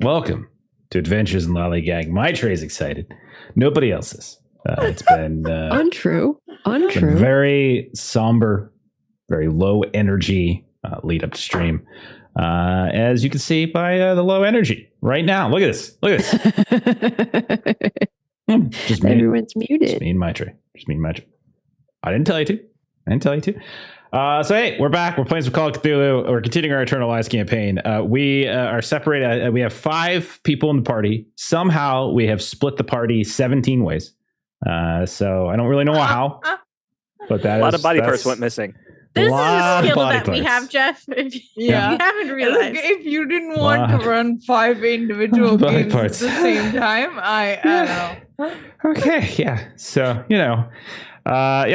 Welcome to Adventures in Lollygagging. My Trey's excited. Nobody else is. It's been untrue. Been very somber, very low energy lead up to stream. As you can see by the low energy right now. Look at this. Look at this. Just me. Everyone's muted. Just me and my Trey. I didn't tell you to. So hey, we're back. We're playing some Call of Cthulhu. We're continuing our Eternal Lies campaign. We are separated. We have 5 people in the party. Somehow we have split the party 17 ways. So I don't really know how, but that a lot of body parts went missing. This is a skill that we have, Jeff. If you haven't realized, if you didn't want to run 5 individual games at the same time, I don't know. Okay, yeah. So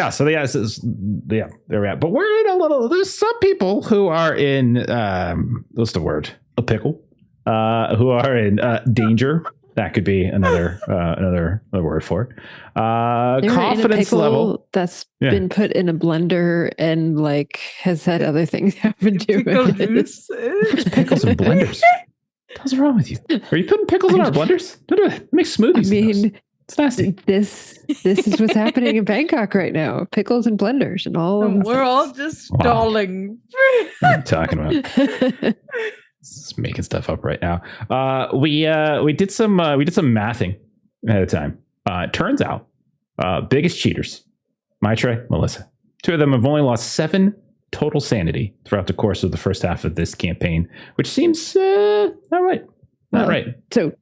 so there we are. But we're in a little. There's some people who are in what's the word? A pickle. Who are in danger. That could be another word for it. Confidence level that's been put in a blender and has had other things happen to it. Pickles and blenders. What's wrong with you? Are you putting pickles in our blenders? Make smoothies. I mean, it's nasty. This is what's happening in Bangkok right now. Pickles and blenders and all of we're all just stalling. What are you talking about? Just making stuff up right now. We did some mathing ahead of time. Turns out, biggest cheaters, my Trey, Melissa. 2 of them have only lost 7 total sanity throughout the course of the first half of this campaign, which seems not right. Not right. So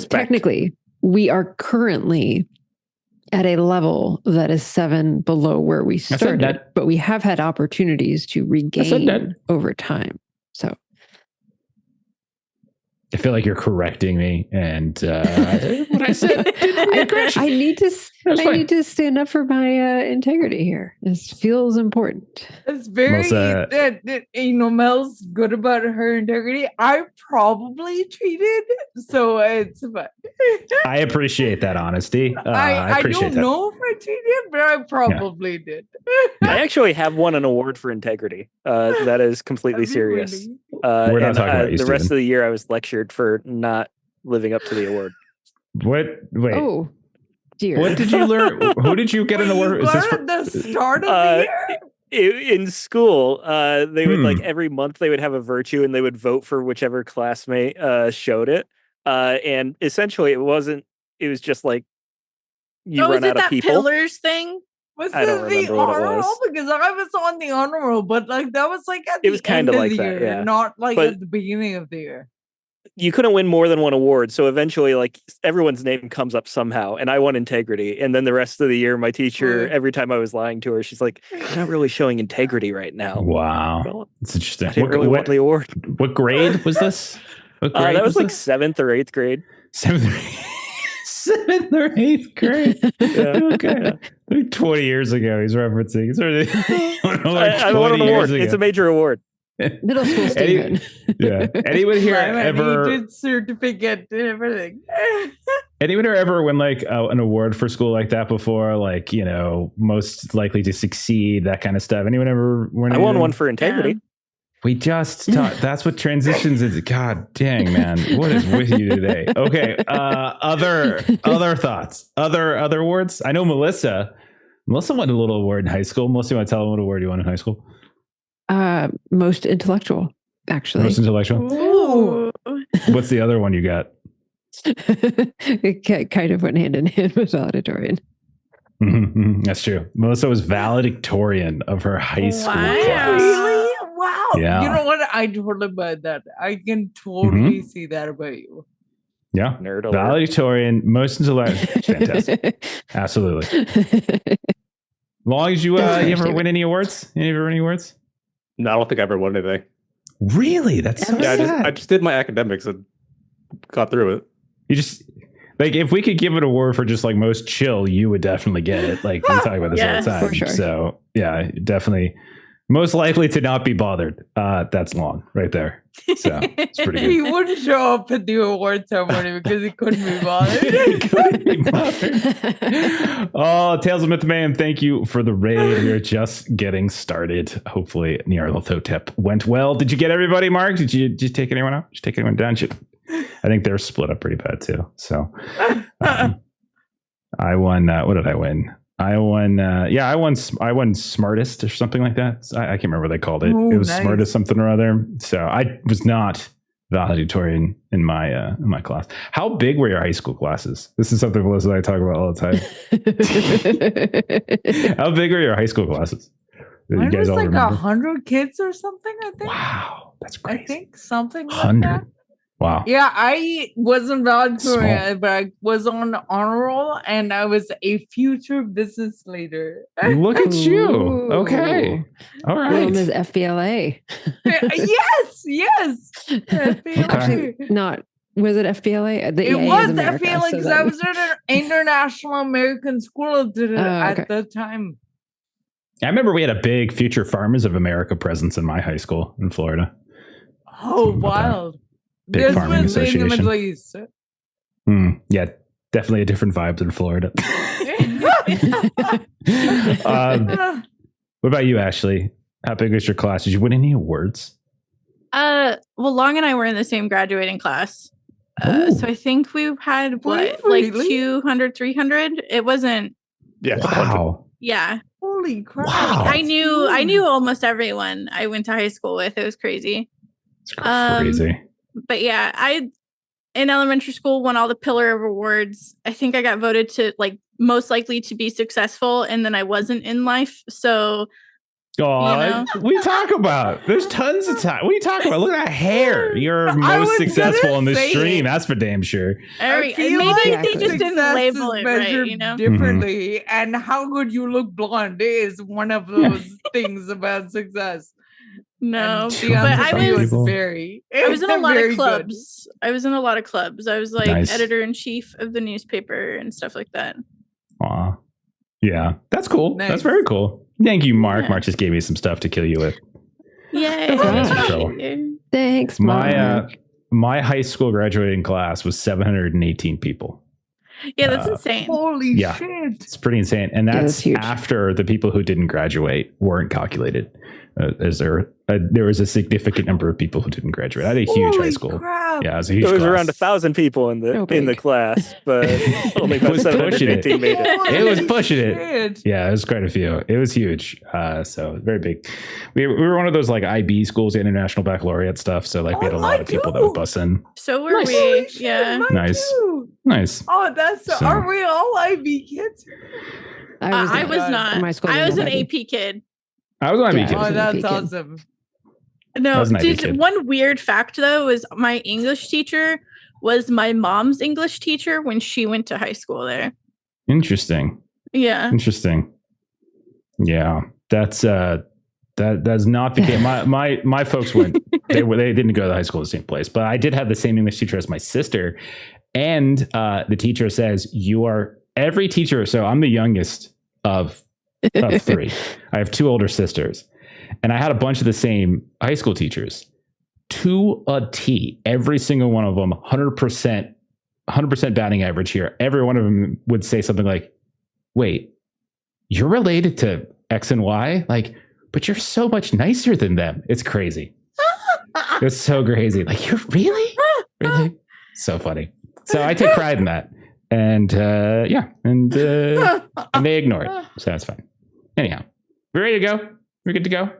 technically, we are currently at a level that is 7 below where we started, but we have had opportunities to regain over time. So. I feel like you're correcting me, and what I said. I need to stand up for my integrity here. This feels important. It's very Mel's good about her integrity. I probably cheated, so it's fine. I appreciate that honesty. I don't know if I cheated, but I probably did. I actually have won an award for integrity. That is completely serious. We're not talking about you, the rest of the year I was lectured for not living up to the award. What? Wait. Oh, dear. What did you learn? Who did you get an award? Is this at the start of the year? In school, they would every month they would have a virtue and they would vote for whichever classmate showed it. And essentially it was just you run out of people. Pillars thing? I don't remember what it was. Because I was on the honor roll, but that was at it was the end of the that, year, not at the beginning of the year. You couldn't win more than one award, so eventually everyone's name comes up somehow, and I won integrity. And then the rest of the year, my teacher, every time I was lying to her, she's like, "You're not really showing integrity right now." Wow, well, that's interesting. I didn't really want the award. What grade was this? What grade that was 7th or 8th grade. 7th or 8th grade. Okay. 20 years ago, he's referencing. I won an award. It's a major award. Middle school student. Anyone here ever did certificate and everything? Anyone here ever win an award for school like that before? Most likely to succeed, that kind of stuff. Anyone ever win? I won one for integrity. Yeah. We just talked. That's what transitions is. God dang, man. What is with you today? Okay. Other thoughts. Other awards. I know Melissa won a little award in high school. Melissa, you want to tell them what award you won in high school? Most intellectual, actually. Most intellectual. Ooh. What's the other one you got? It kind of went hand in hand with valedictorian. Mm-hmm. That's true. Melissa was valedictorian of her high school class. Really? Wow. Yeah. You know what? I totally buy that. I can totally see that about you. Yeah. Nerd alert. Valedictorian, most intellectual. Fantastic. Absolutely. As long as you ever win any awards? Any awards? No, I don't think I ever won anything. Really? That's so sad. I just did my academics and got through it. You just if we could give an award for just most chill, you would definitely get it. We talk about this all the time. For sure. So yeah, definitely most likely to not be bothered. That's long right there. So it's pretty good. He wouldn't show up at the award ceremony because he couldn't be bothered. Oh, Tales of Mythman, thank you for the raid. We're just getting started. Hopefully Nyarlathotep went well. Did you get everybody, Mark? Did you take anyone out? Did you take anyone down? I think they're split up pretty bad too. So I won. What did I win? I won. I won smartest or something like that. I can't remember what they called it. It was smartest something or other. So I was not valedictorian in my class. How big were your high school classes? This is something Melissa and I talk about all the time. How big were your high school classes? Mine was like 100 kids or something, I think. Wow, that's crazy. I think something like 100. that. Wow. Yeah, I wasn't valedictorian, but I was on the honor roll, and I was a future business leader. Look at you. Okay. All right. Is FBLA. Yes. FBLA. Actually, not. Was it FBLA? It was FBLA because I was in an international American school at the time. I remember we had a big Future Farmers of America presence in my high school in Florida. Oh, wild. Big farming association. In the Middle East. Yeah, definitely a different vibe than Florida. What about you, Ashley? How big was your class? Did you win any awards? Well, Long and I were in the same graduating class. So I think we had like 200, 300. It wasn't. Yeah. Wow. Yeah. Holy crap. Wow. I knew almost everyone I went to high school with. It was crazy. It's crazy. But yeah, I in elementary school won all the Pillar of Awards. I think I got voted to like most likely to be successful, and then I wasn't in life. So we talk about there's tons of time. What are you talking about? Look at that hair. You're most successful on this stream. That's for damn sure. Maybe they just didn't label it right, differently. And how good you look blonde is one of those things about success. No, but I was in a lot of clubs. I was in a lot of clubs. I was like editor-in-chief of the newspaper and stuff like that. Aw. Yeah, that's cool. Nice. That's very cool. Thank you, Mark. Yeah. Mark just gave me some stuff to kill you with. Yay. Thanks, Mark. My high school graduating class was 718 people. Yeah, that's insane. Holy shit. It's pretty insane. And that's after the people who didn't graduate weren't calculated. There was a significant number of people who didn't graduate. I had a huge high school. Crap. Yeah, it was a huge There was class. around 1,000 people in the class, but only about 718 made it. It was pushing it. Yeah, it was quite a few. It was huge. So very big. We were one of those like IB schools, International Baccalaureate stuff. So like we had a lot of people that would bus in. So were we. Yeah. Nice. Nice. Oh, are we all IB kids? I was not. I was an AP kid. I was an IB kid. Oh, that's awesome. No, dude, one weird fact though is my English teacher was my mom's English teacher when she went to high school there. Interesting. Yeah. Interesting. Yeah. That's not the case. My folks went. They didn't go to high school in the same place, but I did have the same English teacher as my sister, and the teacher says every teacher. So I'm the youngest of three. I have two older sisters, and I had a bunch of the same high school teachers to a T. Every single one of them, 100% batting average here. Every one of them would say something like, "Wait, you're related to X and Y? Like, but you're so much nicer than them." It's crazy. It's so crazy. Like, you're really so funny. So I take pride in that, and and they ignore it, so that's fine. Anyhow, we ready to go? We're good to go?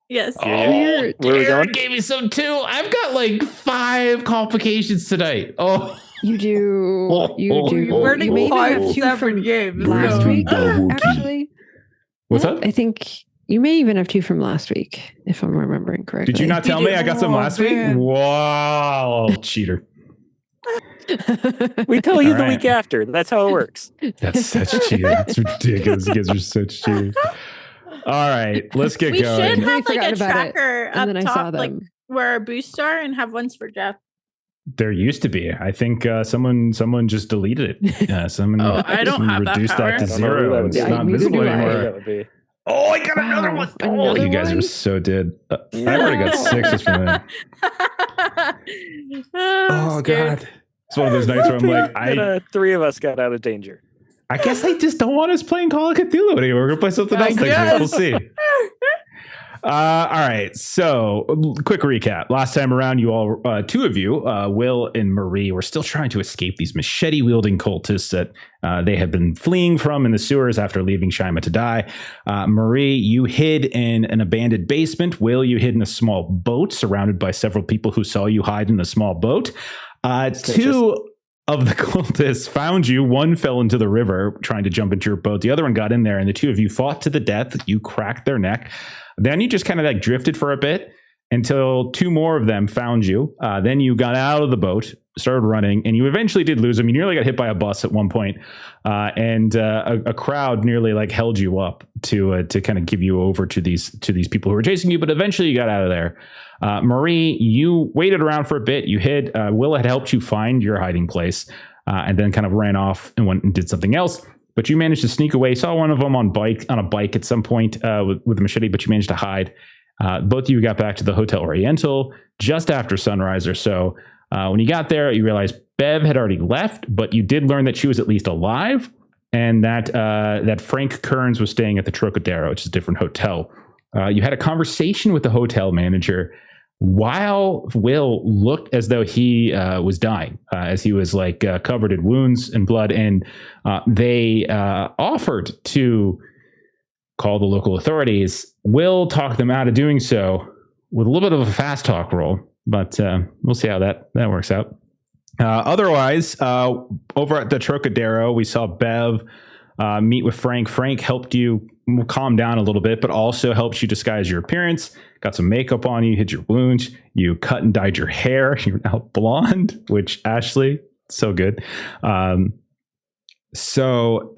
Yes. Where we going? Gave me some too. I've got like 5 complications tonight. Oh, you do. You do. You're learning 5 separate games last week. Actually, what's up? I think you may even have 2 from last week, if I'm remembering correctly. Did you not tell me I got some last week? Wow, cheater. We tell you the week after. That's how it works. That's such cheating. It's ridiculous. You guys are such cheaters. All right, let's get going. We should have like a tracker up top, like where our boosts are, and have ones for Jeff. There used to be. I think someone just deleted it. Someone I don't have reduced that to 0. It's not visible anymore. That would be. Oh, I got another one. Oh, you guys are so dead. I've already got 6 just from that. Oh God. It's one of those nights where I'm like, 3 of us got out of danger. I guess they just don't want us playing Call of Cthulhu anymore. We're gonna play something else next week. We'll see. All right. So, quick recap. Last time around, you all, two of you, Will and Marie, were still trying to escape these machete-wielding cultists that they had been fleeing from in the sewers after leaving Shima to die. Marie, you hid in an abandoned basement. Will, you hid in a small boat surrounded by several people who saw you hide in a small boat. Two of the cultists found you. One fell into the river trying to jump into your boat. The other one got in there, and the two of you fought to the death. You cracked their neck. Then you just kind of like drifted for a bit until two more of them found you. Then you got out of the boat, started running, and you eventually did lose them. You nearly got hit by a bus at one point, and a crowd nearly like held you up to kind of give you over to these people who were chasing you. But eventually you got out of there. Marie, you waited around for a bit. You hid. Will had helped you find your hiding place, and then kind of ran off and went and did something else. But you managed to sneak away. Saw one of them on a bike at some point with a machete, but you managed to hide. Both of you got back to the Hotel Oriental just after sunrise or so. When you got there, you realized Bev had already left, but you did learn that she was at least alive, and that Frank Kearns was staying at the Trocadero, which is a different hotel. You had a conversation with the hotel manager while Will looked as though he was dying, as he was like covered in wounds and blood, and they offered to call the local authorities. Will talked them out of doing so with a little bit of a fast talk roll, but we'll see how that works out. Otherwise, over at the Trocadero, we saw Bev meet with Frank. Frank helped you calm down a little bit, but also helped you disguise your appearance. Got some makeup on you, hid your wounds. You cut and dyed your hair. You're now blonde, which Ashley, so good. So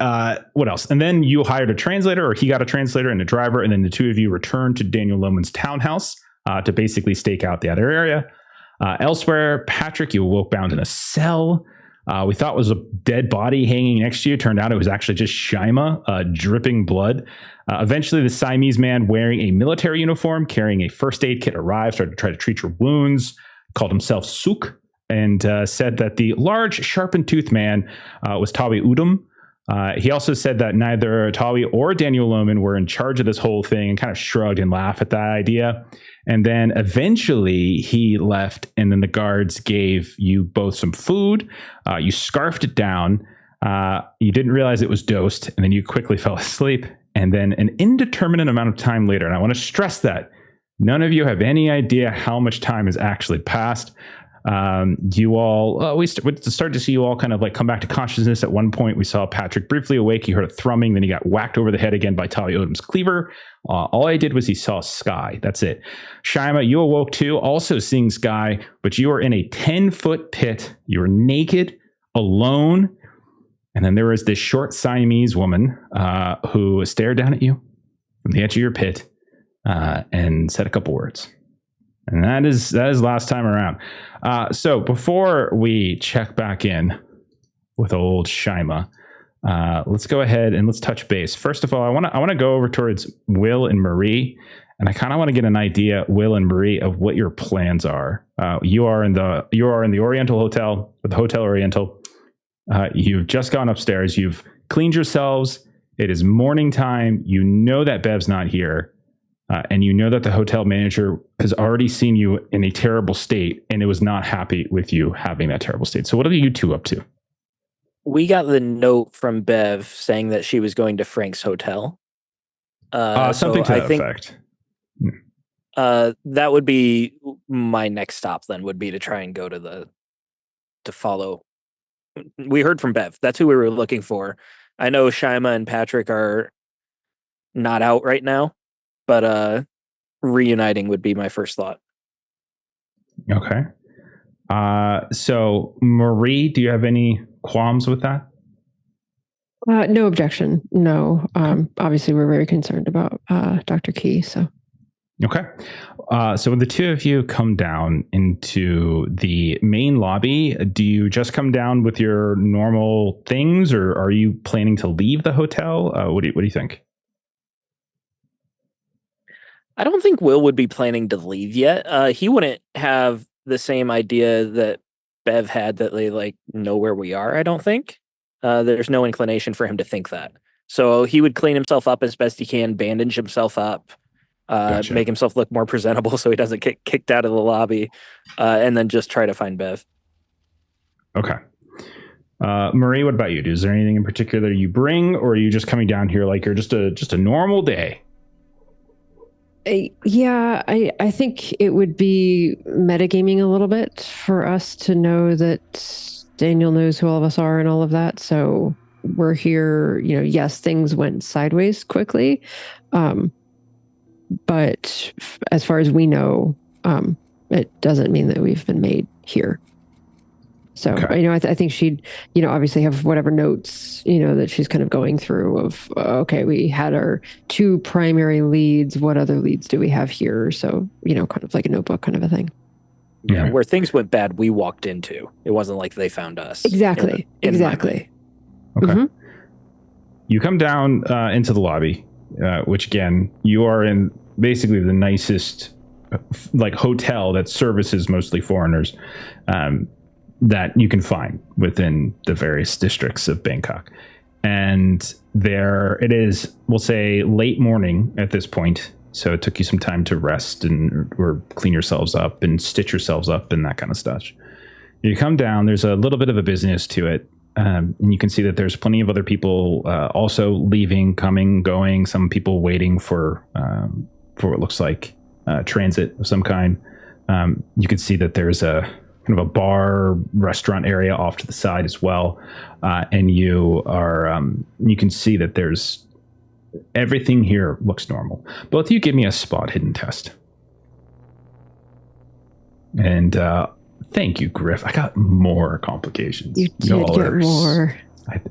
what else? And then you hired a translator, or he got a translator and a driver, and then the two of you returned to Daniel Loman's townhouse to basically stake out the other area. Elsewhere, Patrick, you awoke bound in a cell. We thought it was a dead body hanging next to you. Turned out it was actually just Shima, dripping blood. Eventually, the Siamese man wearing a military uniform, carrying a first aid kit, arrived, started to try to treat your wounds, called himself Suk, and said that the large, sharpened tooth man was Tawi Udum. He also said that neither Tawi or Daniel Loman were in charge of this whole thing, and kind of shrugged and laughed at that idea. And then eventually he left, and then the guards gave you both some food. You scarfed it down. You didn't realize it was dosed, and then you quickly fell asleep. And then an indeterminate amount of time later, and I want to stress that none of you have any idea how much time has actually passed. You all, we started to see you all kind of like come back to consciousness. At one point, we saw Patrick briefly awake. He heard a thrumming, then he got whacked over the head again by Tawi Odum's cleaver. All I did was he saw Sky. That's it. Shima, you awoke too, also seeing Sky, but you were in a 10-foot pit. You were naked, alone. And then there was this short Siamese woman who stared down at you from the edge of your pit and said a couple words. And that is last time around. So before we check back in with old Shima, let's go ahead and let's touch base. First of all, I want to go over towards Will and Marie, and I kind of want to get an idea, Will and Marie, of what your plans are. You are in the Oriental Hotel, or the Hotel Oriental. You've just gone upstairs. You've cleaned yourselves. It is morning time. You know that Bev's not here. And you know that the hotel manager has already seen you in a terrible state, and it was not happy with you having that terrible state. So what are you two up to? We got the note from Bev saying that she was going to Frank's hotel. Something to that effect. That would be my next stop then, would be to try and go to follow. We heard from Bev. That's who we were looking for. I know Shima and Patrick are not out right now, but reuniting would be my first thought. Okay. So Marie, do you have any qualms with that? No objection. No. Obviously, we're very concerned about Dr. Key. So. Okay. So when the two of you come down into the main lobby, do you just come down with your normal things, or are you planning to leave the hotel? What do you think? I don't think Will would be planning to leave yet. He wouldn't have the same idea that Bev had, that they like know where we are. I don't think there's no inclination for him to think that. So he would clean himself up as best he can, bandage himself up, Gotcha. make himself look more presentable so he doesn't get kicked out of the lobby, and then just try to find Bev. Okay. Marie, what about you? Is there anything in particular you bring, or are you just coming down here like you're just a normal day? Yeah, I think it would be metagaming a little bit for us to know that Daniel knows who all of us are and all of that. So we're here, yes, things went sideways quickly. But as far as we know, it doesn't mean that we've been made here. So, okay. I think she'd, obviously have whatever notes, that she's kind of going through of, okay, we had our 2 primary leads. What other leads do we have here? So, kind of like a notebook kind of a thing. Yeah, where things went bad, we walked into. It wasn't like they found us. Exactly. Exactly. Okay. Mm-hmm. You come down into the lobby, which again, you are in basically the nicest hotel that services mostly foreigners. That you can find within the various districts of Bangkok. And there it is, we'll say late morning at this point. So it took you some time to rest or clean yourselves up and stitch yourselves up and that kind of stuff. You come down, there's a little bit of a business to it. And you can see that there's plenty of other people also leaving, coming, going, some people waiting for what looks like transit of some kind. You can see that there's a kind of a bar restaurant area off to the side as well. And you can see that there's everything here looks normal. Both of you give me a spot hidden test. And thank you, Griff. I got more complications. You did get more.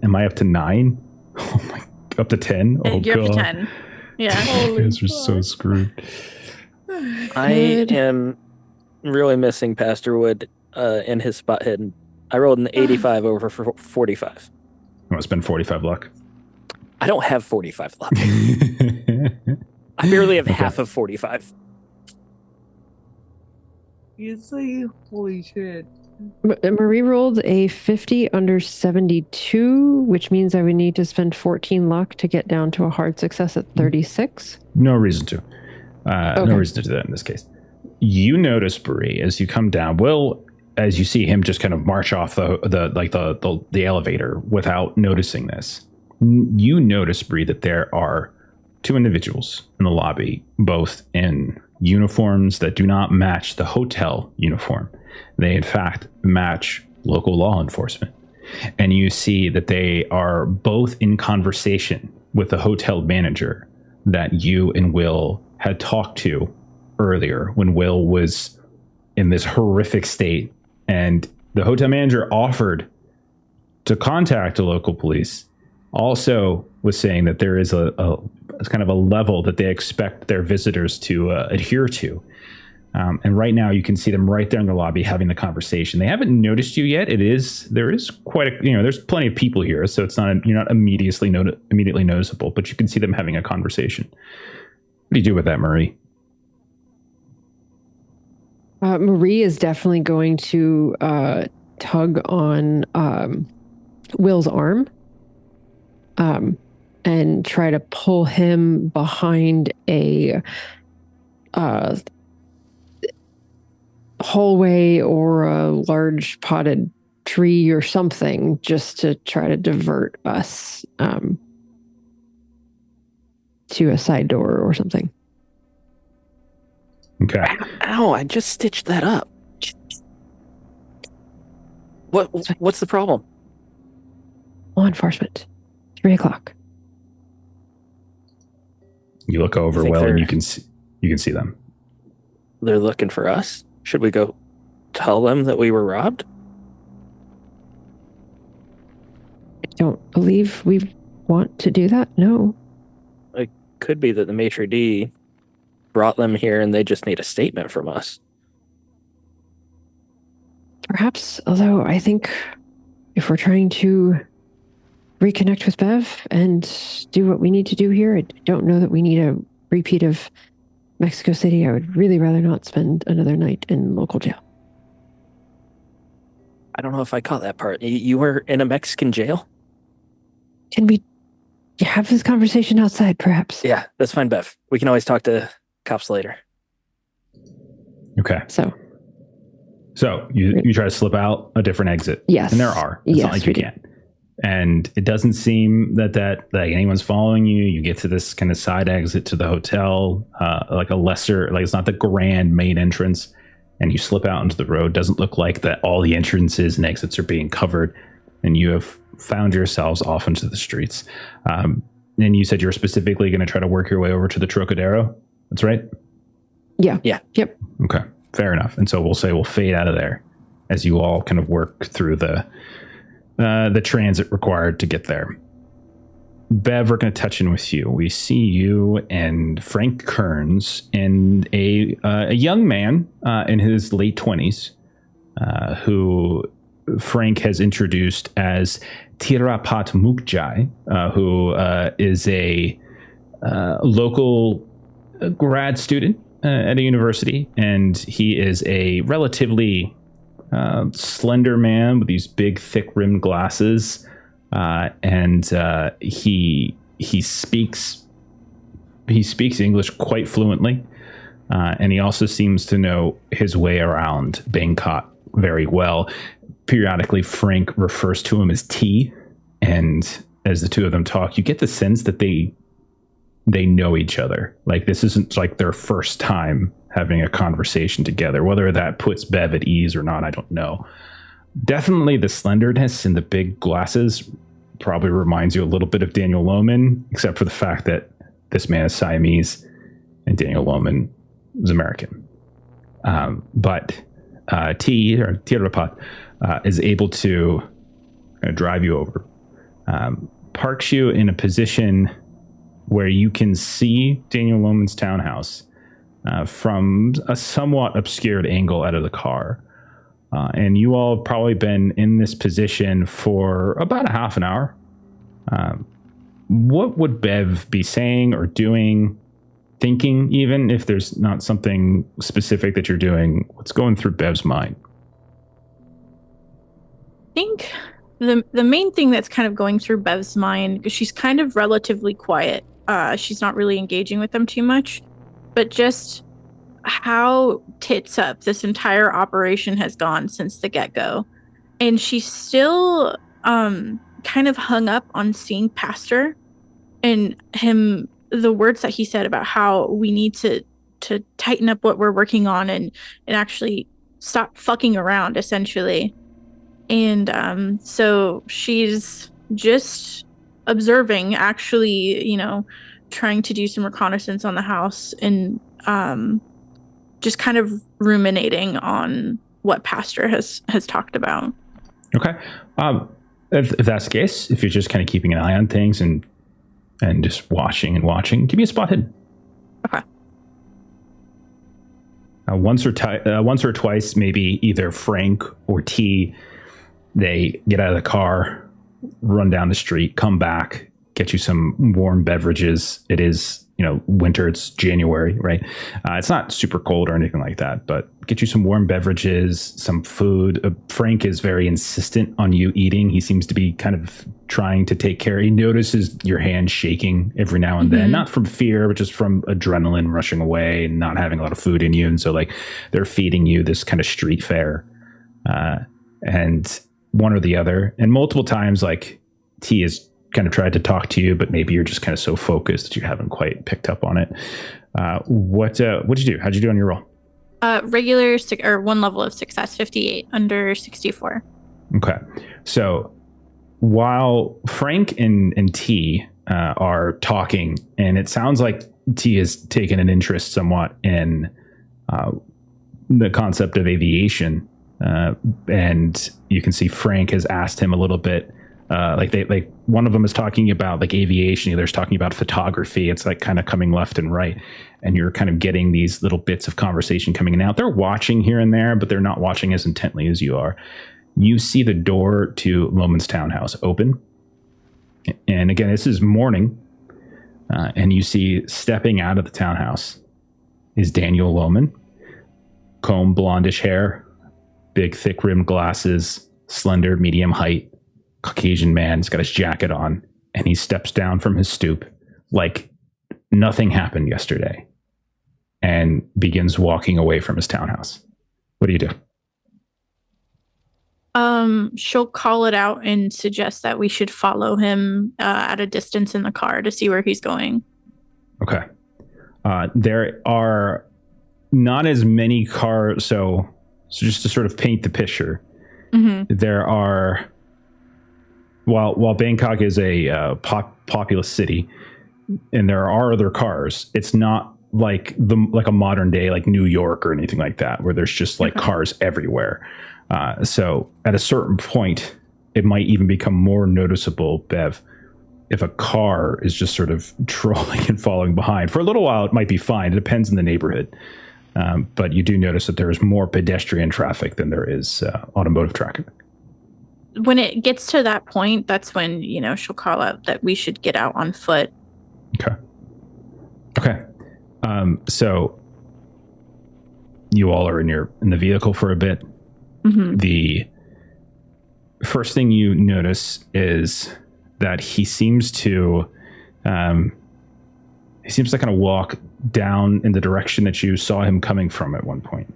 Am I up to 9? Oh my, up to 10? Oh, you're God. up to 10. Yeah. You guys are so screwed. I am really missing Pastor Wood in his spot hidden. I rolled an 85 over 45. You want to spend 45 luck? I don't have 45 luck. I barely have half of 45. You say, holy shit. Marie rolled a 50 under 72, which means I would need to spend 14 luck to get down to a hard success at 36. No reason to. Okay. No reason to do that in this case. You notice, Bree, as you come down, as you see him just kind of march off the elevator without noticing this, you notice, Bree, that there are 2 individuals in the lobby, both in uniforms that do not match the hotel uniform. They, in fact, match local law enforcement. And you see that they are both in conversation with the hotel manager that you and Will had talked to earlier when Will was in this horrific state. And the hotel manager offered to contact the local police. Also was saying that there is a kind of a level that they expect their visitors to adhere to. And right now you can see them right there in the lobby having the conversation. They haven't noticed you yet. There is quite there's plenty of people here, so it's not you're not immediately noticeable, but you can see them having a conversation. What do you do with that, Marie? Marie is definitely going to tug on Will's arm and try to pull him behind a hallway or a large potted tree or something, just to try to divert us to a side door or something. Okay. Ow, I just stitched that up. What's the problem? Law enforcement. 3:00. You look over well and you can see them. They're looking for us. Should we go tell them that we were robbed? I don't believe we want to do that. No. It could be that the maitre d' brought them here and they just need a statement from us. Perhaps, although I think if we're trying to reconnect with Bev and do what we need to do here, I don't know that we need a repeat of Mexico City. I would really rather not spend another night in local jail. I don't know if I caught that part. You were in a Mexican jail? Can we have this conversation outside, perhaps? Yeah, that's fine, Bev. We can always talk to Cops later. Okay. So you try to slip out a different exit. Yes. And there are. It's not like you can't. And it doesn't seem that anyone's following you. You get to this kind of side exit to the hotel, like a lesser, like it's not the grand main entrance. And you slip out into the road. Doesn't look like that all the entrances and exits are being covered. And you have found yourselves off into the streets. And you said you're specifically going to try to work your way over to the Trocadero. That's right? Yeah. Yep. Okay. Fair enough. And so we'll fade out of there as you all kind of work through the transit required to get there. Bev, we're going to touch in with you. We see you and Frank Kearns and a young man in his late 20s who Frank has introduced as Tirapat Mukjai, who is a local grad student at a university, and he is a relatively slender man with these big, thick-rimmed glasses, and he speaks English quite fluently, and he also seems to know his way around Bangkok very well. Periodically, Frank refers to him as T, and as the two of them talk, you get the sense that they know each other. Like, this isn't like their first time having a conversation together. Whether that puts Bev at ease or not, I don't know. Definitely the slenderness and the big glasses probably reminds you a little bit of Daniel Loman, except for the fact that this man is Siamese and Daniel Loman is American. But T, or Tirapat, is able to drive you over, parks you in a position where you can see Daniel Loman's townhouse from a somewhat obscured angle out of the car. And you all have probably been in this position for about a half an hour. What would Bev be saying or doing, thinking, even if there's not something specific that you're doing? What's going through Bev's mind? I think the main thing that's kind of going through Bev's mind, because she's kind of relatively quiet. She's not really engaging with them too much, but just how tits up this entire operation has gone since the get-go. And she's still kind of hung up on seeing Pastor and him, the words that he said about how we need to tighten up what we're working on and actually stop fucking around, essentially. And so she's just observing, actually, trying to do some reconnaissance on the house and just kind of ruminating on what Pastor has talked about. Okay. If that's the case, if you're just kind of keeping an eye on things and just watching, give me a spot hidden. Okay. Once or twice, maybe either Frank or T, they get out of the car, run down the street, come back, get you some warm beverages. It is, winter. It's January, right? It's not super cold or anything like that, but get you some warm beverages, some food. Frank is very insistent on you eating. He seems to be kind of trying to take care. He notices your hand shaking every now and then, not from fear, but just from adrenaline rushing away and not having a lot of food in you. And so they're feeding you this kind of street fare, and one or the other. And multiple times, T has kind of tried to talk to you, but maybe you're just kind of so focused that you haven't quite picked up on it. What'd you do? How'd you do on your roll? Regular or one level of success, 58 under 64. Okay. So while Frank and T are talking, and it sounds like T has taken an interest somewhat in the concept of aviation, and you can see Frank has asked him a little bit. One of them is talking about aviation, the other's talking about photography. It's kind of coming left and right, and you're kind of getting these little bits of conversation coming in and out. They're watching here and there, but they're not watching as intently as you are. You see the door to Loman's townhouse open, and again, this is morning, and you see stepping out of the townhouse is Daniel Loman, comb, blondish hair, big, thick-rimmed glasses, slender, medium height, Caucasian man. He's got his jacket on, and he steps down from his stoop like nothing happened yesterday. and begins walking away from his townhouse. What do you do? She'll call it out and suggest that we should follow him at a distance in the car to see where he's going. Okay. There are not as many cars, so just to sort of paint the picture, there are, while Bangkok is a populous city, and there are other cars, it's not like a modern day like New York or anything like that, where there's just like cars everywhere. So at a certain point, it might even become more noticeable, Bev, if a car is just sort of trolling and following behind. For a little while, it might be fine. It depends on the neighborhood. But you do notice that there is more pedestrian traffic than there is automotive traffic. When it gets to that point, that's when, she'll call out that we should get out on foot. Okay. So you all are in the vehicle for a bit. The first thing you notice is that he seems to kind of walk down in the direction that you saw him coming from at one point.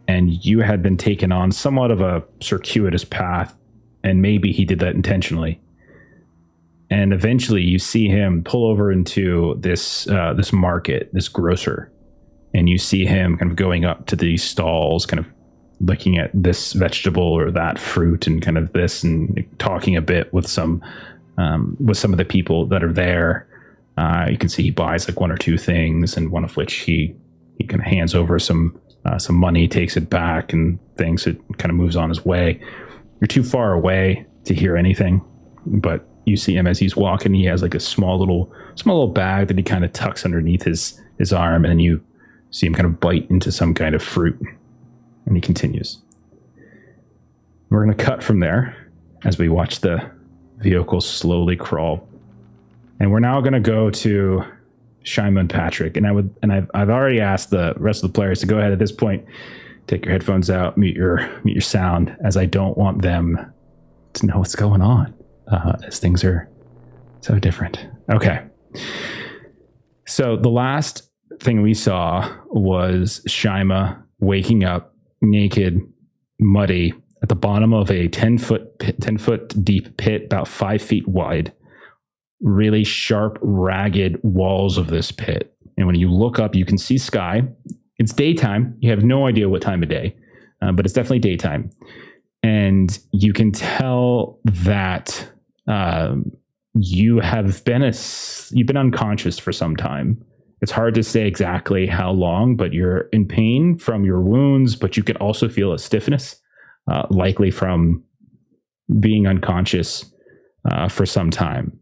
And you had been taken on somewhat of a circuitous path, and maybe he did that intentionally. And eventually you see him pull over into this market, this grocer, and you see him kind of going up to these stalls, kind of looking at this vegetable or that fruit and kind of this, and talking a bit with some of the people that are there. You can see he buys like one or two things, and one of which he kind of hands over some money, takes it back, and things. It kind of moves on his way. You're too far away to hear anything, but you see him as he's walking. He has like a small little bag that he kind of tucks underneath his arm, and then you see him kind of bite into some kind of fruit, and he continues. We're going to cut from there as we watch the vehicle slowly crawl. And we're now going to go to Shima and Patrick. And I've already asked the rest of the players to go ahead at this point, take your headphones out, mute your sound, as I don't want them to know what's going on, as things are so different. Okay. So the last thing we saw was Shima waking up naked, muddy, at the bottom of a 10 foot deep pit, about 5 feet wide. Really sharp, ragged walls of this pit. And when you look up, you can see sky. It's daytime. You have no idea what time of day, but it's definitely daytime. And you can tell that you've been unconscious for some time. It's hard to say exactly how long, but you're in pain from your wounds, but you can also feel a stiffness, likely from being unconscious for some time.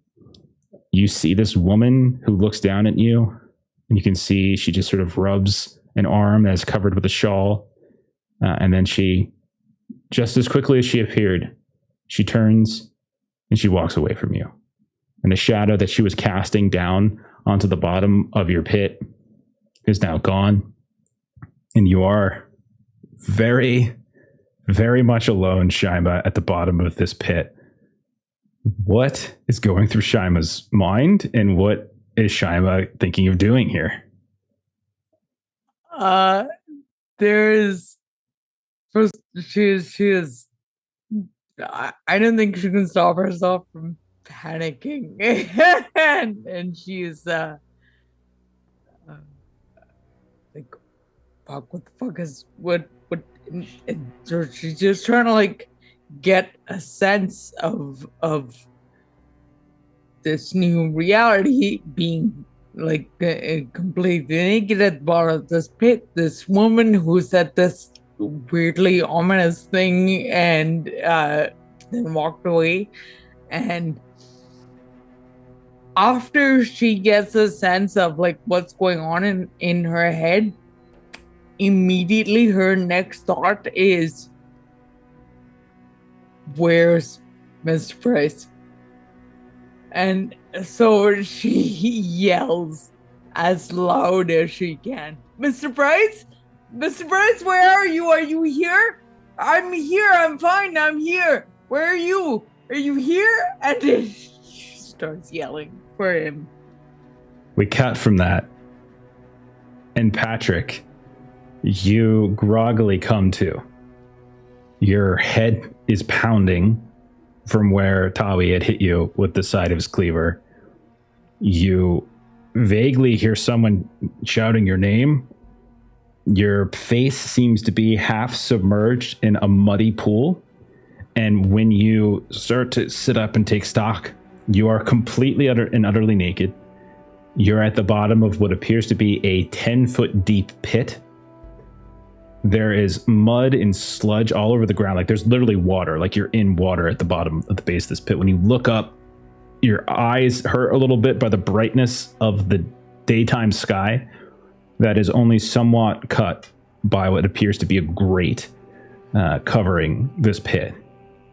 You see this woman who looks down at you, and you can see she just sort of rubs an arm that is covered with a shawl, and then she, just as quickly as she appeared, she turns and she walks away from you. And the shadow that she was casting down onto the bottom of your pit is now gone, and you are very, very much alone, Shima, at the bottom of this pit. What is going through Shima's mind, and what is Shima thinking of doing here? There's first she is I don't think she can stop herself from panicking, and she's like, fuck, what the fuck is what and so she's just trying to like get a sense of this new reality, being like completely naked at the bottom of this pit. This woman who said this weirdly ominous thing and then walked away. And after she gets a sense of like what's going on in her head, immediately her next thought is, where's Mr. Price? And so she yells as loud as she can, Mr. Price? Mr. Price, where are you? Are you here? I'm here. I'm fine. I'm here. Where are you? Are you here? And then she starts yelling for him. We cut from that. and Patrick, you groggily come to. Your head is pounding from where Tawi had hit you with the side of his cleaver. You vaguely hear someone shouting your name. Your face seems to be half submerged in a muddy pool. And when you start to sit up and take stock, you are completely and utterly naked. You're at the bottom of what appears to be a 10-foot deep pit. There is mud and sludge all over the ground. Like there's literally water, like you're in water at the bottom of the base of this pit. When you look up, your eyes hurt a little bit by the brightness of the daytime sky that is only somewhat cut by what appears to be a grate covering this pit.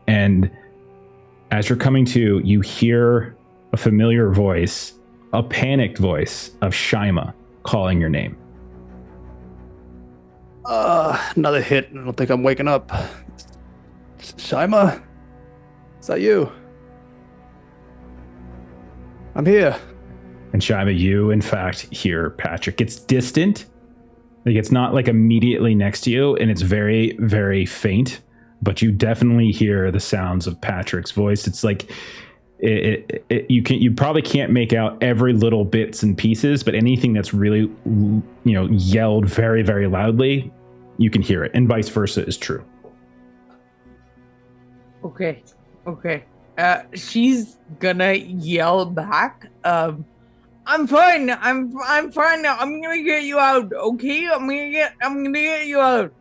And as you're coming to, you hear a familiar voice, a panicked voice of Shima calling your name. Another hit. I don't think I'm waking up. Shima? Is that you? I'm here. And Shima, you in fact hear Patrick. It's distant. Like it's not like immediately next to you, and it's very, very faint, but you definitely hear the sounds of Patrick's voice. It's like you probably can't make out every little bits and pieces, but anything that's really, yelled very, very loudly, you can hear it, and vice versa is true. Okay. She's gonna yell back. I'm fine. I'm fine now. I'm gonna get you out. Okay. I'm gonna get you out.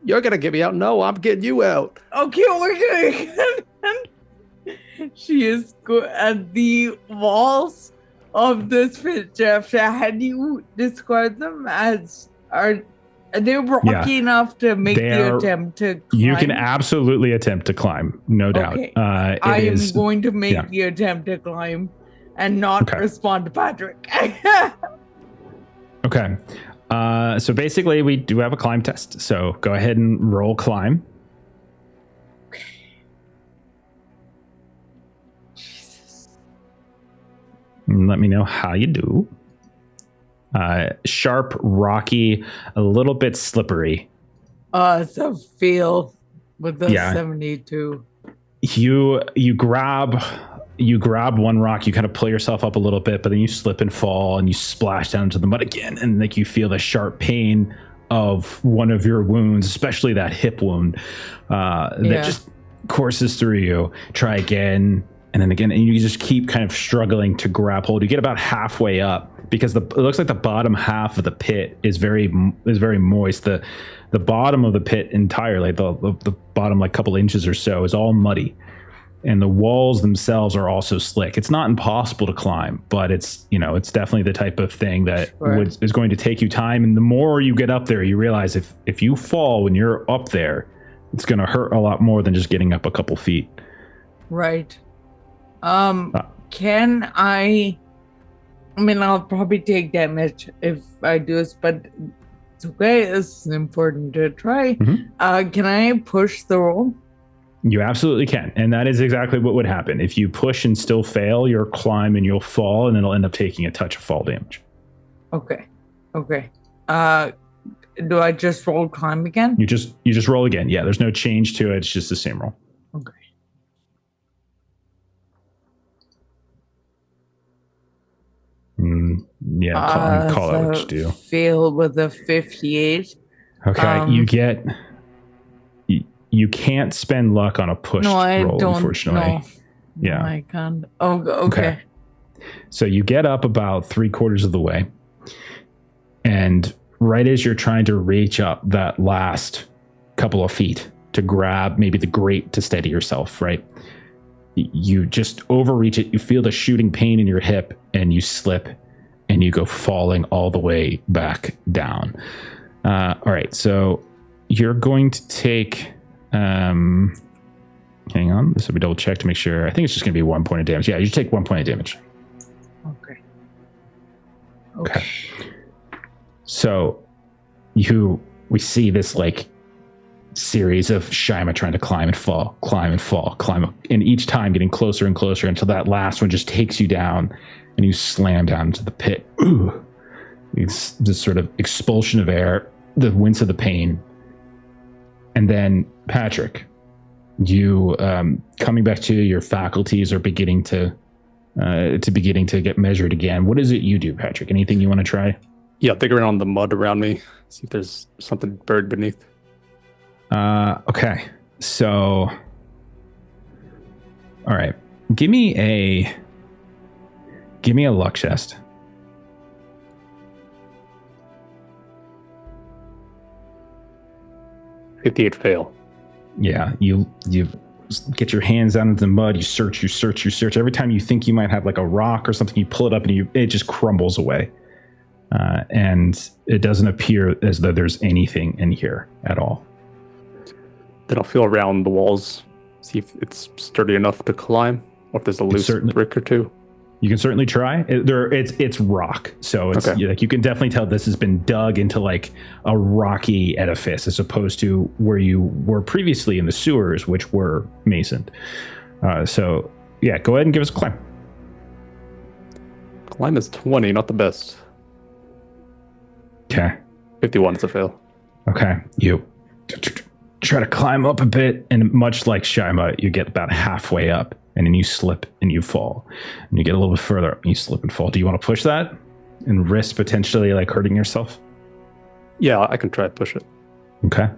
You're gonna get me out? No, I'm getting you out. Okay, we're gonna. She is at the walls of this pit, Jeff. Had you described them as are they rocky enough to make the attempt to climb? You can absolutely attempt to climb, no doubt. Okay. I am going to make the attempt to climb and not respond to Patrick. Okay. So basically, we do have a climb test. So go ahead and roll climb. Okay. Jesus. And let me know how you do. Sharp, rocky, a little bit slippery. It's a fail with the 72. You grab one rock, you kind of pull yourself up a little bit, but then you slip and fall and you splash down into the mud again, and like you feel the sharp pain of one of your wounds, especially that hip wound that just courses through you. Try again and then again, and you just keep kind of struggling to grab hold. You get about halfway up because it looks like the bottom half of the pit is very moist. The bottom of the pit entirely, the bottom like couple inches or so, is all muddy. And the walls themselves are also slick. It's not impossible to climb, but it's definitely the type of thing that is going to take you time. And the more you get up there, you realize if you fall when you're up there, it's going to hurt a lot more than just getting up a couple feet. Right. Can I mean, I'll probably take damage if I do this, but it's okay. It's important to try. Mm-hmm. Can I push the roll? You absolutely can. And that is exactly what would happen. If you push and still fail, you'll climb and you'll fall, and it'll end up taking a touch of fall damage. Okay. Do I just roll climb again? You just roll again. Yeah, there's no change to it. It's just the same roll. Okay. Call out what you do. Fail with a 58. Okay, you can't spend luck on a push roll, unfortunately. No. Yeah. I can't. Oh, okay. So you get up about 3/4 of the way, and right as you're trying to reach up that last couple of feet to grab maybe the grate to steady yourself, right? You just overreach it. You feel the shooting pain in your hip, and you slip, and you go falling all the way back down. All right, so you're going to take... hang on, this will be double check to make sure. I think it's just going to be 1 point of damage. Yeah, you take 1 point of damage. Okay. So we see this like series of Shima trying to climb and fall, and each time getting closer and closer until that last one just takes you down and you slam down into the pit. Ooh. this sort of expulsion of air, the wince of the pain. And then Patrick, you coming back to your faculties are beginning to get measured again. What is it you do, Patrick? Anything you want to try? Yeah, dig around the mud around me, see if there's something buried beneath. Okay. So, all right. Give me a luck test. 58 fail. Yeah, you get your hands down into the mud. You search. Every time you think you might have like a rock or something, you pull it up and it just crumbles away. And it doesn't appear as though there's anything in here at all. Then I'll feel around the walls, see if it's sturdy enough to climb, or if there's a loose brick or two. You can certainly try. It's rock, so it's okay. Like you can definitely tell this has been dug into like a rocky edifice, as opposed to where you were previously in the sewers, which were masoned. So yeah, go ahead and give us a climb. Climb is 20, not the best. Okay. 51 is a fail. Okay, you try to climb up a bit, and much like Shima, you get about halfway up. And then you slip and you fall. And you get a little bit further up and you slip and fall. Do you want to push that and risk potentially like hurting yourself? Yeah, I can try to push it. Okay.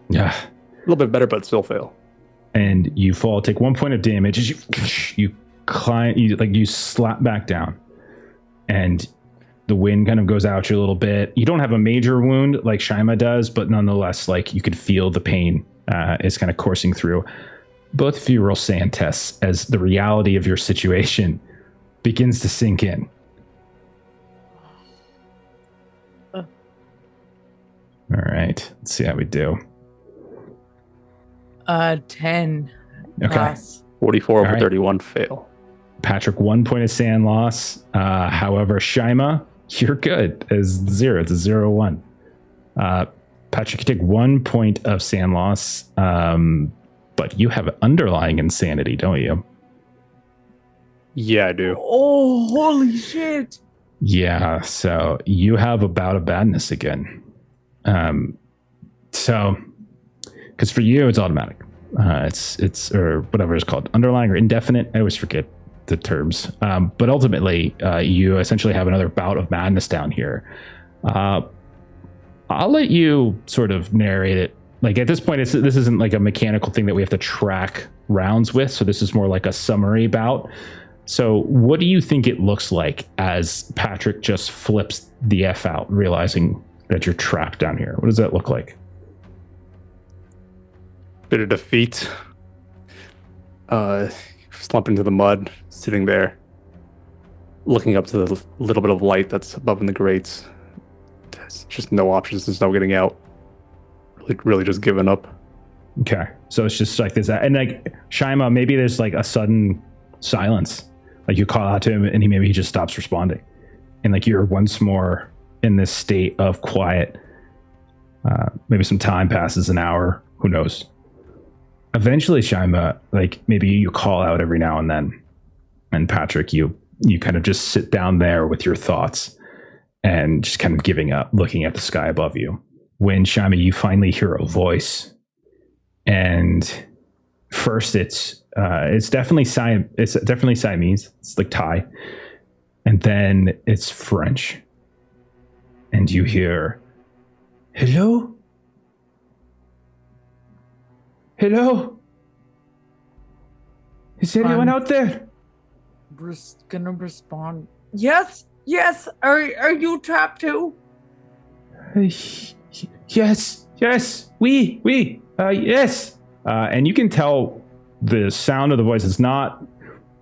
Yeah. A little bit better, but still fail. And you fall, take 1 point of damage as you climb, you slap back down. And the wind kind of goes out you a little bit. You don't have a major wound like Shima does, but nonetheless, like you could feel the pain is kind of coursing through. Both of you roll sand tests as the reality of your situation begins to sink in. All right, let's see how we do. 10. Okay. Pass. 44 over 31 fail. Patrick, 1 point of sand loss. However, Shima, you're good as 0. It's a 0-1. Patrick, you take 1 point of sand loss, but you have underlying insanity, don't you? Yeah, I do. Oh, holy shit. Yeah, so you have a bout of badness again. So, because for you, it's automatic. It's or whatever it's called, underlying or indefinite. I always forget the terms. But ultimately, you essentially have another bout of madness down here. I'll let you sort of narrate it. Like at this point, this isn't like a mechanical thing that we have to track rounds with. So this is more like a summary bout. So what do you think it looks like as Patrick just flips the F out, realizing that you're trapped down here? What does that look like? Bit of defeat. Slump into the mud, sitting there, looking up to the little bit of light that's above in the grates. There's just no options. There's no getting out. Really just giving up. Okay. So it's just like this. And like Shima, maybe there's like a sudden silence. Like you call out to him and he just stops responding. And like you're once more in this state of quiet. Maybe some time passes, an hour, who knows? Eventually, Shima, like maybe you call out every now and then. And Patrick, you kind of just sit down there with your thoughts and just kind of giving up, looking at the sky above you. When Shima, you finally hear a voice. And first it's definitely Siamese. It's like Thai. And then it's French. And you hear, "Hello? Hello? Is anyone out there?" Gonna respond. Yes. Are you trapped too? Yes. Yes. And you can tell the sound of the voice is not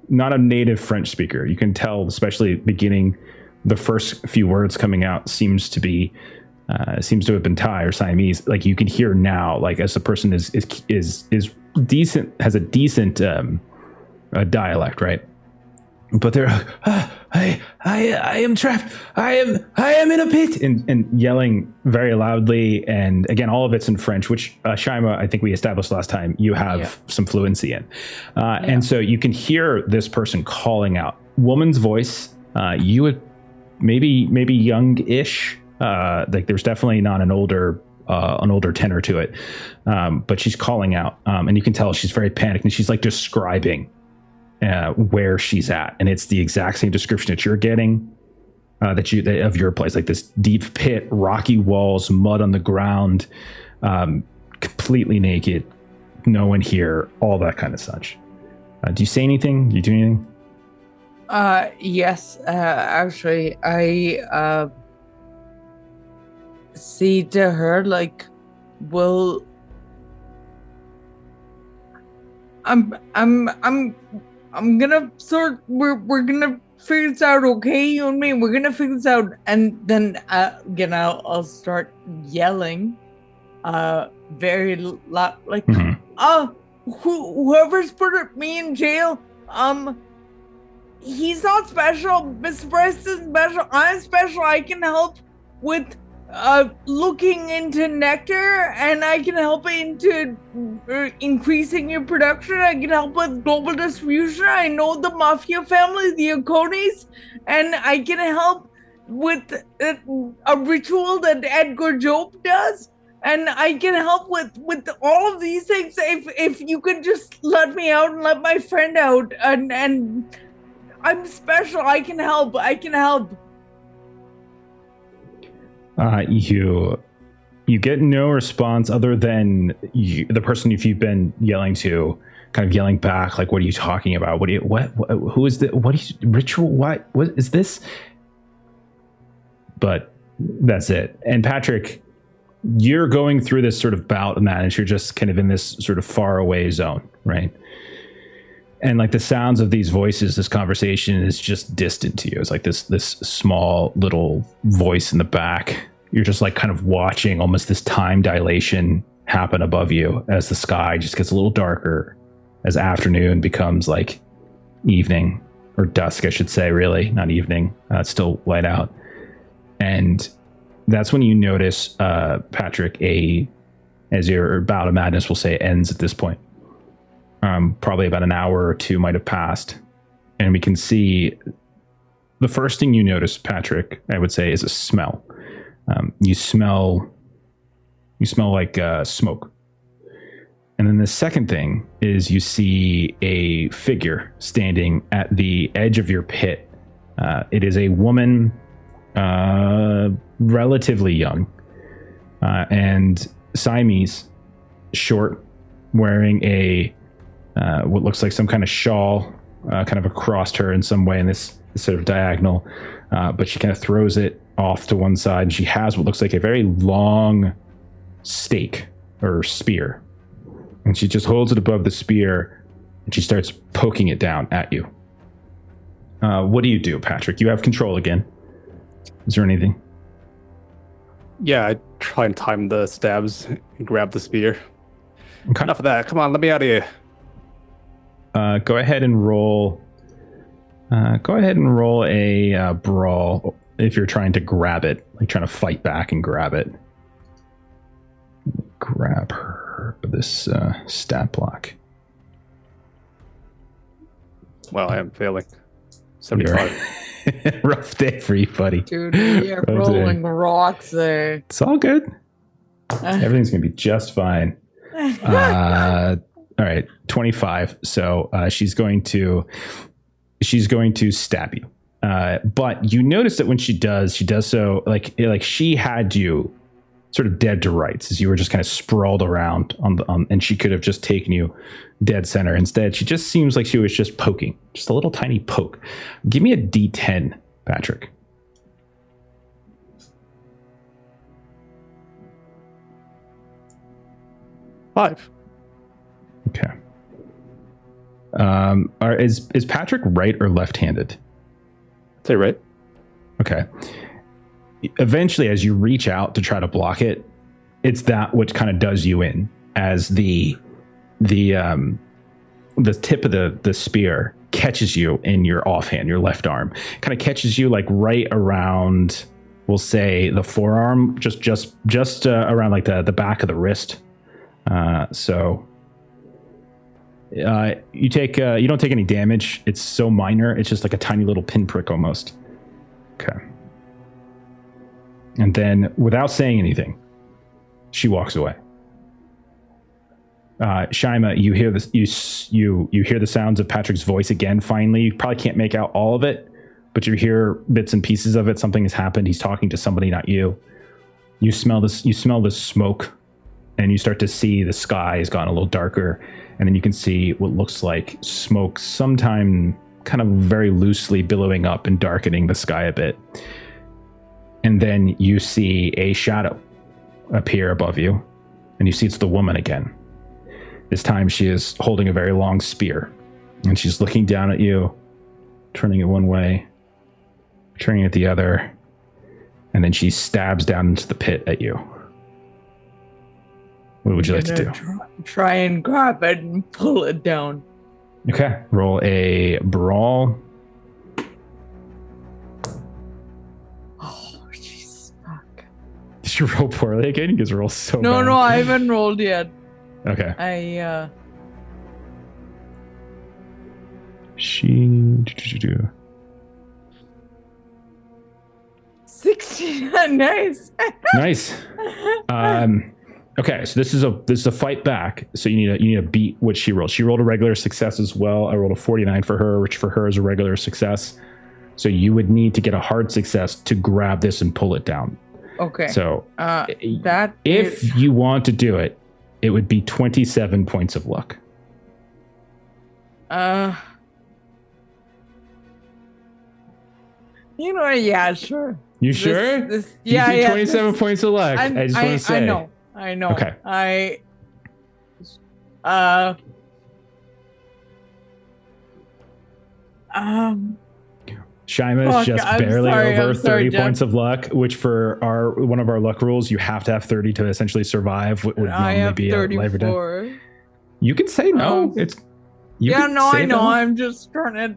a native French speaker. You can tell, especially beginning, the first few words coming out seems to have been Thai or Siamese. Like you can hear now, like as the person is decent, has a decent dialect, right? But they're I am trapped. I am in a pit, and yelling very loudly. And again, all of it's in French, which Shima, I think we established last time, you have some fluency in. And so you can hear this person calling out woman's voice. You would maybe young-ish. Like there's definitely not an older tenor to it, but she's calling out, and you can tell she's very panicked, and she's like describing where she's at, and it's the exact same description that you're getting of your place, like this deep pit, rocky walls, mud on the ground, completely naked, no one here, all that kind of such. Do you say anything? Do you do anything? Yes, actually, I say to her, like, well, I'm gonna we're gonna figure this out, okay? You and me, we're gonna figure this out, and then again, I'll start yelling, very loud, like, whoever's put me in jail, he's not special. Mr. Price isn't special. I'm special. I can help with looking into nectar, and I can help into increasing your production. I can help with global distribution. I know the mafia family, the Oconis, and I can help with a ritual that Edgar Job does. And I can help with all of these things if you could just let me out and let my friend out, and I'm special. I can help. You get no response other than the person you've been yelling to, kind of yelling back, like, "What are you talking about? Who is this? What is ritual? What is this?" But that's it. And Patrick, you're going through this sort of bout of madness. You're just kind of in this sort of far away zone, right? And like the sounds of these voices, this conversation is just distant to you. It's like this small little voice in the back. You're just like kind of watching almost this time dilation happen above you as the sky just gets a little darker, as afternoon becomes like evening, or dusk, I should say, really, not evening. It's still light out. And that's when you notice, Patrick, as your bout of madness, we'll say, ends at this point. Probably about an hour or two might have passed, and we can see the first thing you notice, Patrick, I would say, is a smell. You smell like smoke. And then the second thing is you see a figure standing at the edge of your pit. It is a woman, relatively young, and Siamese, short, wearing a what looks like some kind of shawl, kind of across her in some way in this sort of diagonal, but she kind of throws it off to one side, and she has what looks like a very long stake or spear, and she just holds it above the spear, and she starts poking it down at you. What do you do, Patrick? You have control again. Is there anything? Yeah, I try and time the stabs and grab the spear. Okay. Enough of that. Come on, let me out of here. Go ahead and roll. Go ahead and roll a brawl if you're trying to grab it, like trying to fight back and grab it. Grab her this stat block. Well, I am failing. 75. Rough day for you, buddy. Dude, we are rolling rocks there. It's all good. Everything's gonna be just fine. All right, 25. So she's going to stab you. But you notice that when she does so like she had you sort of dead to rights as you were just kind of sprawled around and she could have just taken you dead center. Instead, she just seems like she was just poking, just a little tiny poke. Give me a D10, Patrick. Five. Okay. Is Patrick right or left-handed? I'd say right. Okay. Eventually, as you reach out to try to block it, it's that which kind of does you in, as the tip of the spear catches you in your offhand, your left arm, kind of catches you like right around, we'll say, the forearm, just around like the back of the wrist. So You take. You don't take any damage. It's so minor. It's just like a tiny little pinprick almost. Okay. And then, without saying anything, she walks away. Shima, you hear this. You hear the sounds of Patrick's voice again. Finally, you probably can't make out all of it, but you hear bits and pieces of it. Something has happened. He's talking to somebody, not you. You smell this. You smell the smoke, and you start to see the sky has gotten a little darker, and then you can see what looks like smoke, sometime kind of very loosely billowing up and darkening the sky a bit. And then you see a shadow appear above you, and you see it's the woman again. This time she is holding a very long spear, and she's looking down at you, turning it one way, turning it the other, and then she stabs down into the pit at you. What would you like to do? Try and grab it and pull it down. Okay, roll a brawl. Oh, jeez, fuck. Did you roll poorly again? You guys roll so bad. No, I haven't rolled yet. Okay. She 16. Nice. Nice. Okay, so this is a fight back. So you need to beat what she rolled. She rolled a regular success as well. I rolled a 49 for her, which for her is a regular success. So you would need to get a hard success to grab this and pull it down. Okay. So that if you want to do it, it would be 27 points of luck. You know, yeah, sure. You sure? Yeah, you do 27 points of luck. I just want to say. I know. Okay. Shima is just barely over 30 points of luck, which for one of our luck rules, you have to have 30 to essentially survive. What would normally be a life or death. You can say no. I know. I'm just trying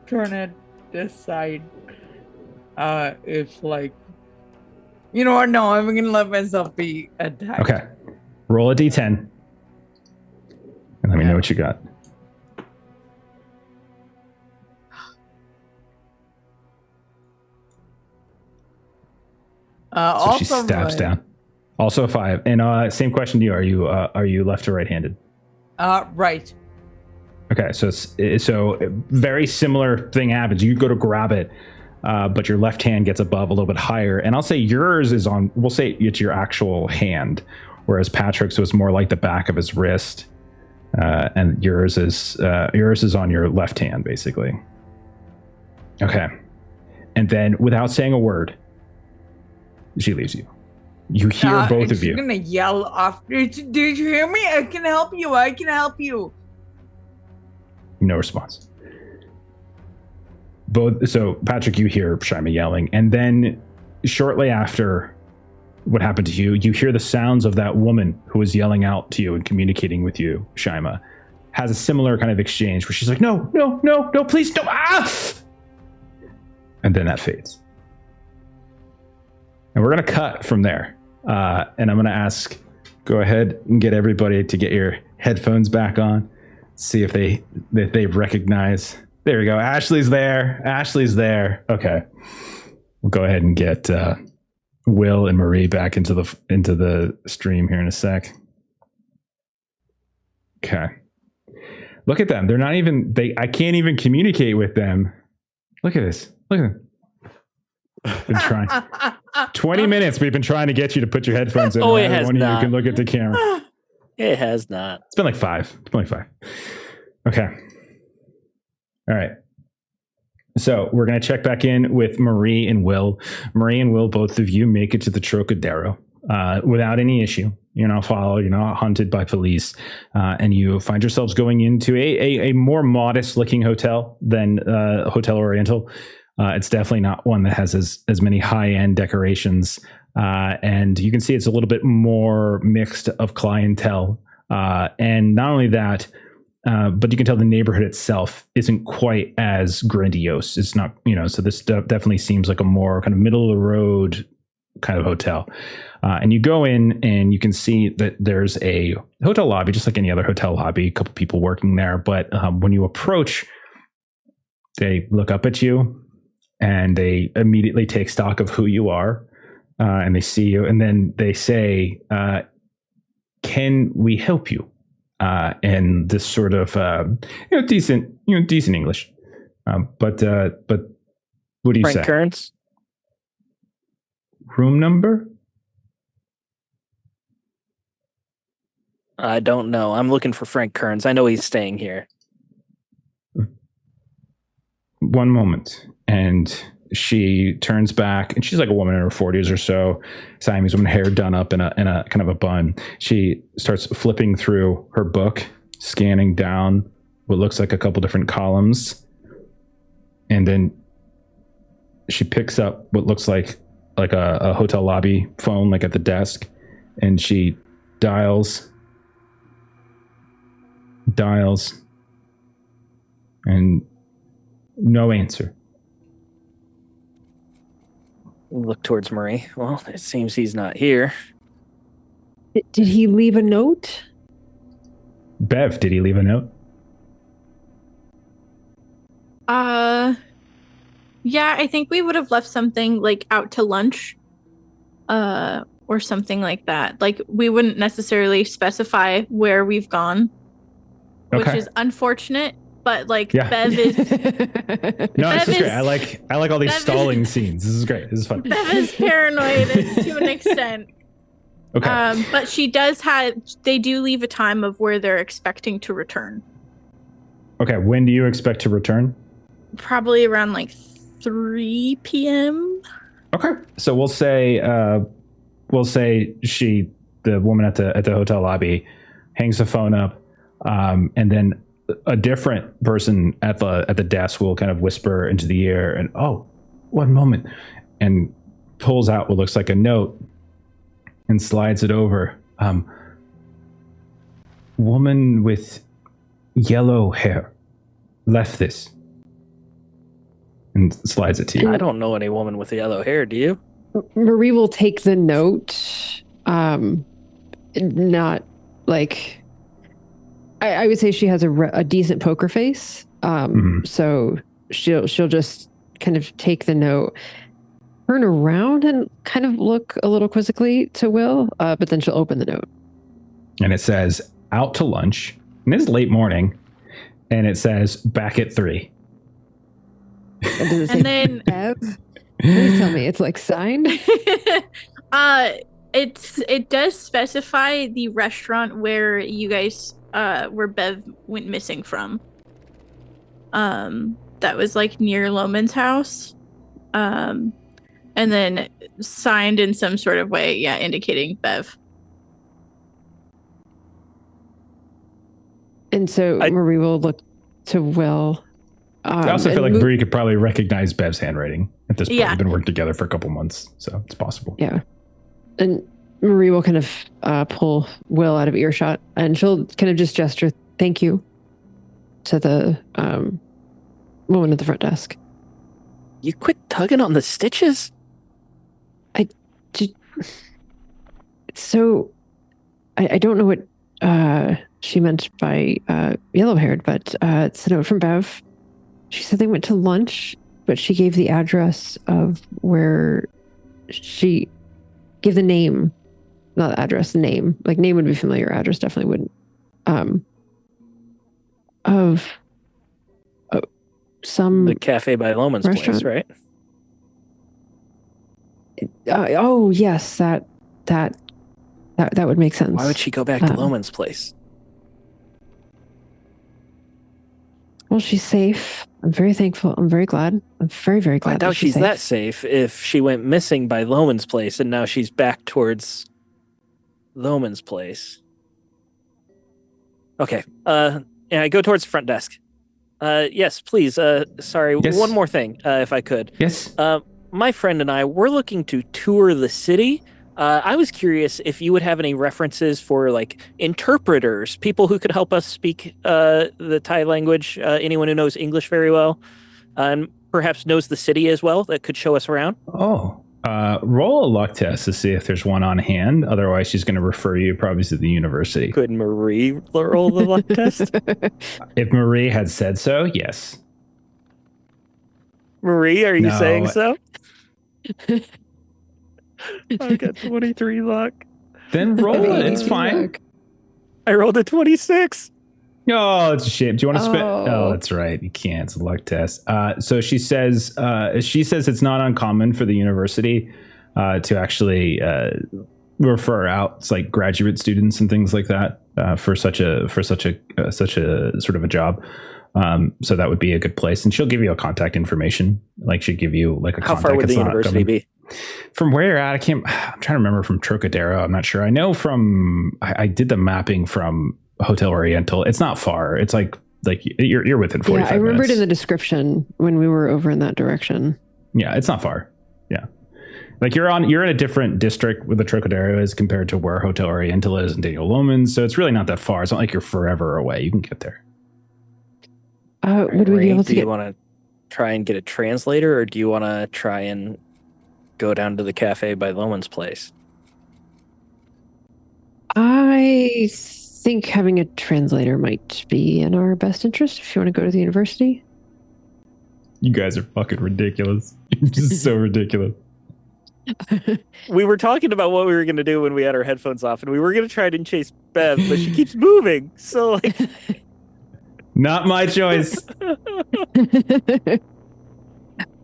to decide if, like, you know what? No, I'm gonna let myself be attacked. Okay. Roll a d10 and let me know what you got. So also she stabs down. Also a 5. And same question to you. Are you left or right-handed? Right. Okay, so very similar thing happens. You go to grab it, but your left hand gets above a little bit higher. And I'll say yours is on. We'll say it's your actual hand, whereas Patrick's was more like the back of his wrist, and yours is on your left hand, basically. Okay, and then without saying a word, she leaves you. You hear both of you. She's gonna yell after. Did you hear me? I can help you. No response. So Patrick, you hear Shima yelling, and then shortly after what happened to you, you hear the sounds of that woman who was yelling out to you and communicating with you. Shima has a similar kind of exchange where she's like, no, please, no, and then that fades. And we're going to cut from there. And I'm going to ask, go ahead and get everybody to get your headphones back on. See if they recognize. There we go. Ashley's there. Okay. We'll go ahead and get Will and Marie back into the stream here in a sec. Okay. Look at them. They're not even, I can't even communicate with them. Look at this. Look at them. Been trying 20 minutes. We've been trying to get you to put your headphones in. It has one not. Of you can look at the camera. It has not. It's been like 5. Okay. All right. So we're going to check back in with Marie and Will. Marie and Will, both of you make it to the Trocadero without any issue. You're not followed. You're not hunted by police. And you find yourselves going into a more modest-looking hotel than Hotel Oriental. It's definitely not one that has as many high-end decorations. And you can see it's a little bit more mixed of clientele. And not only that, but you can tell the neighborhood itself isn't quite as grandiose. It's not, so this definitely seems like a more kind of middle of the road kind of hotel. And you go in and you can see that there's a hotel lobby, just like any other hotel lobby, a couple people working there. But when you approach, they look up at you and they immediately take stock of who you are. And they see you, and then they say, "Can we help you?" In this sort of decent English. But what do you Frank say? Kearns? Room number? I don't know. I'm looking for Frank Kearns. I know he's staying here. One moment, and she turns back, and she's like a woman in her 40s or so, Siamese woman, hair done up in a kind of a bun. She starts flipping through her book, scanning down what looks like a couple different columns, and then she picks up what looks like a hotel lobby phone, like at the desk, and she dials, and no answer. Look towards Marie. Well, it seems he's not here. Did he leave a note? Bev, did he leave a note? Yeah, I think we would have left something like out to lunch, or something like that. Like we wouldn't necessarily specify where we've gone, which is unfortunate. But like Bev is no, this is great. I like all these stalling scenes. This is great. This is fun. Bev is paranoid to an extent. Okay. But they do leave a time of where they're expecting to return. Okay, when do you expect to return? Probably around like 3 p.m. Okay, so we'll say the woman at the hotel lobby hangs the phone up, and then a different person at the desk will kind of whisper into the ear, and one moment, and pulls out what looks like a note and slides it over. Woman with yellow hair left this, and slides it to you. I don't know any woman with yellow hair. Do you? Marie will take the note. Not like. I would say she has a decent poker face. So she'll just kind of take the note, turn around, and kind of look a little quizzically to Will, but then she'll open the note. And it says, "Out to lunch." And it's late morning. And it says, "Back at 3." And does it say then Bev? Please tell me it's like signed. It does specify the restaurant where you guys where Bev went missing from. That was like near Loman's house. And then signed in some sort of way, indicating Bev. And so Marie will look to Will. I also feel like Marie could probably recognize Bev's handwriting at this point. Yeah. We've been working together for a couple months, so it's possible. Yeah. And Marie will kind of pull Will out of earshot, and she'll kind of just gesture thank you to the woman at the front desk. You quit tugging on the stitches? So I don't know what she meant by yellow-haired, but it's a note from Bev. She said they went to lunch, but she gave the address of where she gave the name, not address, name. Like name would be familiar, address definitely wouldn't. Of some the cafe by Loman's restaurant. place, right? Oh yes, that would make sense. Why would she go back to Loman's place? Well, she's safe. I'm very thankful. I'm very glad. I'm very, very glad. I doubt she's that safe if she went missing by Loman's place and now she's back towards Loman's place. Okay. And I go towards the front desk. Yes, please. Sorry. Yes. One more thing, if I could. Yes. My friend and I, we're looking to tour the city. I was curious if you would have any references for like interpreters, people who could help us speak the Thai language, anyone who knows English very well, and perhaps knows the city as well that could show us around. Oh, Roll a luck test to see if there's one on hand. Otherwise, she's going to refer you probably to the university. Could Marie roll the luck test? If Marie had said so, yes. Marie, are you saying so? I got 23 luck. Then roll it. It's fine. Luck. I rolled a 26. Oh, it's a shame. Do you want to spit? Oh, that's right. You can't. It's a luck test. So she says it's not uncommon for the university to actually refer out. It's like graduate students and things like that for such a sort of a job. So that would be a good place. And she'll give you a contact information. Like she'll give you like a How contact. far would the university be? From where you're at, I'm trying to remember from Trocadero. I'm not sure. I know I did the mapping from Hotel Oriental. It's not far. It's like you're within 45 minutes. I remembered in the description when we were over in that direction. Yeah, it's not far. Yeah. Like you're in a different district where the Trocadero is compared to where Hotel Oriental is and Daniel Loman. So it's really not that far. It's not like you're forever away. You can get there. Would we be able to do you want to try and get a translator, or do you want to try and go down to the cafe by Loman's place? I think having a translator might be in our best interest if you want to go to the university. You guys are fucking ridiculous. You're just so ridiculous. We were talking about what we were going to do when we had our headphones off, and we were going to try and chase Bev, but she keeps moving. So, like, not my choice.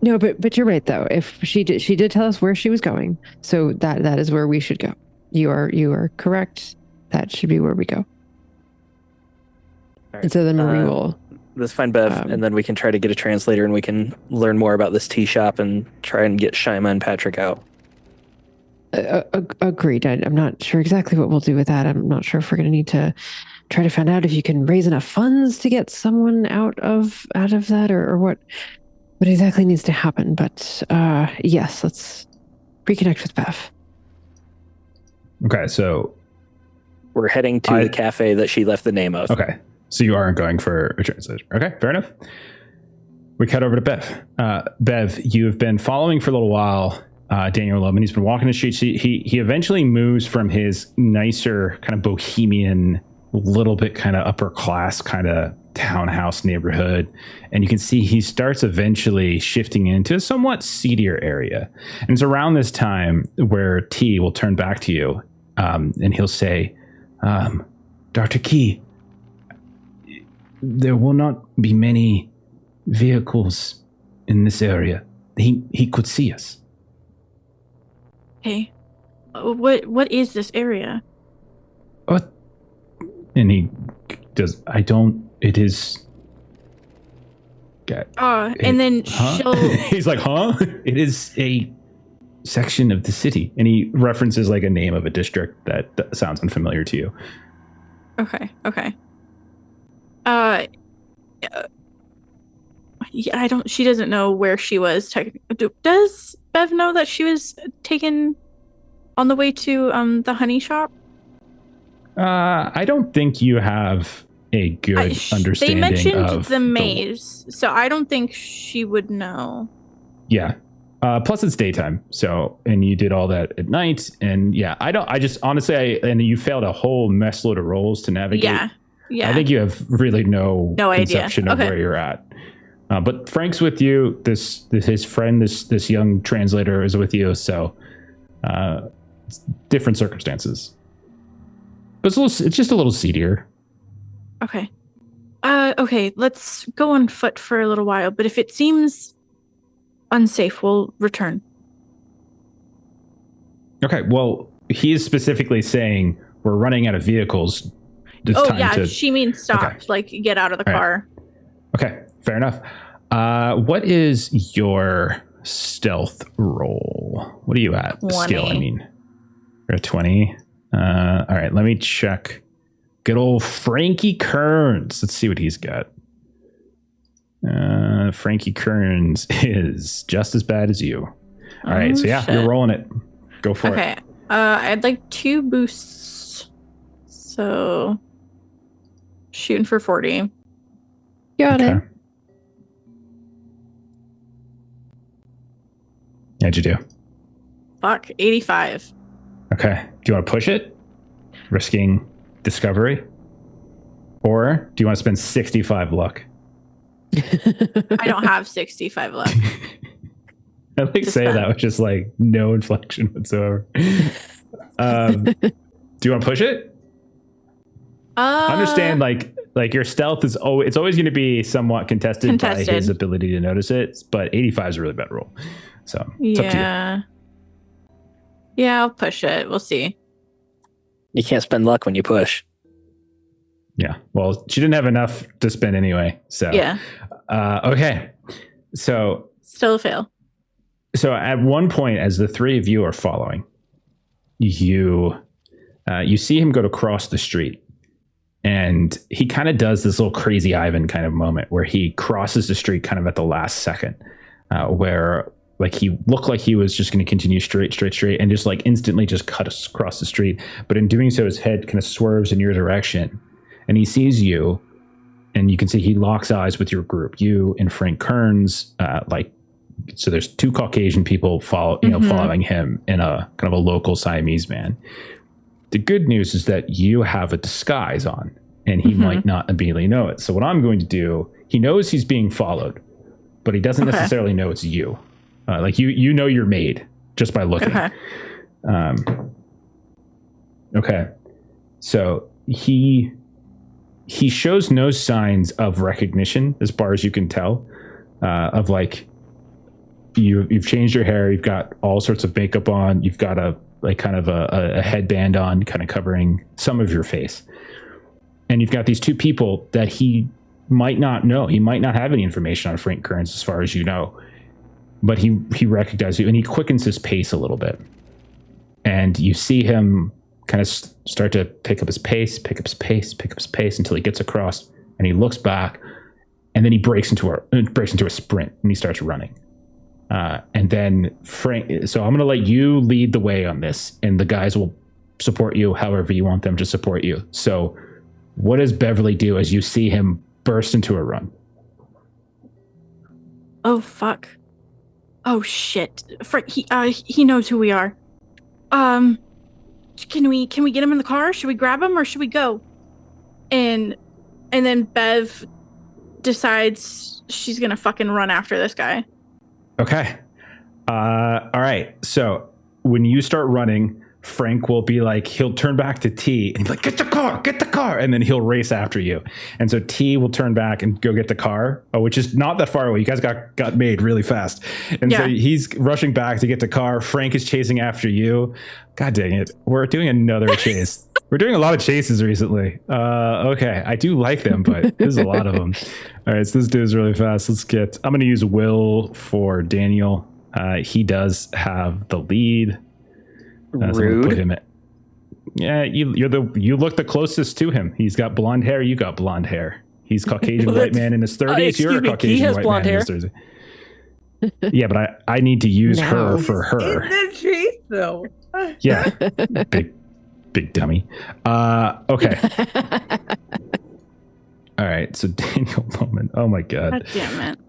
No, but you're right though. If she did tell us where she was going, so that is where we should go. You are correct. That should be where we go. right. And so then Marie will. Let's find Bev, and then we can try to get a translator, and we can learn more about this tea shop and try and get Shima and Patrick out. Agreed. I'm not sure exactly what we'll do with that. I'm not sure if we're going to need to try to find out if you can raise enough funds to get someone out of that, or what exactly needs to happen. But yes, let's reconnect with Bev. Okay, so we're heading to the cafe that she left the name of. Okay, so you aren't going for a translator. Okay, fair enough. We cut over to Bev. Bev, you have been following for a little while Daniel Loman. He's been walking the streets. He eventually moves from his nicer kind of bohemian, little bit kind of upper class kind of townhouse neighborhood, and you can see he starts eventually shifting into a somewhat seedier area. And it's around this time where T will turn back to you, and he'll say, Dr. Key, there will not be many vehicles in this area. He could see us. Hey, what is this area? What? And he does. It is. And then she'll. He's like, huh? It is a section of the city, and he references like a name of a district that sounds unfamiliar to you. Okay. Yeah, she doesn't know where she was. Does Bev know that she was taken on the way to the honey shop? I don't think you have a good understanding. They mentioned of the maze, so I don't think she would know. Yeah. Plus it's daytime. So, and you did all that at night, and yeah, I just honestly, and you failed a whole mess load of rolls to navigate. Yeah. I think you have really no conception of where you're at. But Frank's with you. His friend, this young translator is with you. So, it's different circumstances. But it's just a little seedier. Okay. Okay. Let's go on foot for a little while. But if it seems unsafe, we'll return. Okay. Well, he is specifically saying we're running out of vehicles. She means stop. Okay. Like get out of the car. Right. Okay. Fair enough. What is your stealth roll? What are you at? 20. Skill, I mean. You're at 20. All right, let me check. Good old Frankie Kearns. Let's see what he's got. Frankie Kearns is just as bad as you. All right, so yeah, you're rolling it. Go for it. Okay. I'd like 2 boosts. So shooting for 40. Got it. How'd you do? fuck. 85. Okay. Do you want to push it? Risking discovery? Or do you want to spend 65 luck? I don't have 65 luck. I like say that with just like no inflection whatsoever. Do you want to push it? Understand, like your stealth is it's always going to be somewhat contested by his ability to notice it, but 85 is a really bad roll. So it's up to you. Yeah, I'll push it. We'll see. You can't spend luck when you push. Yeah. Well, she didn't have enough to spend anyway. So yeah. Okay. So still a fail. So at one point, as the three of you are following, you see him go to cross the street. And he kind of does this little crazy Ivan kind of moment where he crosses the street kind of at the last second, where like he looked like he was just going to continue straight, and just like instantly just cut across the street. But in doing so, his head kind of swerves in your direction, and he sees you, and you can see he locks eyes with your group, you and Frank Kearns. So there's two Caucasian people following him in a kind of a local Siamese man. The good news is that you have a disguise on, and he might not immediately know it. So what I'm going to do, he knows he's being followed, but he doesn't necessarily know it's you. Like you know you're made just by looking. Okay. So he shows no signs of recognition as far as you can tell, of like you've changed your hair, you've got all sorts of makeup on, you've got a headband on kind of covering some of your face. And you've got these two people that he might not know. He might not have any information on Frank Kearns as far as you know. But he recognizes you and he quickens his pace a little bit. And you see him kind of start to pick up his pace until he gets across and he looks back and then he breaks into a sprint and he starts running. And then Frank, so I'm going to let you lead the way on this, and the guys will support you however you want them to support you. So what does Beverly do as you see him burst into a run? Oh, fuck. Oh, shit. Frank, he knows who we are. Can we get him in the car? Should we grab him or should we go? And then Bev decides she's going to fucking run after this guy. Okay. All right. So when you start running, Frank will be like, he'll turn back to T and he'll be like, get the car. And then he'll race after you. And so T will turn back and go get the car, which is not that far away. You guys got made really fast. And so he's rushing back to get the car. Frank is chasing after you. God dang it. We're doing another chase. We're doing a lot of chases recently. Okay. I do like them, but there's a lot of them. All right. So this dude's really fast. I'm going to use Will for Daniel. He does have the lead. Rude. So put him you look the closest to him. He's got blonde hair. You got blonde hair. He's Caucasian white man in his 30s. You're a Caucasian white man in his 30s. Yeah, but I need to use her for her. In the chase, though. Yeah, big dummy. Okay. All right. So Daniel Loman. Oh my God. God damn it.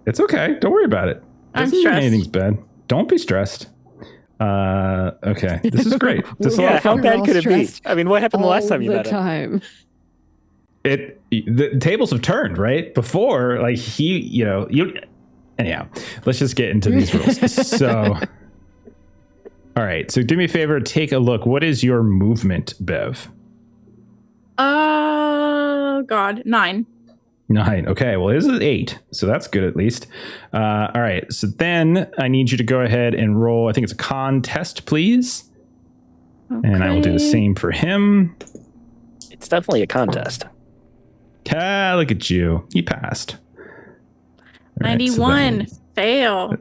It's okay. Don't worry about it. I'm stressed. Anything's bad. Don't be stressed. Okay. This is great. This is a lot of fun. How bad could it be? I mean, what happened the last time you met him? The tables have turned, right? Before, like anyhow, let's just get into these rules. So, all right. So do me a favor, take a look. What is your movement, Bev? Oh God, 9. 9. Okay, well, this is 8, so that's good at least. All right, so then I need you to go ahead and roll. I think it's a contest, please. Okay. And I will do the same for him. It's definitely a contest. Look at you. He passed. All 91. Right, so fail.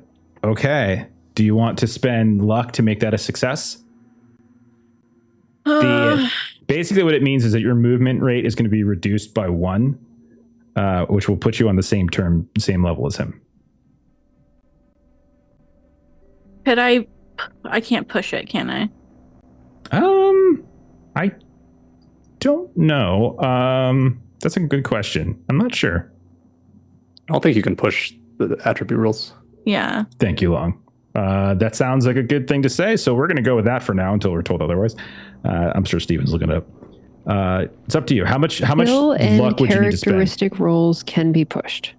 Okay. Do you want to spend luck to make that a success? Basically what it means is that your movement rate is going to be reduced by 1. Which will put you on the same level as him. Could I can't push it, can I? I don't know. That's a good question. I'm not sure. I don't think you can push the attribute rules. Yeah. Thank you, Long. That sounds like a good thing to say. So we're going to go with that for now until we're told otherwise. I'm sure Steven's looking it up. It's up to you. How much luck would you need to spend? Characteristic rolls can be pushed.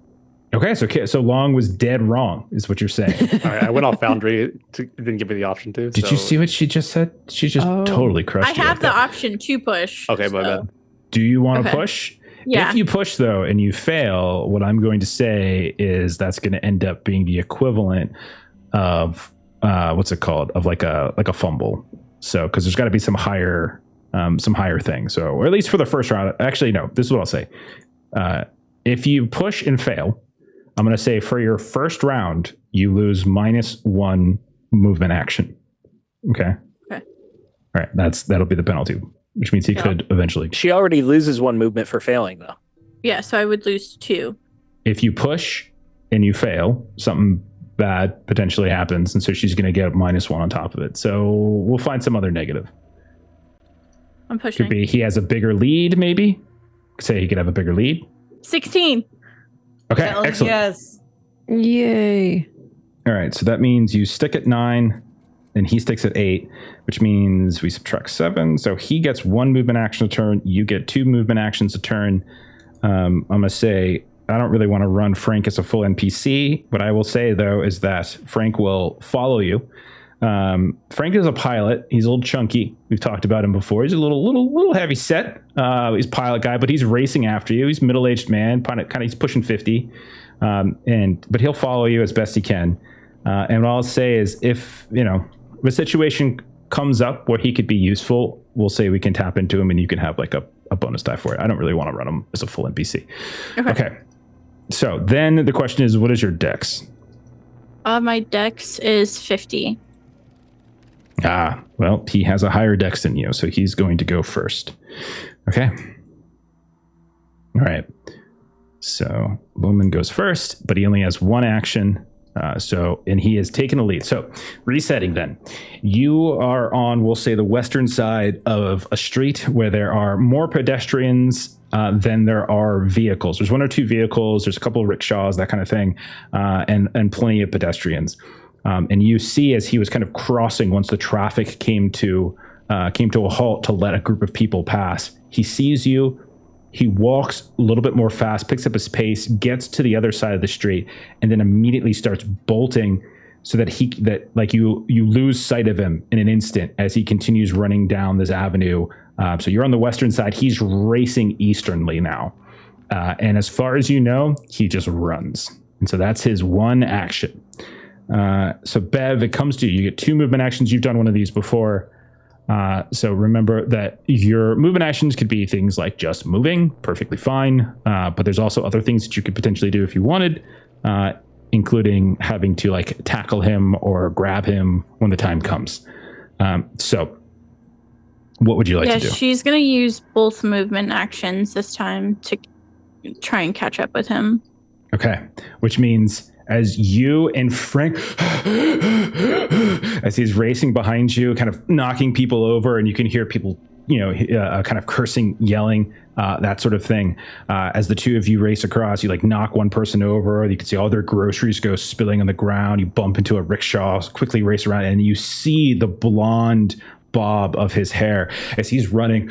Okay, so Long was dead wrong, is what you're saying. I went off Foundry. Didn't give me the option to. Did you see what she just said? She just totally crushed you. I have the option to push. Okay, my bad. Do you want to push? Yeah. If you push, though, and you fail, what I'm going to say is that's going to end up being the equivalent of, what's it called? Of like a fumble. So, because there's got to be some higher thing. So, or at least for the first round. Actually, no, this is what I'll say. If you push and fail, I'm going to say for your first round, you lose -1 movement action. Okay. All right. That'll be the penalty, which means he could eventually. She already loses 1 movement for failing, though. Yeah, so I would lose 2. If you push and you fail, something bad potentially happens, and so she's going to get -1 on top of it. So we'll find some other negative. I'm pushing. Could be he has a bigger lead, maybe. Say he could have a bigger lead. 16. Okay, Hell excellent. Yes. Yay. All right, so that means you stick at 9, and he sticks at 8, which means we subtract 7. So he gets 1 movement action a turn. You get 2 movement actions a turn. I'm going to say I don't really want to run Frank as a full NPC. What I will say, though, is that Frank will follow you. Frank is a pilot. He's a little chunky. We've talked about him before. He's a little heavy set. He's a pilot guy, but he's racing after you. He's a middle-aged man, kind of he's pushing 50. But he'll follow you as best he can. And what I'll say is if a situation comes up where he could be useful, we'll say we can tap into him and you can have like a bonus die for it. I don't really want to run him as a full NPC. Okay. So then the question is, what is your dex? My dex is 50. Well, he has a higher dex than you, so he's going to go first. Okay. All right. So Loman goes first, but he only has 1 action. And he has taken the lead. So resetting then, you are on, we'll say, the western side of a street where there are more pedestrians than there are vehicles. There's 1 or 2 vehicles. There's a couple of rickshaws, that kind of thing, and plenty of pedestrians. And you see as he was kind of crossing, once the traffic came to a halt to let a group of people pass, he sees you. He walks a little bit more fast, picks up his pace, gets to the other side of the street, and then immediately starts bolting so that you lose sight of him in an instant as he continues running down this avenue. So you're on the western side. He's racing easternly now. And as far as you know, he just runs. And so that's his 1 action. So Bev, it comes to you. You get 2 movement actions. You've done one of these before. So remember that your movement actions could be things like just moving, perfectly fine. But there's also other things that you could potentially do if you wanted, including having to like tackle him or grab him when the time comes. So what would you like to do? She's going to use both movement actions this time to try and catch up with him. Okay. Which means as you and Frank, as he's racing behind you, kind of knocking people over, and you can hear people, kind of cursing, yelling, that sort of thing. As the 2 of you race across, you like knock one person over. You can see all their groceries go spilling on the ground. You bump into a rickshaw, quickly race around, and you see the blonde bob of his hair as he's running.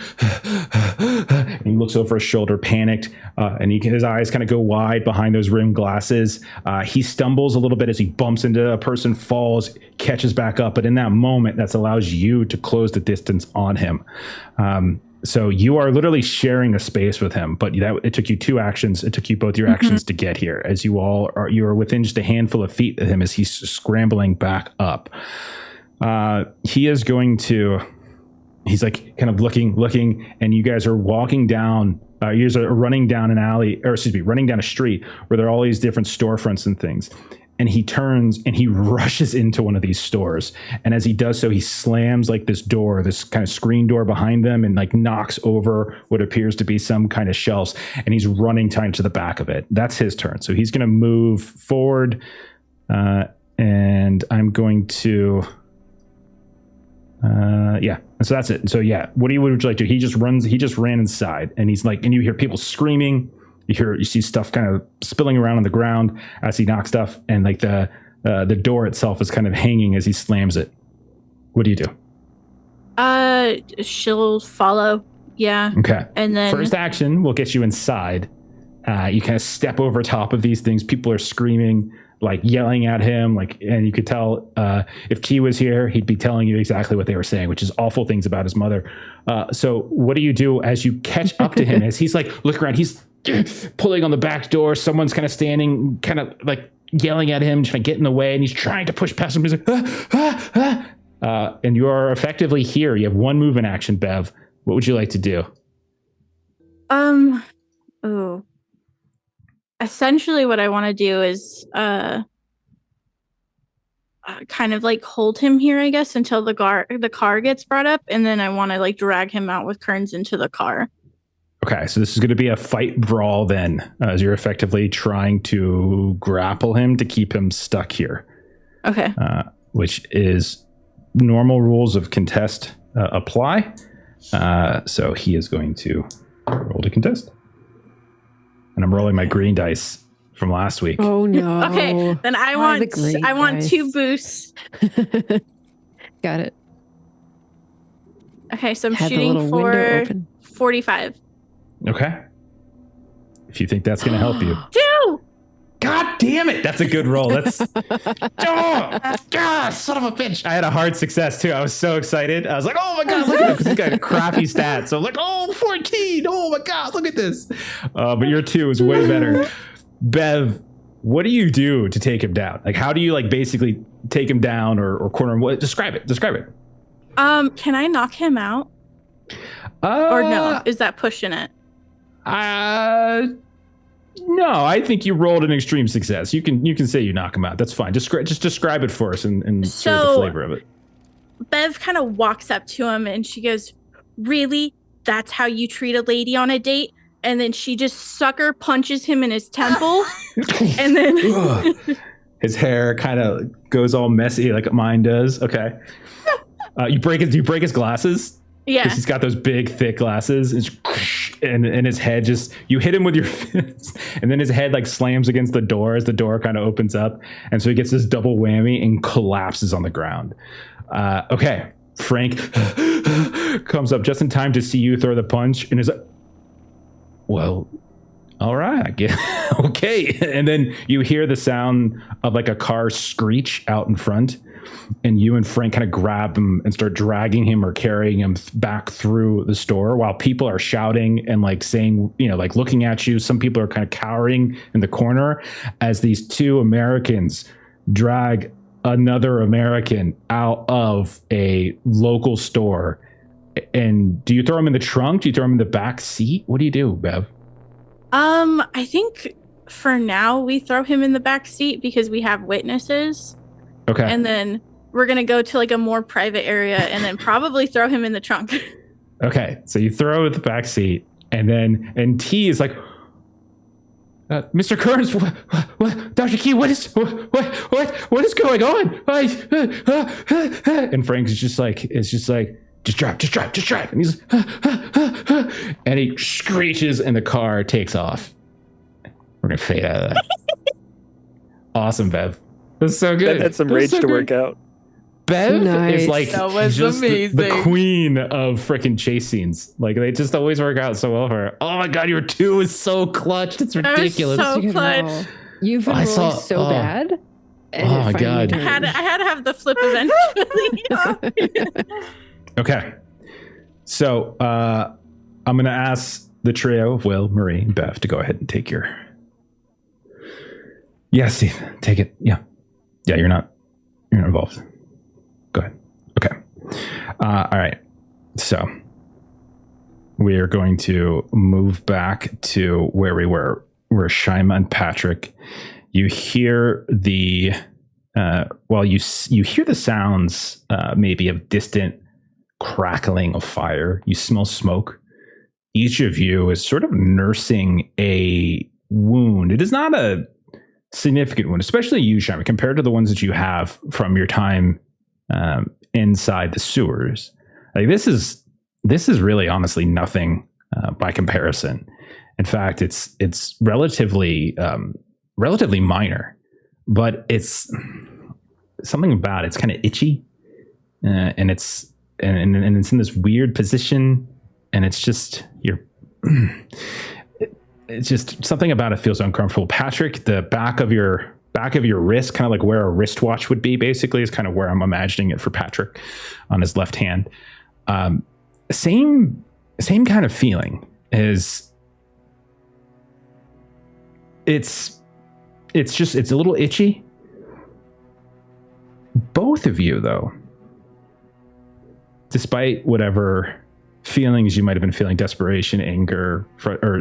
And he looks over his shoulder, panicked, and his eyes kind of go wide behind those rimmed glasses. He stumbles a little bit as he bumps into a person, falls, catches back up, but in that moment, that allows you to close the distance on him. So you are literally sharing a space with him, but it took you 2 actions. It took you both your actions to get here, as you are within just a handful of feet of him as he's scrambling back up. He is going to, he's like kind of looking, and you guys are walking down, you guys are running down an alley, running down a street where there are all these different storefronts and things. And he turns and he rushes into one of these stores. And as he does so, he slams like this door, this kind of screen door behind them, and like knocks over what appears to be some kind of shelves. And he's running time to the back of it. That's his turn. So he's going to move forward. And I'm going to, so that's it. So what would you like to do? He just ran inside, and he's like, and you hear people screaming. You see stuff kind of spilling around on the ground as he knocks stuff, and like the The door itself is kind of hanging as he slams it. What do you do? She'll follow. Yeah. Okay. And then first action will get you inside. You kind of step over top of these things. People are screaming, like yelling at him, like, and you could tell if T was here, he'd be telling you exactly what they were saying, which is awful things about his mother. So what do you do as you catch up to him? As he's like, look around, he's pulling on the back door. Someone's kind of standing, kind of like yelling at him, trying to get in the way, and he's trying to push past him. He's like, and you are effectively here. You have one move in action, Bev. What would you like to do? Essentially what I want to do is kind of like hold him here, I guess, until the car gets brought up, and then I want to like drag him out with Kearns into the car. Okay, so this is going to be a fight brawl then, as you're effectively trying to grapple him to keep him stuck here. Okay. Which is normal rules of contest apply. So he is going to roll to contest. And I'm rolling my green dice from last week. Oh no. Okay, then I want 2 boosts. Got it. Okay, so I'm shooting for 45. Okay. If you think that's going to help you. 2! God damn it. That's a good roll. That's son of a bitch. I had a hard success too. I was so excited. I was like, oh my God, look at him. Because he's got a crappy stats. So I'm like, 14. Oh my God, look at this. But your 2 is way better. Bev, what do you do to take him down? Like, how do you like basically take him down or corner him? What? Describe it. Can I knock him out? Or no? Is that pushing it? No, I think you rolled an extreme success. You can say you knock him out. That's fine. Just describe it for us and share the flavor of it. Bev kind of walks up to him and she goes, "Really? That's how you treat a lady on a date?" And then she just sucker punches him in his temple. And then his hair kind of goes all messy like mine does. Okay. Do you break his glasses? Yeah. Because he's got those big, thick glasses. And his head just, you hit him with your fist. And then his head like slams against the door as the door kind of opens up. And so he gets this double whammy and collapses on the ground. Okay. Frank comes up just in time to see you throw the punch and is like, well, all right, I guess. Okay. And then you hear the sound of like a car screech out in front. And you and Frank kind of grab him and start dragging him or carrying him back through the store while people are shouting and like saying, like looking at you. Some people are kind of cowering in the corner as these 2 Americans drag another American out of a local store. And do you throw him in the trunk? Do you throw him in the back seat? What do you do, Bev? I think for now we throw him in the back seat because we have witnesses. Okay. And then we're going to go to like a more private area and then probably throw him in the trunk. Okay. So you throw it in the back seat and T is like, Mr. Kearns, what, Dr. Key, what is going on? And Frank's just like, just drive. And he's, and he screeches and the car takes off. We're going to fade out of that. Awesome, Bev. That's so good. That had some rage to work out. Bev is like that was just amazing. The queen of freaking chase scenes. Like they just always work out so well for her. Oh my God, your 2 is so clutched. It's ridiculous. So clutch. You've been rolling so bad. And oh my God. I had to have the flip eventually. Okay. So I'm going to ask the trio of Will, Marie, and Bev to go ahead and take your... Yeah, Steve, take it. Yeah, you're not involved. Go ahead. Okay. All right. So we are going to move back to where we were. We're Shima and Patrick. You hear the you hear the sounds maybe of distant crackling of fire. You smell smoke. Each of you is sort of nursing a wound. It is not a significant one, especially you, Shima, compared to the ones that you have from your time inside the sewers. Like this is really honestly nothing by comparison. In fact, it's relatively minor, but it's something about it's kind of itchy, and it's it's in this weird position, and it's just it's just something about it feels uncomfortable. Patrick, the back of your wrist, kind of like where a wristwatch would be, basically, is kind of where I'm imagining it for Patrick on his left hand. Same kind of feeling is it's a little itchy. Both of you, though, despite whatever feelings you might have been feeling, desperation, anger,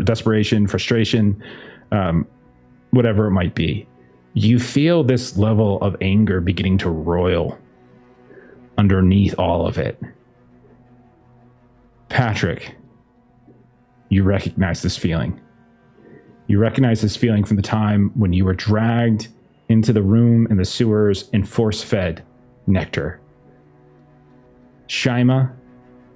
desperation, frustration, whatever it might be, you feel this level of anger beginning to roil underneath all of it. Patrick, you recognize this feeling. You recognize this feeling from the time when you were dragged into the room in the sewers and force-fed nectar. Shima,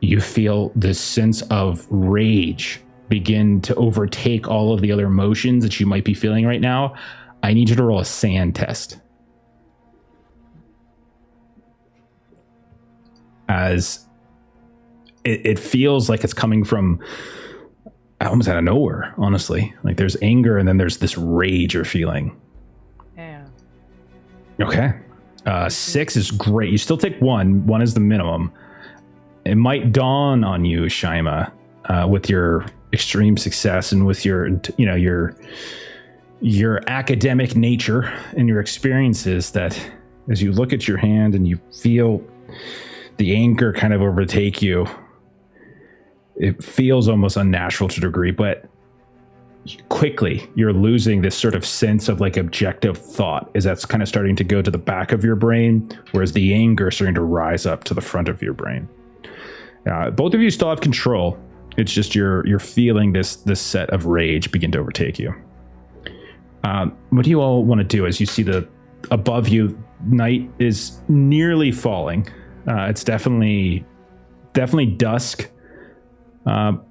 you feel this sense of rage begin to overtake all of the other emotions that you might be feeling right now. I need you to roll a sand test. As it feels like it's coming from almost out of nowhere, honestly. Like there's anger and then there's this rage you're feeling. Yeah. Okay. 6 is great. You still take 1. 1 is the minimum. It might dawn on you, Shima, with your extreme success and with your academic nature and your experiences, that as you look at your hand and you feel the anger kind of overtake you, it feels almost unnatural to a degree, but quickly you're losing this sort of sense of like objective thought, as that's kind of starting to go to the back of your brain, whereas the anger is starting to rise up to the front of your brain. Both of you still have control. It's just you're feeling this set of rage begin to overtake you. What do you all want to do as you see the above you, night is nearly falling? It's definitely dusk. I'll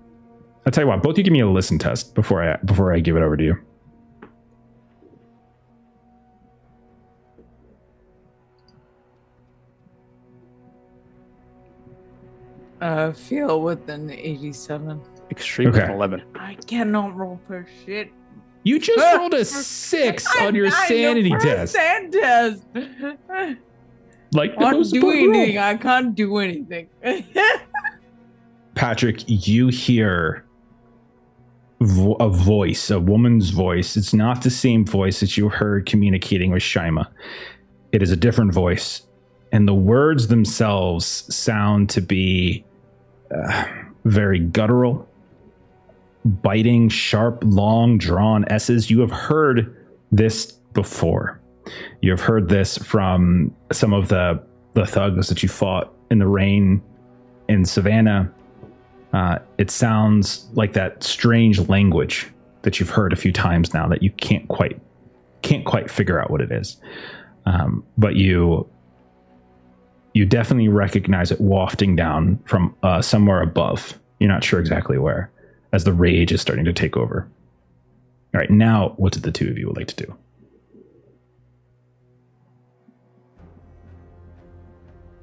tell you what, both of you give me a listen test before I give it over to you. Feel with an 87. Extreme with an 11. I cannot roll for shit. You just rolled a 6 on your sanity test. Sand test. Like the I most can't do important anything. rule. I can't do anything. Patrick, you hear a voice, a woman's voice. It's not the same voice that you heard communicating with Shima. It is a different voice. And the words themselves sound to be very guttural, biting, sharp, long, drawn S's. You have heard this before. You have heard this from some of the thugs that you fought in the rain in Savannah. It sounds like that strange language that you've heard a few times now that you can't quite figure out what it is. But you definitely recognize it wafting down from somewhere above. You're not sure exactly where, as the rage is starting to take over. All right, now what did the two of you would like to do?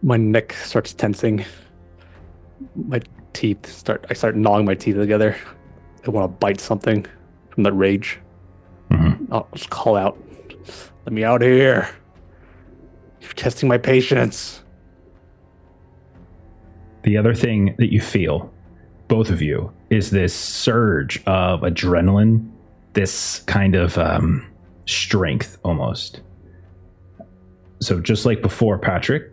My neck starts tensing. My teeth I start gnawing my teeth together. I want to bite something from that rage. Mm-hmm. I'll just call out, "Let me out of here. You're testing my patience." The other thing that you feel, both of you, is this surge of adrenaline, this kind of strength almost. So just like before, Patrick,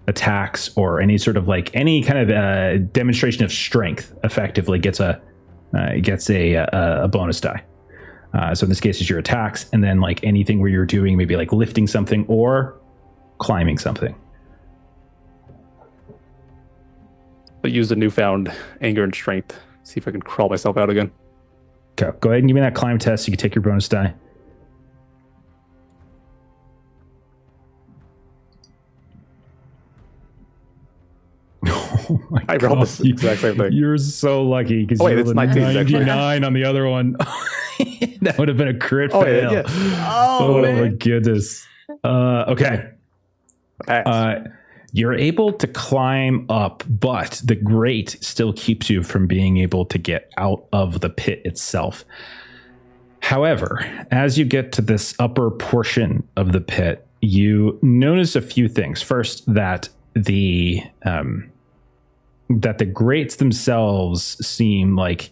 attacks or any sort of like any kind of demonstration of strength effectively gets a bonus die. So in this case, it's your attacks, and then like anything where you're doing maybe like lifting something or climbing something. But use the newfound anger and strength. See if I can crawl myself out again. Okay, go ahead and give me that climb test. You can take your bonus die. Oh my I rolled this exact same thing. You're so lucky because you rolled a 99 on the other one. That would have been a crit fail. Yeah. Oh My goodness. Okay. You're able to climb up, but the grate still keeps you from being able to get out of the pit itself. However, as you get to this upper portion of the pit, you notice a few things. First, that the grates themselves seem like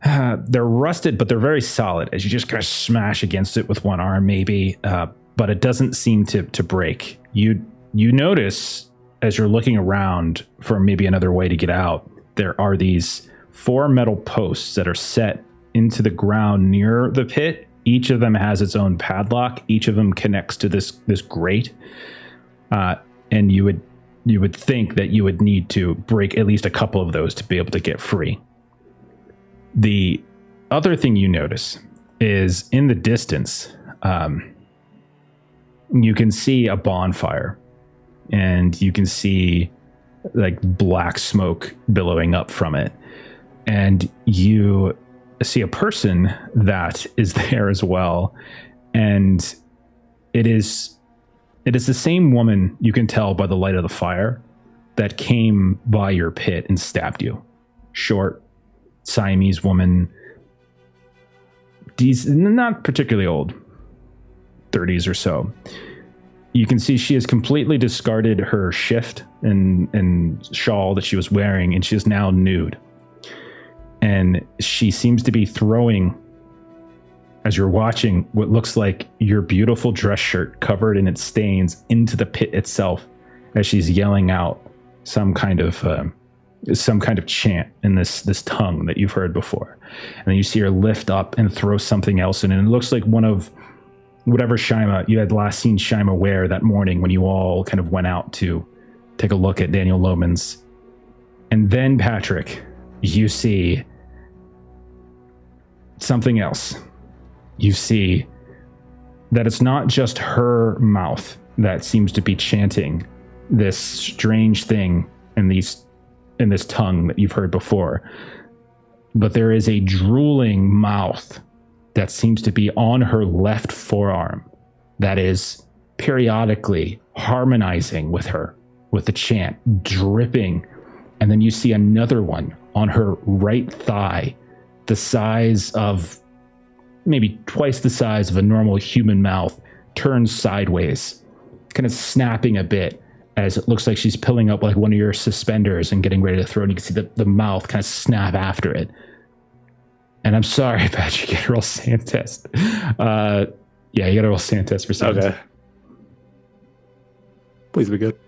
they're rusted, but they're very solid as you just kind of smash against it with one arm, maybe, but it doesn't seem to break. You notice as you're looking around for maybe another way to get out, there are these 4 metal posts that are set into the ground near the pit. Each of them has its own padlock. Each of them connects to this grate, and you would think that you would need to break at least a couple of those to be able to get free. The other thing you notice is in the distance, you can see a bonfire, and you can see like black smoke billowing up from it, and you see a person that is there as well, and it is the same woman, you can tell by the light of the fire, that came by your pit and stabbed you. Short Siamese woman, not particularly old, 30s or so. You can see she has completely discarded her shift and shawl that she was wearing, and she is now nude. And she seems to be throwing, as you're watching, what looks like your beautiful dress shirt covered in its stains into the pit itself, as she's yelling out some kind of chant in this tongue that you've heard before. And then you see her lift up and throw something else in, and it looks like one of whatever Shima you had last seen Shima wear that morning when you all kind of went out to take a look at Daniel Loman's. And then, Patrick, you see something else. You see that it's not just her mouth that seems to be chanting this strange thing in this tongue that you've heard before, but there is a drooling mouth that seems to be on her left forearm that is periodically harmonizing with her, with the chant, dripping. And then you see another one on her right thigh, the size of maybe twice the size of a normal human mouth, turned sideways, kind of snapping a bit as it looks like she's pulling up like one of your suspenders and getting ready to throw it. You can see the mouth kind of snap after it. And I'm sorry, Patrick, you got to roll sand test. Yeah, you got to roll sand test for sand. Okay. Please be good.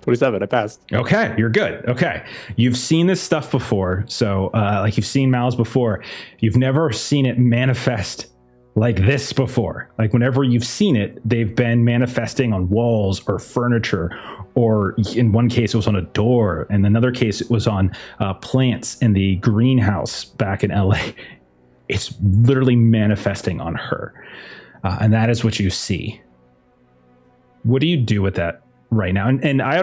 27, I passed. Okay, you're good. Okay. You've seen this stuff before. So, like you've seen mouths before. You've never seen it manifest like this before. Like whenever you've seen it, they've been manifesting on walls or furniture, or in one case it was on a door, and another case it was on plants in the greenhouse back in LA. It's literally manifesting on her, and that is what you see. What do you do with that right now? And I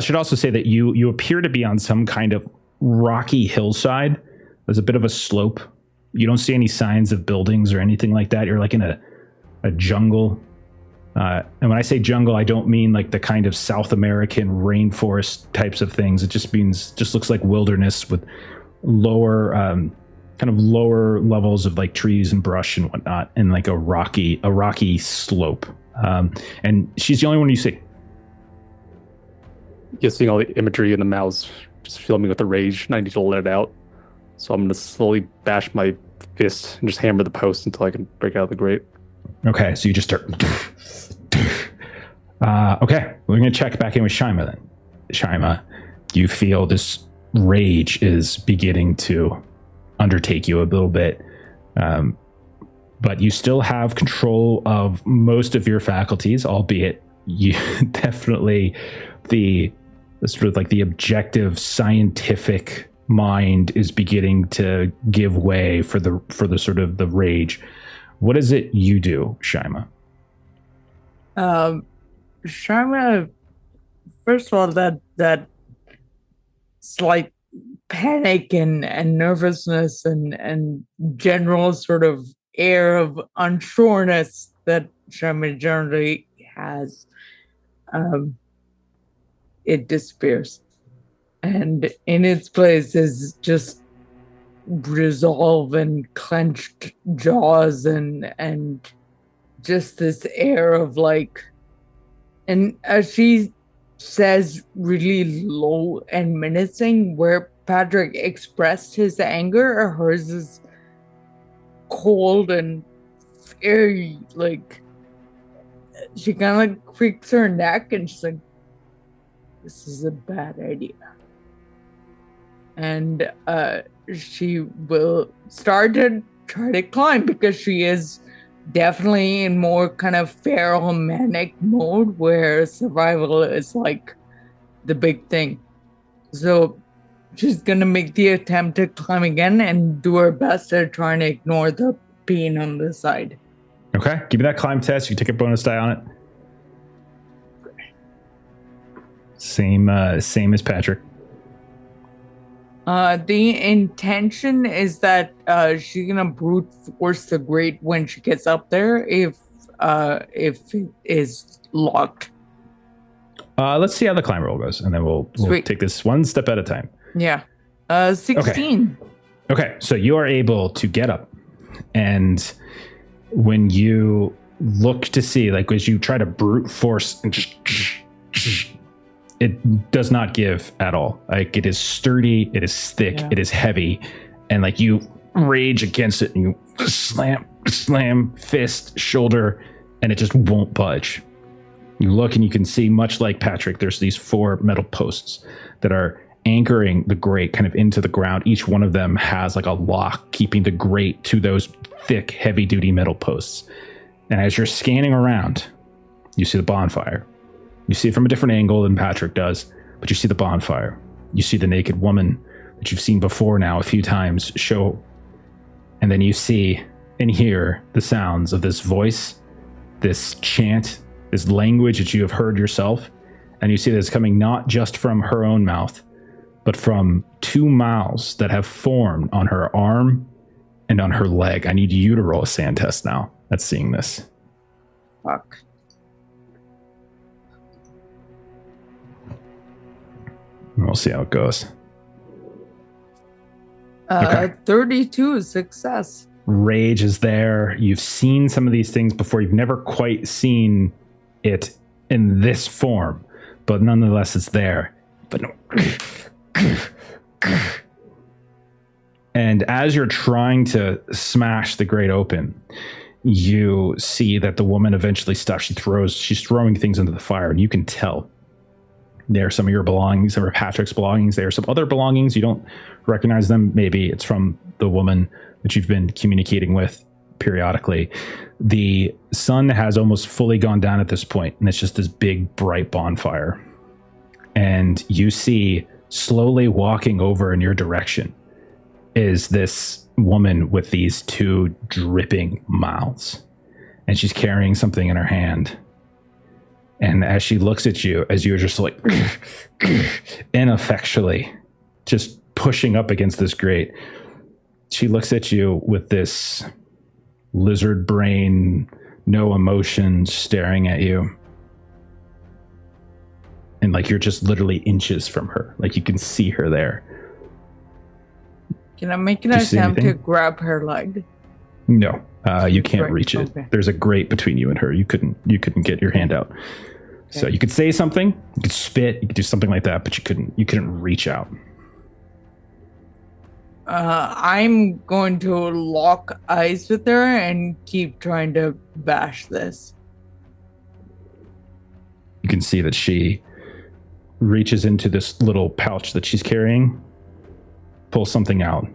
should also say that you appear to be on some kind of rocky hillside. There's a bit of a slope. You don't see any signs of buildings or anything like that. You're like in a jungle. And when I say jungle, I don't mean like the kind of South American rainforest types of things. It just looks like wilderness with lower levels of like trees and brush and whatnot, and like a rocky slope. And she's the only one you see. You're seeing all the imagery in the mouths just filling me with the rage, and I need to let it out. So I'm going to slowly bash my fist and just hammer the post until I can break out of the grate. Okay, so you just start... okay, we're going to check back in with Shima then. Shima, you feel this rage is beginning to undertake you a little bit, but you still have control of most of your faculties, albeit you definitely the sort of like the objective scientific mind is beginning to give way for the sort of the rage. What is it you do, Shima? Shima, first of all, that slight panic and nervousness and general sort of air of unsureness that Shima generally has, it disappears. And in its place is just resolve and clenched jaws and just this air of like, and as she says really low and menacing, where Patrick expressed his anger, hers is cold and very like, she kind of like creaks her neck and she's like, this is a bad idea. And she will start to try to climb because she is definitely in more kind of feral manic mode where survival is like the big thing. So she's gonna make the attempt to climb again and do her best at trying to ignore the pain on the side. Okay, give me that climb test. You take a bonus die on it. Same as Patrick. The intention is that she's gonna brute force the grate when she gets up there if it is locked. Let's see how the climb roll goes, and then we'll take this one step at a time. Yeah. 16. Okay, so you are able to get up, and when you look to see, like as you try to brute force, it does not give at all. Like it is sturdy, it is thick, it is heavy, and like you rage against it, and you slam, fist, shoulder, and it just won't budge. You look and you can see, much like Patrick, there's these 4 metal posts that are anchoring the grate kind of into the ground. Each one of them has like a lock keeping the grate to those thick, heavy-duty metal posts. And as you're scanning around, you see the bonfire. You see it from a different angle than Patrick does, but you see the bonfire. You see the naked woman that you've seen before now a few times show. And then you see and hear the sounds of this voice, this chant, this language that you have heard yourself. And you see that it's coming not just from her own mouth, but from 2 mouths that have formed on her arm and on her leg. I need you to roll a sand test now. That's seeing this. Fuck. We'll see how it goes. 32 is success. Rage is there. You've seen some of these things before. You've never quite seen it in this form, but nonetheless, it's there. But no. And as you're trying to smash the grate open, you see that the woman eventually stops. She's throwing things into the fire, and you can tell there are some of your belongings, there are Patrick's belongings, there are some other belongings. You don't recognize them. Maybe it's from the woman that you've been communicating with periodically. The sun has almost fully gone down at this point, and it's just this big, bright bonfire. And you see, slowly walking over in your direction, is this woman with these 2 dripping mouths. And she's carrying something in her hand. And as she looks at you, as you're just like ineffectually just pushing up against this grate, she looks at you with this lizard brain, no emotion, staring at you. And like you're just literally inches from her. Like you can see her there. Can I make an attempt to grab her leg? No, you can't reach it. Okay. There's a grate between you and her. You couldn't get your hand out. Okay. So you could say something, you could spit, you could do something like that, but you couldn't reach out. I'm going to lock eyes with her and keep trying to bash this. You can see that she reaches into this little pouch that she's carrying, pulls something out,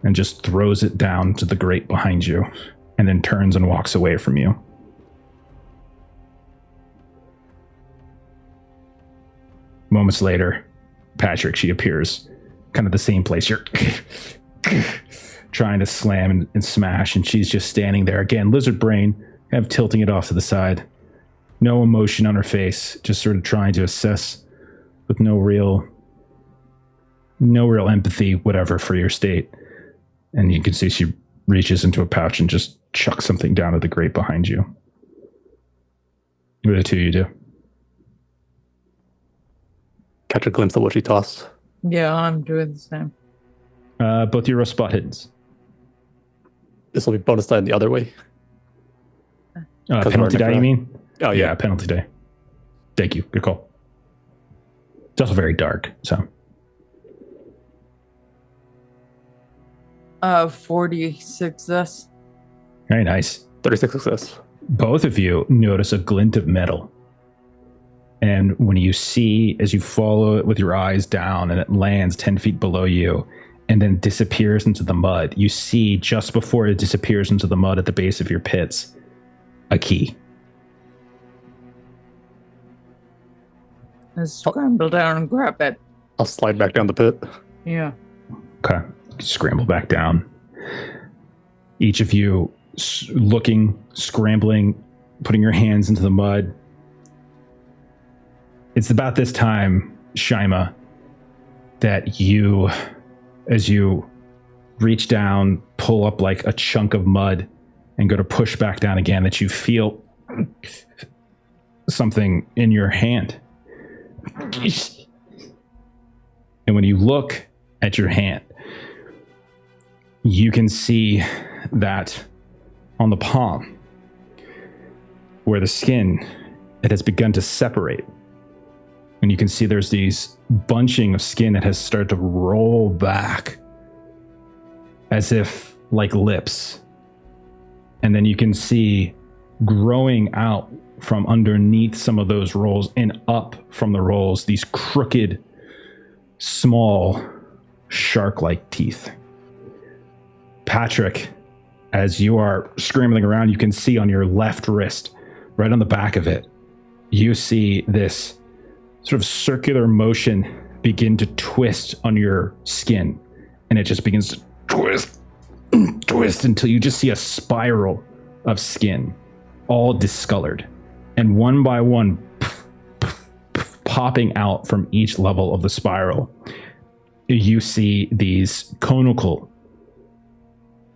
and just throws it down to the grate behind you, and then turns and walks away from you. Moments later, Patrick, she appears kind of the same place. You're trying to slam and smash, and she's just standing there. Again, lizard brain, kind of tilting it off to the side. No emotion on her face, just sort of trying to assess with no real empathy, whatever, for your state. And you can see she reaches into a pouch and just chucks something down at the grate behind you. What do the two of you do? Catch a glimpse of what she tossed. Yeah, I'm doing the same. Both your spot hiddens. This will be bonus die the other way. Penalty die, you mean? Oh, yeah, penalty die. Thank you. Good call. It's also very dark, so. 40 success. Very nice. 36 success. Both of you notice a glint of metal. And when you see, as you follow it with your eyes down and it lands 10 feet below you and then disappears into the mud, you see just before it disappears into the mud at the base of your pits, a key. Let's scramble down and grab it. I'll slide back down the pit. Yeah. Okay. Scramble back down. Each of you looking, scrambling, putting your hands into the mud. It's about this time, Shima, that you, as you reach down, pull up like a chunk of mud and go to push back down again, that you feel something in your hand. And when you look at your hand, you can see that on the palm, where the skin, it has begun to separate. And you can see there's these bunching of skin that has started to roll back as if like lips. And then you can see growing out from underneath some of those rolls and up from the rolls, these crooked, small, shark-like teeth. Patrick, as you are scrambling around, you can see on your left wrist, right on the back of it, you see this sort of circular motion begin to twist on your skin. And it just begins to twist until you just see a spiral of skin, all discolored. And one by one, popping out from each level of the spiral, you see these conical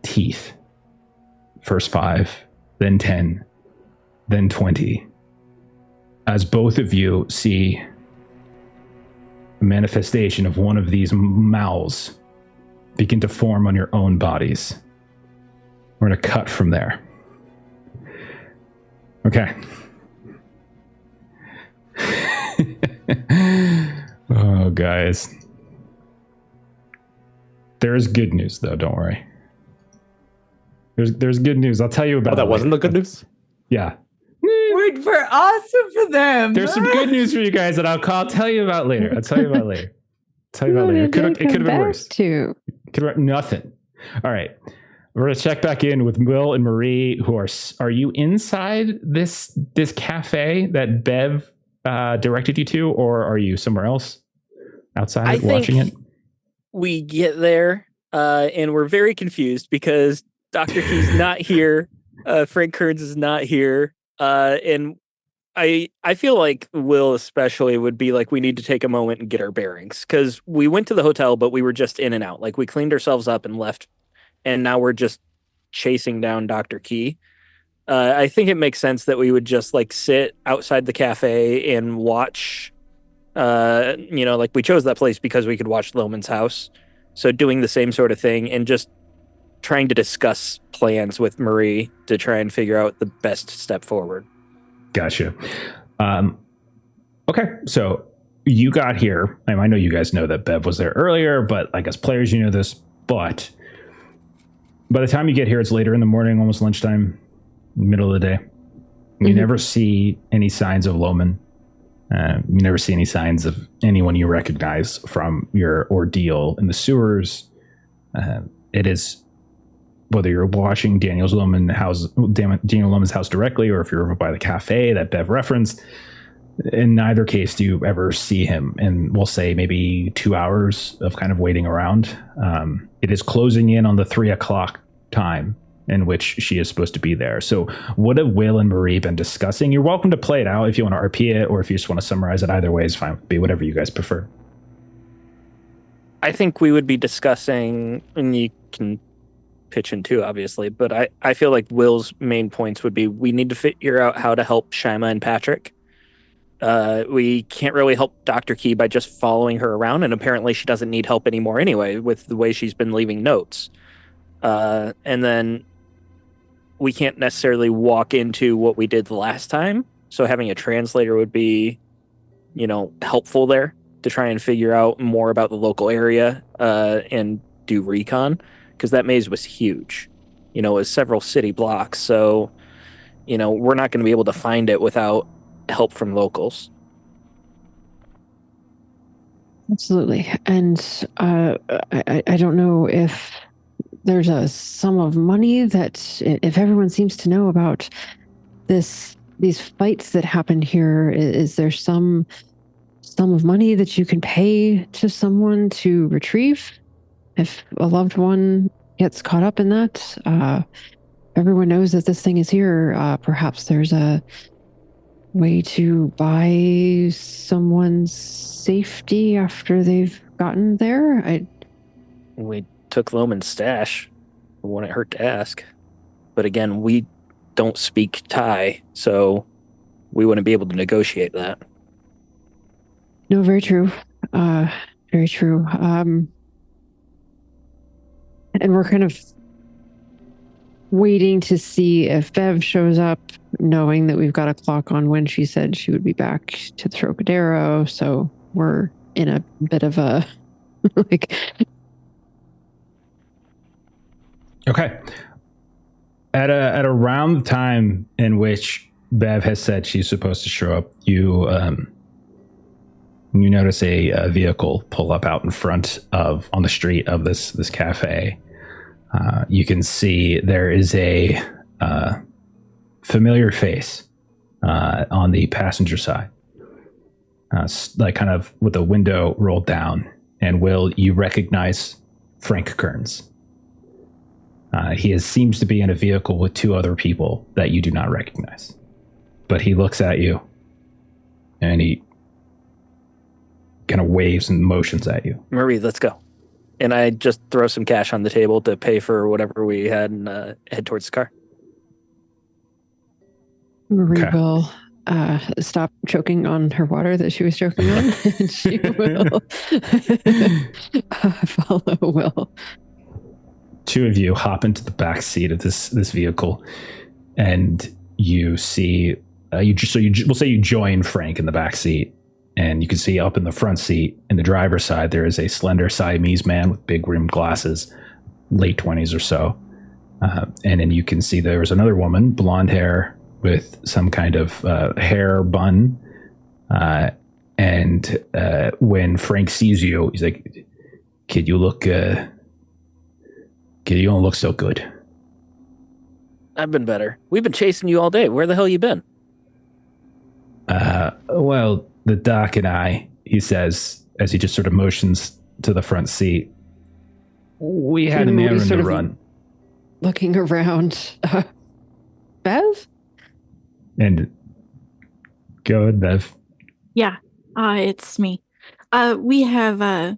teeth. First 5, then 10, then 20. As both of you see a manifestation of one of these mouths begin to form on your own bodies. We're going to cut from there. Okay. Oh, guys. There's good news, though. Don't worry. There's good news. I'll tell you about. Oh, that wasn't the good news? Yeah. Wait for us or for them? There's some good news for you guys that I'll tell you about later. I'll tell you about later. It could have been worse. Nothing. All right. We're going to check back in with Will and Marie, who are you inside this cafe that Bev directed you to, or are you somewhere else outside watching it? We get there and we're very confused because Dr. Key's not here. Frank Kearns is not here. And I feel like Will especially would be like, we need to take a moment and get our bearings, because we went to the hotel, but we were just in and out. Like, we cleaned ourselves up and left, and now we're just chasing down Dr. Key. I think it makes sense that we would just like sit outside the cafe and watch, like we chose that place because we could watch Loman's house. So doing the same sort of thing and just trying to discuss plans with Marie to try and figure out the best step forward. Gotcha. Okay, so you got here. I know you guys know that Bev was there earlier, but I guess players, you know this. But by the time you get here, it's later in the morning, almost lunchtime, middle of the day. You never see any signs of Loman. You never see any signs of anyone you recognize from your ordeal in the sewers. It is, whether you're watching Daniel Loman's house directly, or if you're over by the cafe that Bev referenced, in neither case do you ever see him. And we'll say maybe 2 hours of kind of waiting around. It is closing in on the 3 o'clock time in which she is supposed to be there. So what have Will and Marie been discussing? You're welcome to play it out if you want to RP it, or if you just want to summarize it. Either way is fine. Be whatever you guys prefer. I think we would be discussing, and you can pitch in too, obviously, but I feel like Will's main points would be we need to figure out how to help Shima and Patrick. We can't really help Dr. Key by just following her around, and apparently she doesn't need help anymore anyway with the way she's been leaving notes. And then we can't necessarily walk into what we did the last time, so having a translator would be, helpful there to try and figure out more about the local area and do recon, because that maze was huge. It was several city blocks, so we're not going to be able to find it without help from locals. Absolutely. And I don't know if there's a sum of money that, if everyone seems to know about these fights that happen here, is there some sum of money that you can pay to someone to retrieve if a loved one gets caught up in that? Everyone knows that this thing is here. Perhaps there's a way to buy someone's safety after they've gotten there. We took Loman's stash. It wouldn't hurt to ask. But again, we don't speak Thai, so we wouldn't be able to negotiate that. No, very true. Very true. And we're kind of waiting to see if Bev shows up, knowing that we've got a clock on when she said she would be back to the Trocadero. So we're in a bit of a Okay. At around the time in which Bev has said she's supposed to show up, you notice a vehicle pull up out in front on the street of this cafe. You can see there is a familiar face on the passenger side, like kind of with the window rolled down. And Will, you recognize Frank Kearns. He seems to be in a vehicle with two other people that you do not recognize. But he looks at you, and he kind of waves and motions at you. Marie, let's go. And I just throw some cash on the table to pay for whatever we had and head towards the car. Marie will stop choking on her water that she was choking on, and she will follow Will. Two of you hop into the back seat of this vehicle, and you see we'll say you join Frank in the back seat, and you can see up in the front seat in the driver's side there is a slender Siamese man with big rimmed glasses, late 20s or so, and then you can see there's another woman, blonde hair with some kind of hair bun, and when Frank sees you, he's like, "Kid, you don't look so good." I've been better. We've been chasing you all day. Where the hell you been? Well, the doc and I, he says, as he just sort of motions to the front seat, we had an errand to run. Looking around. Bev? And go ahead, Bev. Yeah, it's me. We have a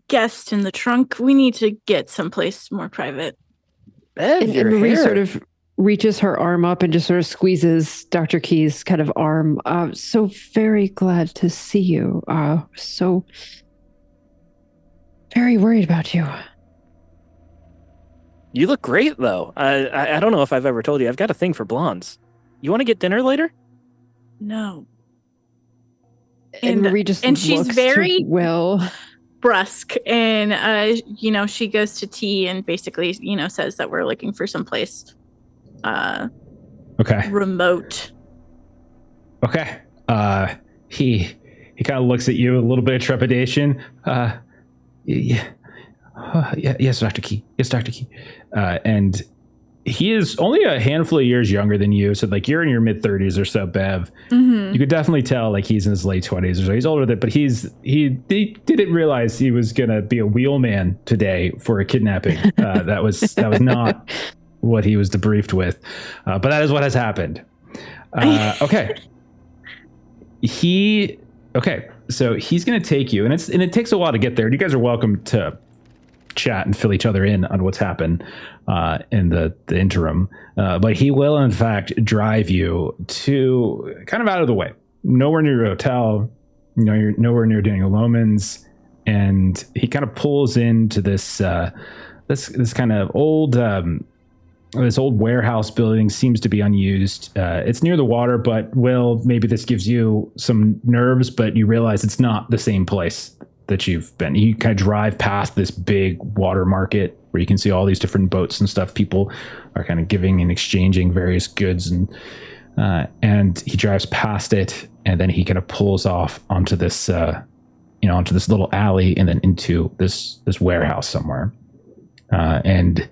guest in the trunk. We need to get someplace more private. Bev, and Marie sort of reaches her arm up and just sort of squeezes Dr. Key's kind of arm. So very glad to see you. So very worried about you. You look great, though. I don't know if I've ever told you. I've got a thing for blondes. You want to get dinner later? No. And Marie just looks she's very Will. brusque, and she goes to T and basically says that we're looking for someplace remote. Okay. He kind of looks at you, a little bit of trepidation. Yes, Dr. Key. Yes, Dr. Key. And he is only a handful of years younger than you. So like you're in your mid 30s or so, Bev. Mm-hmm. You could definitely tell like he's in his late 20s or so. He's older than, but he didn't realize he was going to be a wheelman today for a kidnapping. That was not what he was debriefed with. But that is what has happened. Okay. So he's going to take you, and it takes a while to get there. You guys are welcome to chat and fill each other in on what's happened in the interim. But he will, in fact, drive you to kind of out of the way, nowhere near your hotel. You're nowhere near Daniel Loman's, and he kind of pulls into this this kind of old. This old warehouse building seems to be unused. It's near the water, but maybe this gives you some nerves, but you realize it's not the same place that you've been. You kind of drive past this big water market where you can see all these different boats and stuff. People are kind of giving and exchanging various goods, and he drives past it, and then he kind of pulls off onto this, onto this little alley, and then into this warehouse somewhere, and.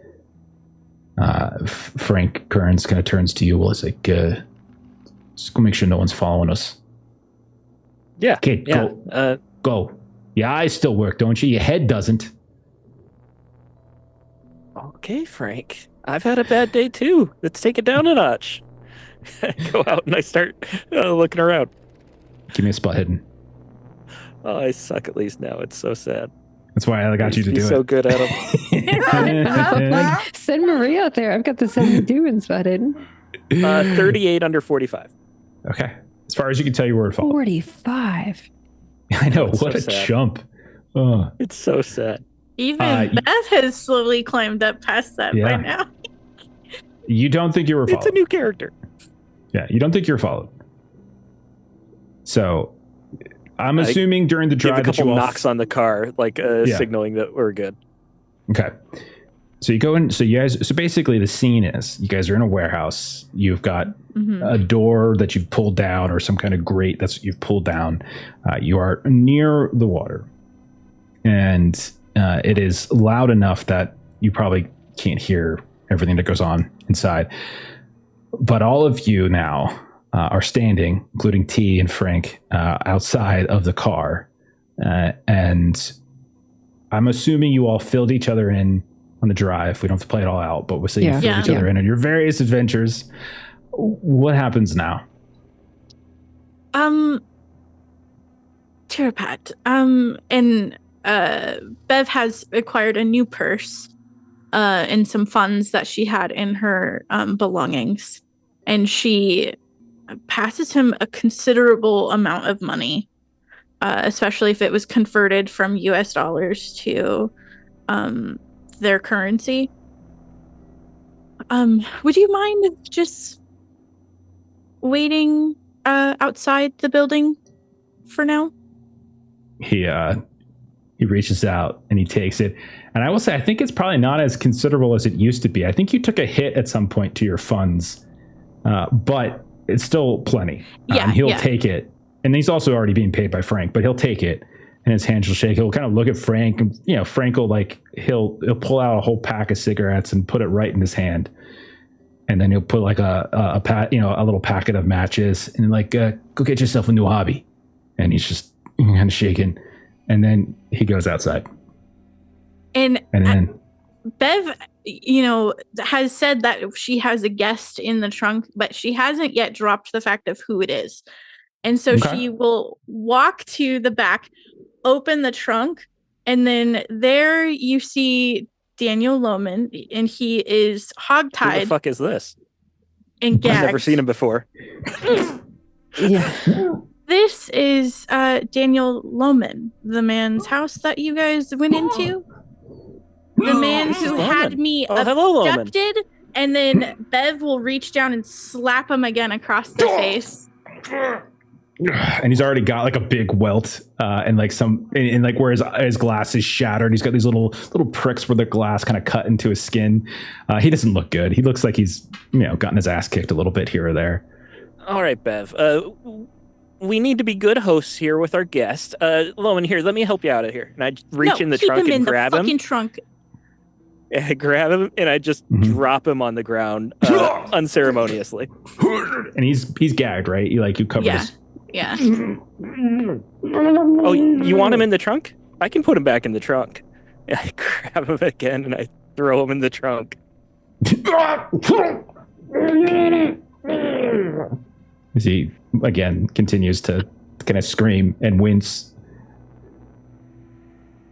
Frank Kearns kind of turns to you. Well, it's like, just go make sure no one's following us. Yeah. Okay, yeah. Go. Your eyes still work, don't you? Your head doesn't. Okay, Frank. I've had a bad day too. Let's take it down a notch. Go out and I start looking around. Give me a spot hidden. Oh, I suck at least now. It's so sad. That's why I got you to do it. So good at them. Like, send Marie out there. I've got the 72 in spot hidden. 38 under 45. Okay. As far as you can tell, your word fall. 45. I know. What so a sad. chump. It's so sad. Even Beth has slowly climbed up past that by now. You don't think you were followed. It's a new character. Yeah, you don't think you're followed. So I'm assuming during the drive give a couple that you knocks on the car, like signaling that we're good. Okay. So you go in. So you guys. So basically, the scene is you guys are in a warehouse. You've got a door that you've pulled down, or some kind of grate that's you've pulled down. You are near the water, and it is loud enough that you probably can't hear everything that goes on inside. But all of you now are standing, including T and Frank, outside of the car. And I'm assuming you all filled each other in on the drive. We don't have to play it all out, but we'll say you filled each other in on your various adventures. What happens now? Tirapat. And Bev has acquired a new purse and some funds that she had in her belongings. And she passes him a considerable amount of money, especially if it was converted from US dollars to their currency. Would you mind just waiting outside the building for now? He reaches out and he takes it. And I will say, I think it's probably not as considerable as it used to be. I think you took a hit at some point to your funds, but it's still plenty. He'll take it. And he's also already being paid by Frank, but he'll take it and his hands will shake. He'll kind of look at Frank and, Frank will he'll pull out a whole pack of cigarettes and put it right in his hand. And then he'll put like a little packet of matches and go get yourself a new hobby. And he's just kind of shaking. And then he goes outside. And then Bev, has said that she has a guest in the trunk, but she hasn't yet dropped the fact of who it is. And so she will walk to the back, open the trunk, and then there you see Daniel Loman, and he is hogtied. Who the fuck is this? And gagged. I've never seen him before. This is Daniel Loman, the man's house that you guys went into. The man who had me abducted, and then Bev will reach down and slap him again across the face. And he's already got like a big welt and where his glass is shattered. He's got these little pricks where the glass kind of cut into his skin. He doesn't look good. He looks like he's gotten his ass kicked a little bit here or there. All right, Bev. We need to be good hosts here with our guest. Loman, here, let me help you out of here. And I reach in the trunk and grab him. Fucking trunk. I grab him and I just drop him on the ground unceremoniously. And he's gagged, right? You cover his. Yeah. Oh, you want him in the trunk? I can put him back in the trunk. And I grab him again and I throw him in the trunk. He again continues to kind of scream and wince.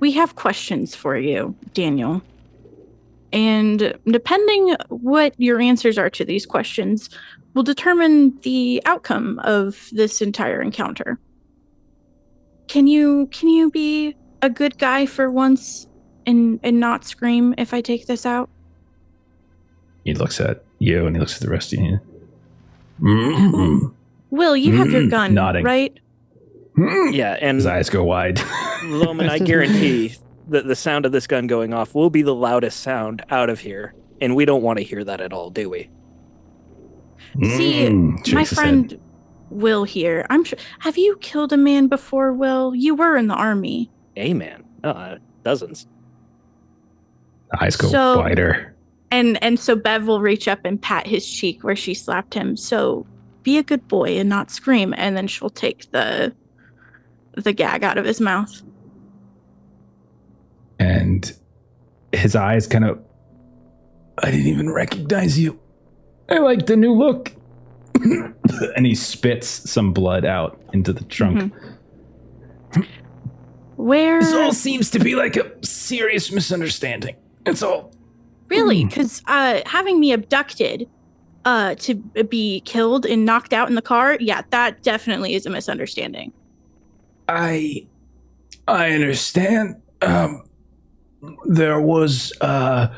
we have questions for you, Daniel. And depending what your answers are to these questions will determine the outcome of this entire encounter. Can you be a good guy for once and not scream if I take this out? He looks at you and he looks at the rest of you. Mm-hmm. Will, you have your gun, nodding. right? Yeah, and his eyes go wide. Loman, I guarantee that the sound of this gun going off will be the loudest sound out of here, and we don't want to hear that at all, do we? See, my friend Will here. I'm sure. Have you killed a man before, Will? You were in the army. A man? Dozens. Eyes go wider. And so Bev will reach up and pat his cheek where she slapped him. So be a good boy and not scream, and then she'll take the gag out of his mouth. And his eyes kind of, I didn't even recognize you. I like the new look. And he spits some blood out into the trunk. Mm-hmm. Where? This all seems to be like a serious misunderstanding. It's all. Really? Because having me abducted to be killed and knocked out in the car, yeah, that definitely is a misunderstanding. I understand. There was a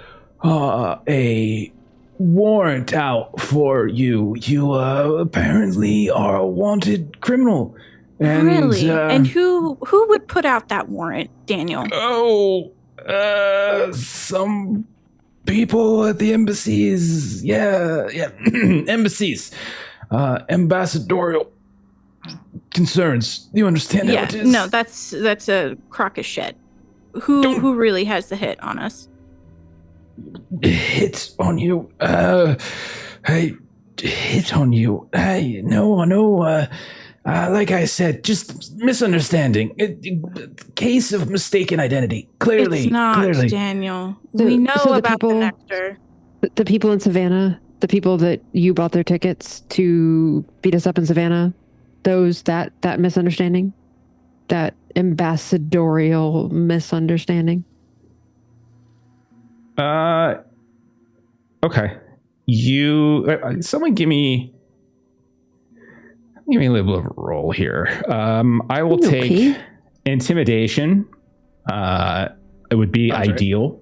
warrant out for you. You apparently are a wanted criminal. And, really? And who would put out that warrant, Daniel? Some people at the embassies. Yeah. Embassies. Ambassadorial concerns. You understand how it is? No, that's a crock of shit. Who really has the hit on us? Hit on you? I hit on you. No. Like I said, just misunderstanding. Case of mistaken identity. Clearly. It's not, Daniel. We know about the nectar. The people in Savannah, the people that you bought their tickets to beat us up in Savannah, that misunderstanding, that ambassadorial misunderstanding. Okay. Someone give me a little bit of a roll here. I will take intimidation. It would be ideal.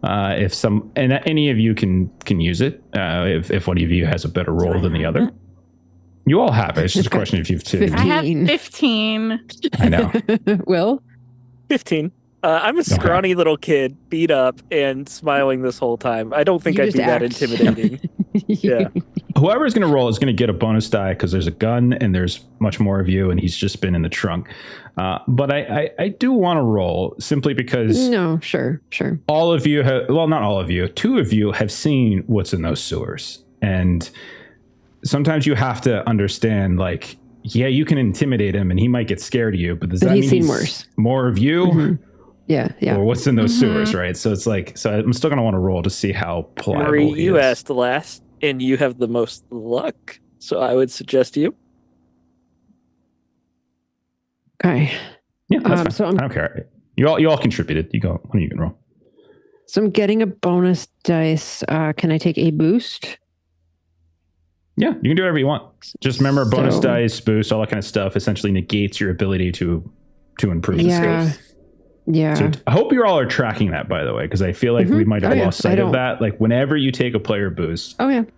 Right. If any of you can use it. If one of you has a better roll than the other. You all have it. It's just a question if you've too. I have 15. I know. Will? 15. I'm a scrawny little kid, beat up and smiling this whole time. I don't think I'd be that intimidating. Yeah. Whoever's going to roll is going to get a bonus die because there's a gun and there's much more of you, and he's just been in the trunk. But I do want to roll simply because. No, sure. All of you not all of you. 2 of you have seen what's in those sewers, and sometimes you have to understand, like, yeah, you can intimidate him and he might get scared of you, but does that mean seen worse? More of you? Mm-hmm. Yeah. Or what's in those sewers, right? So it's like, I'm still going to want to roll to see how pliable Marie, he you is. asked last, and you have the most luck, so I would suggest you. Okay. Yeah, that's fine. So I don't care. You all contributed. You go. When you can roll. So I'm getting a bonus dice. Can I take a boost? Yeah, you can do whatever you want. Just remember, bonus dice, boost, all that kind of stuff essentially negates your ability to improve the skills. Yeah. So I hope you all are tracking that, by the way, because I feel like we might have lost sight of that. Like whenever you take a player boost, the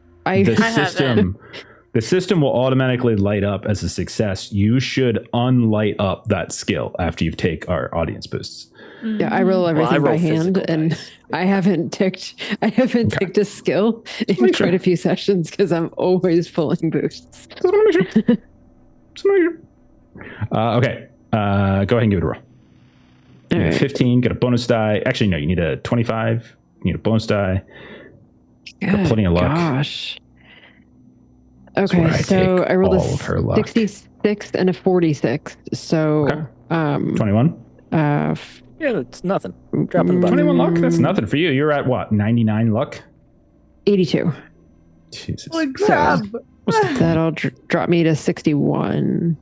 system will automatically light up as a success. You should unlight up that skill after you take our audience boosts. Yeah, I roll everything by hand, and I haven't ticked a skill in quite a few sessions because I'm always pulling boosts. Okay, go ahead and give it a roll. Right. 15, get a bonus die. Actually, no, you need a 25. You need a bonus die. Got plenty of luck. Gosh. Okay, so I rolled a 66 and a 46. So 21? Yeah, it's nothing. Dropping 21 luck? That's nothing for you. You're at what? 99 luck? 82. Jesus. So that'll drop me to 61.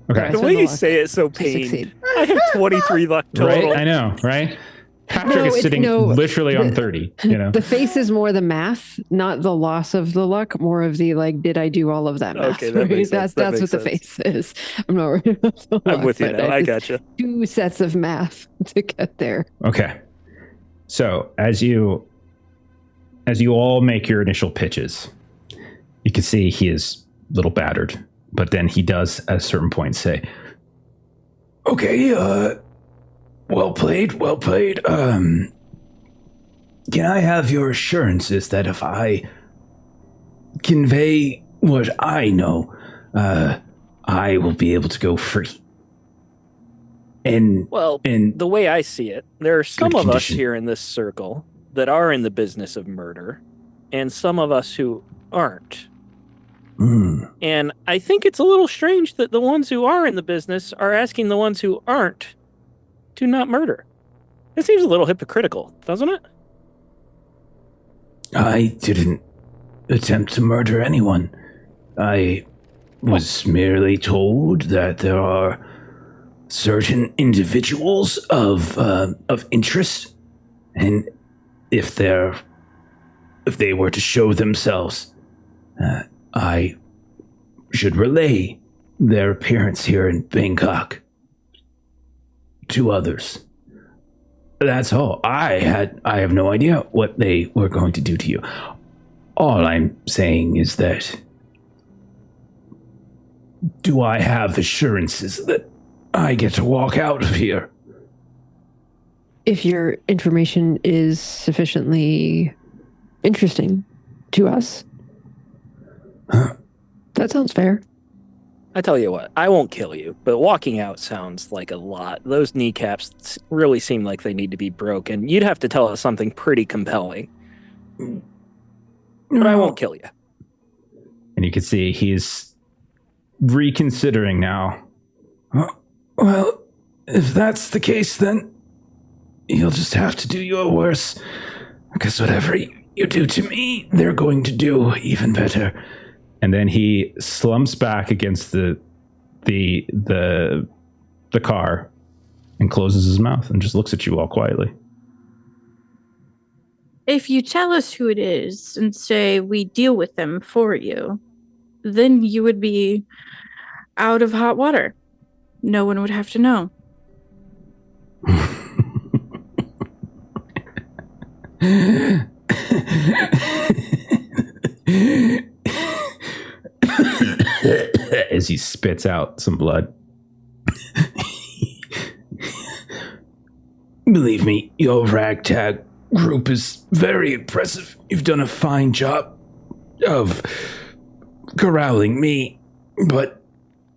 Okay. The way you say it so pained. I have 23 luck total. Right? I know, right? Patrick is sitting literally on 30, you know? The face is more the math, not the loss of the luck, more of the like, did I do all of that math? Okay, that makes sense. That's what the face is. I'm not worried about the luck. I'm with you now. I gotcha. 2 sets of math to get there. Okay. So as you all make your initial pitches, you can see he is a little battered, but then he does at a certain point say, okay, well played. Can I have your assurances that if I convey what I know, I will be able to go free? And the way I see it, there are some of us here in this circle that are in the business of murder, and some of us who aren't. And I think it's a little strange that the ones who are in the business are asking the ones who aren't to not murder. It seems a little hypocritical, doesn't it? I didn't attempt to murder anyone. I was merely told that there are certain individuals of interest, and if they were to show themselves, I should relay their appearance here in Bangkok to others. That's all. I have no idea what they were going to do to you. All I'm saying is that, do I have assurances that I get to walk out of here? If your information is sufficiently interesting to us, that sounds fair. I tell you what, I won't kill you, but walking out sounds like a lot. Those kneecaps really seem like they need to be broken. You'd have to tell us something pretty compelling. But I won't kill you. And you can see he's reconsidering now. Well, if that's the case, then you'll just have to do your worst. Because whatever you do to me, they're going to do even better. And then he slumps back against the car and closes his mouth and just looks at you all quietly. If you tell us who it is and say we deal with them for you, then you would be out of hot water. No one would have to know. As he spits out some blood. Believe me, your ragtag group is very impressive. You've done a fine job of corralling me,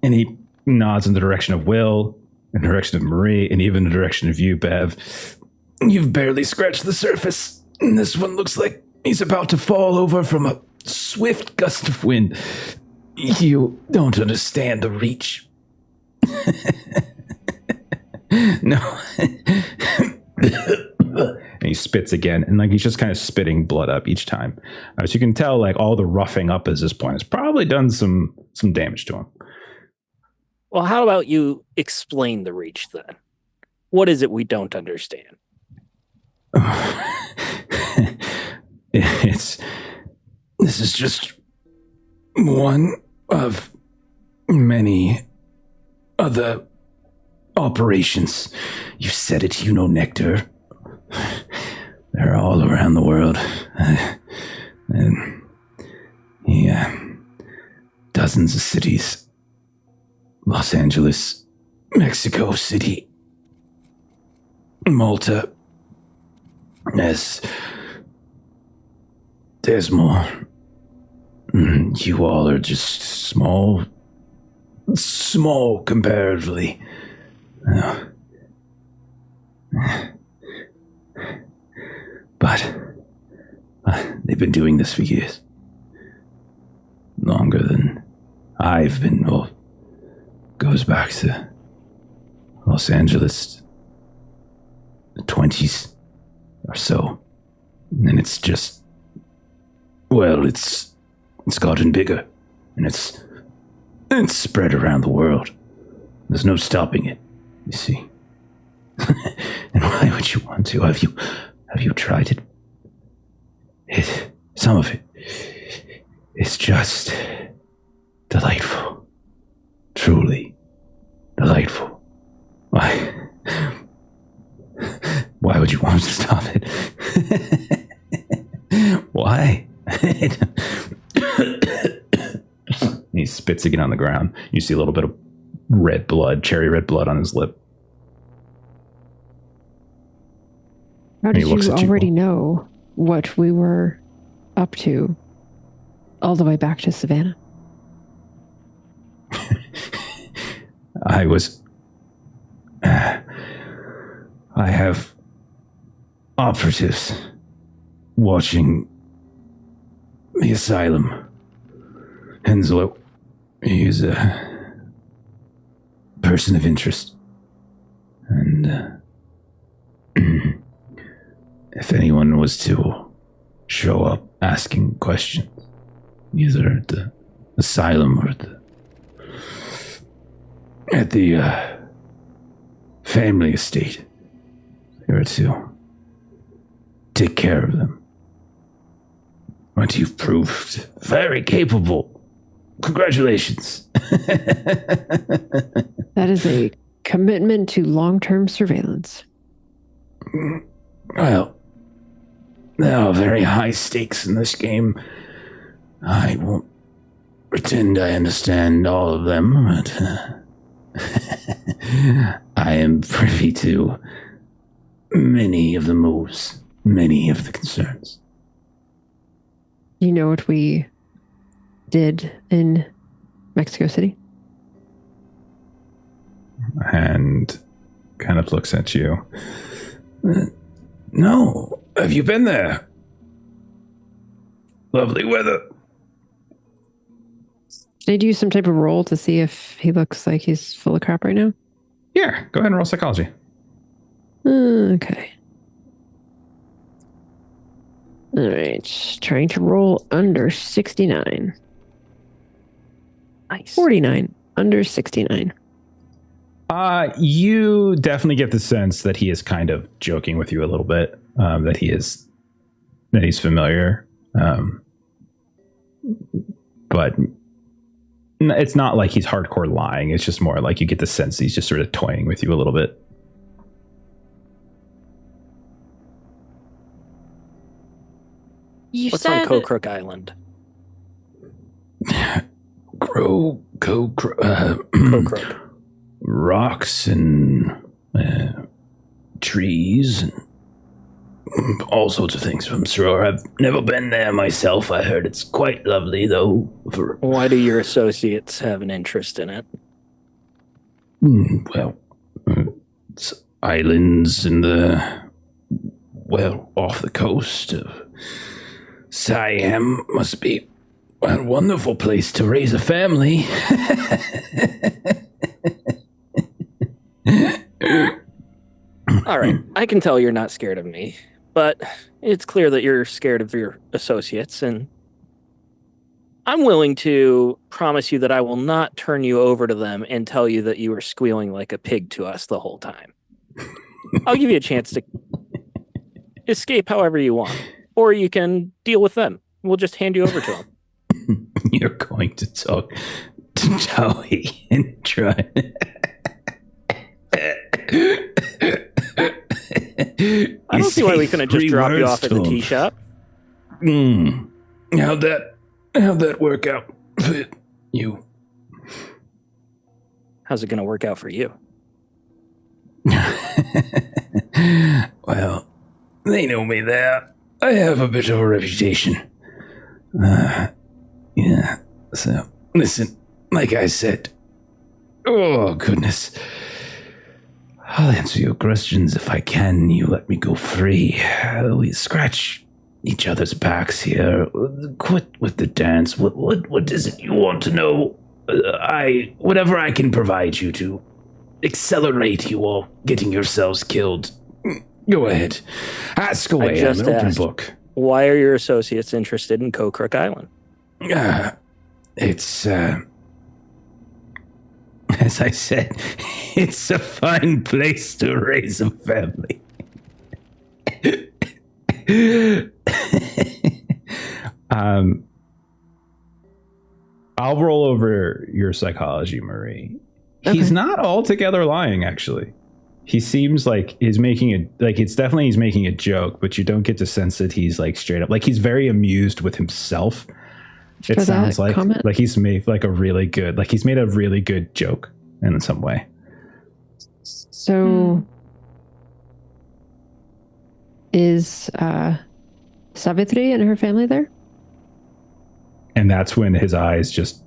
and he nods in the direction of Will, in the direction of Marie, and even the direction of you, Bev. You've barely scratched the surface. And this one looks like he's about to fall over from a swift gust of wind. You don't understand the reach. No. And he spits again, and like he's just kind of spitting blood up each time. So you can tell like all the roughing up at this point has probably done some damage to him. Well, how about you explain the reach then? What is it we don't understand? This is just one of many other operations. You said it, you know, Nectar. They're all around the world. And yeah, dozens of cities. Los Angeles, Mexico City, Malta. There's more. You all are just small comparatively. But they've been doing this for years. Longer than I've been. Well, goes back to Los Angeles, the 20s or so. And then it's just, well, it's gotten bigger, and it's spread around the world. There's no stopping it, you see. And why would you want to? Have you tried it? Some of it is just delightful. Truly delightful. Why would you want to stop it? Why? He's spits again on the ground. You see a little bit of red blood, cherry red blood on his lip. How did you already know what we were up to all the way back to Savannah? I have operatives watching the asylum. Henslow, he's a person of interest. And if anyone was to show up asking questions, either at the asylum or at the family estate, they were to take care of them. But you've proved very capable. Congratulations. That is a commitment to long-term surveillance. Well, there are very high stakes in this game. I won't pretend I understand all of them, but I am privy to many of the moves, many of the concerns. You know what we did in Mexico City? And kind of looks at you. No. Have you been there? Lovely weather. Did I do some type of roll to see if he looks like he's full of crap right now? Yeah, go ahead and roll psychology. Okay. All right. Trying to roll under 69. Nice. 49. Under 69. You definitely get the sense that he is kind of joking with you a little bit. That he's familiar. But it's not like he's hardcore lying. It's just more like you get the sense he's just sort of toying with you a little bit. What's on Kokrook Island? Kokrook. Rocks and trees and all sorts of things, I'm sure. I've never been there myself. I heard it's quite lovely, though. Why do your associates have an interest in it? Well, it's islands in off the coast of Siam. Must be a wonderful place to raise a family. All right, I can tell you're not scared of me, but it's clear that you're scared of your associates, and I'm willing to promise you that I will not turn you over to them and tell you that you were squealing like a pig to us the whole time. I'll give you a chance to escape however you want, or you can deal with them. We'll just hand you over to them. You're going to talk to Joey and try. I don't see why we couldn't just drop you off at the tea shop. How'd that work out for you? How's it going to work out for you? Well, they know me there. I have a bit of a reputation. Yeah. So, listen, like I said, oh, goodness. I'll answer your questions if I can. You let me go free. We scratch each other's backs here. Quit with the dance. What is it you want to know? Whatever I can provide you to accelerate you all getting yourselves killed. Go ahead. Ask away. I'm an open book. Why are your associates interested in Kokrook Island? As I said, it's a fine place to raise a family. I'll roll over your psychology, Marie. Okay. He's not altogether lying, actually. He seems like he's making he's making a joke, but you don't get the sense that he's like straight up, like he's very amused with himself. It sounds like comment. Like he's made like a really good, like he's made a really good joke in some way. So is Savitri and her family there? And that's when his eyes just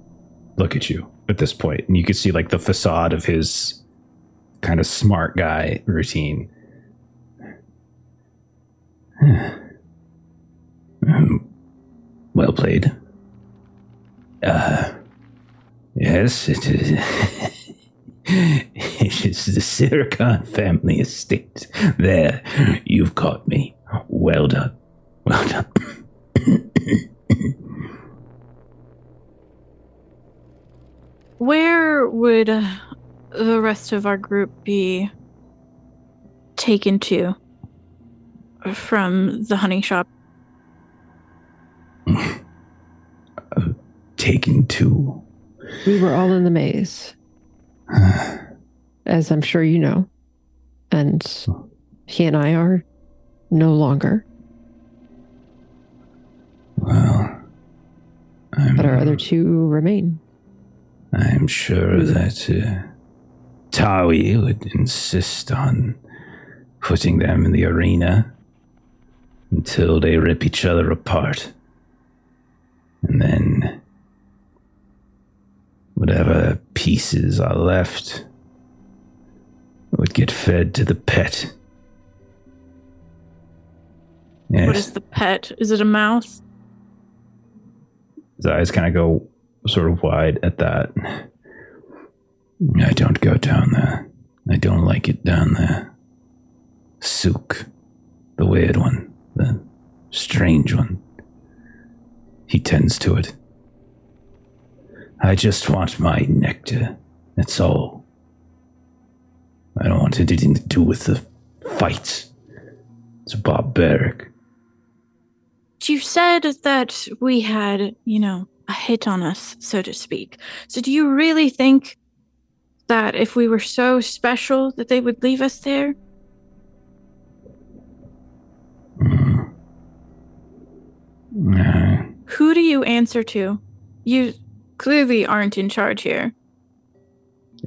look at you at this point, and you can see like the facade of his kind of smart guy routine. Well played. Yes, it is. It is the Siricon family estate. There, you've caught me. Well done. Well done. Where would the rest of our group be taken to from the honey shop? Taken to? We were all in the maze, as I'm sure you know, and he and I are no longer. Well, but our other two remain. I'm sure that Tawi would insist on putting them in the arena until they rip each other apart. And then whatever pieces are left would get fed to the pet. Yes. What is the pet? Is it a mouse? His eyes kind of go sort of wide at that. I don't go down there. I don't like it down there. Sook, the weird one, the strange one. He tends to it. I just want my nectar. That's all. I don't want anything to do with the fights. It's barbaric. You said that we had, a hit on us, so to speak. So do you really think that if we were so special that they would leave us there? Who do you answer to? You clearly aren't in charge here.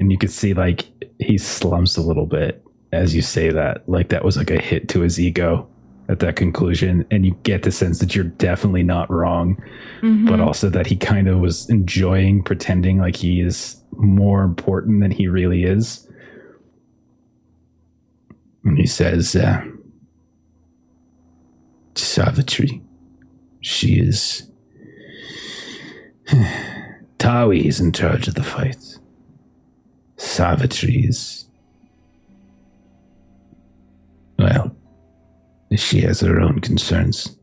And you could see like he slumps a little bit as you say that. Like that was like a hit to his ego at that conclusion, and you get the sense that you're definitely not wrong, but also that he kind of was enjoying pretending like he is more important than he really is. And he says, Savitri, she is... Tawi is in charge of the fight. Savitri is... Well, she has her own concerns.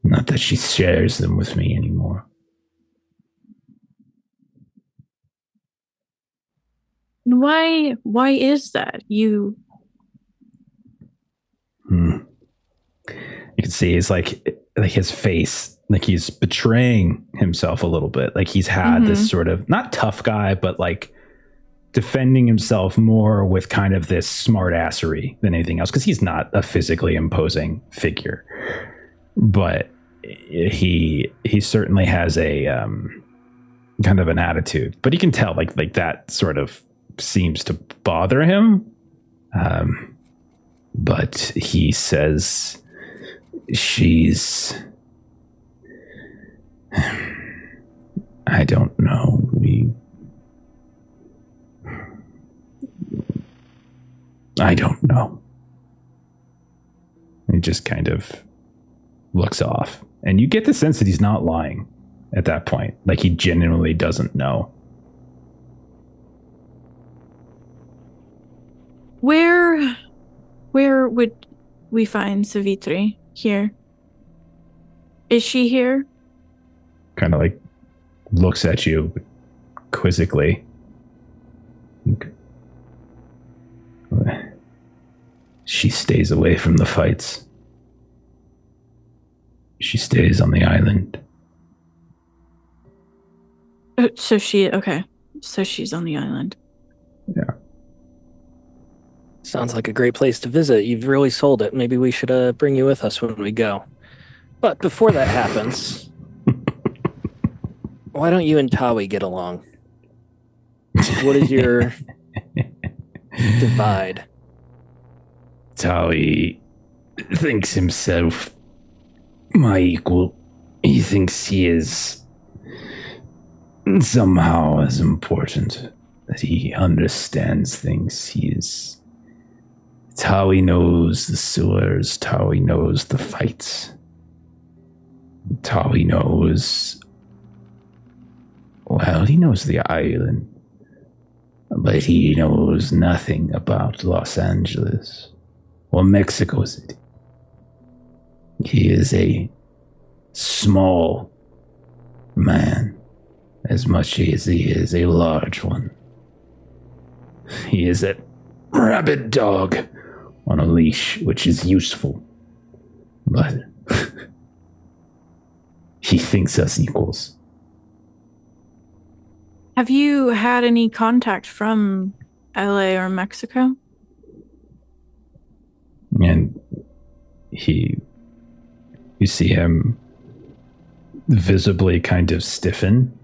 Not that she shares them with me anymore. Why is that? You can see it's like his face, like he's betraying himself a little bit. Like he's had this sort of, not tough guy, but like defending himself more with kind of this smart assery than anything else, because he's not a physically imposing figure, but he certainly has a kind of an attitude, but you can tell like that sort of seems to bother him. But he says she's, I don't know, I don't know. He just kind of looks off. And you get the sense that he's not lying at that point. Like he genuinely doesn't know. Where would we find Savitri? Here? Is she here? Kind of like looks at you quizzically. She stays away from the fights. She stays on the island. So she's on the island. Yeah. Sounds like a great place to visit. You've really sold it. Maybe we should bring you with us when we go. But before that happens, why don't you and Tawi get along? What is your divide? Tawi thinks himself my equal. He thinks he is somehow as important, that he understands things. Tawi knows the sewers. Tawi knows the fights. Tawi knows... Well, he knows the island. But he knows nothing about Los Angeles or Mexico City. He is a small man as much as he is a large one. He is a rabid dog on a leash, which is useful. But he thinks us equals. Have you had any contact from LA or Mexico? And you see him visibly kind of stiffen.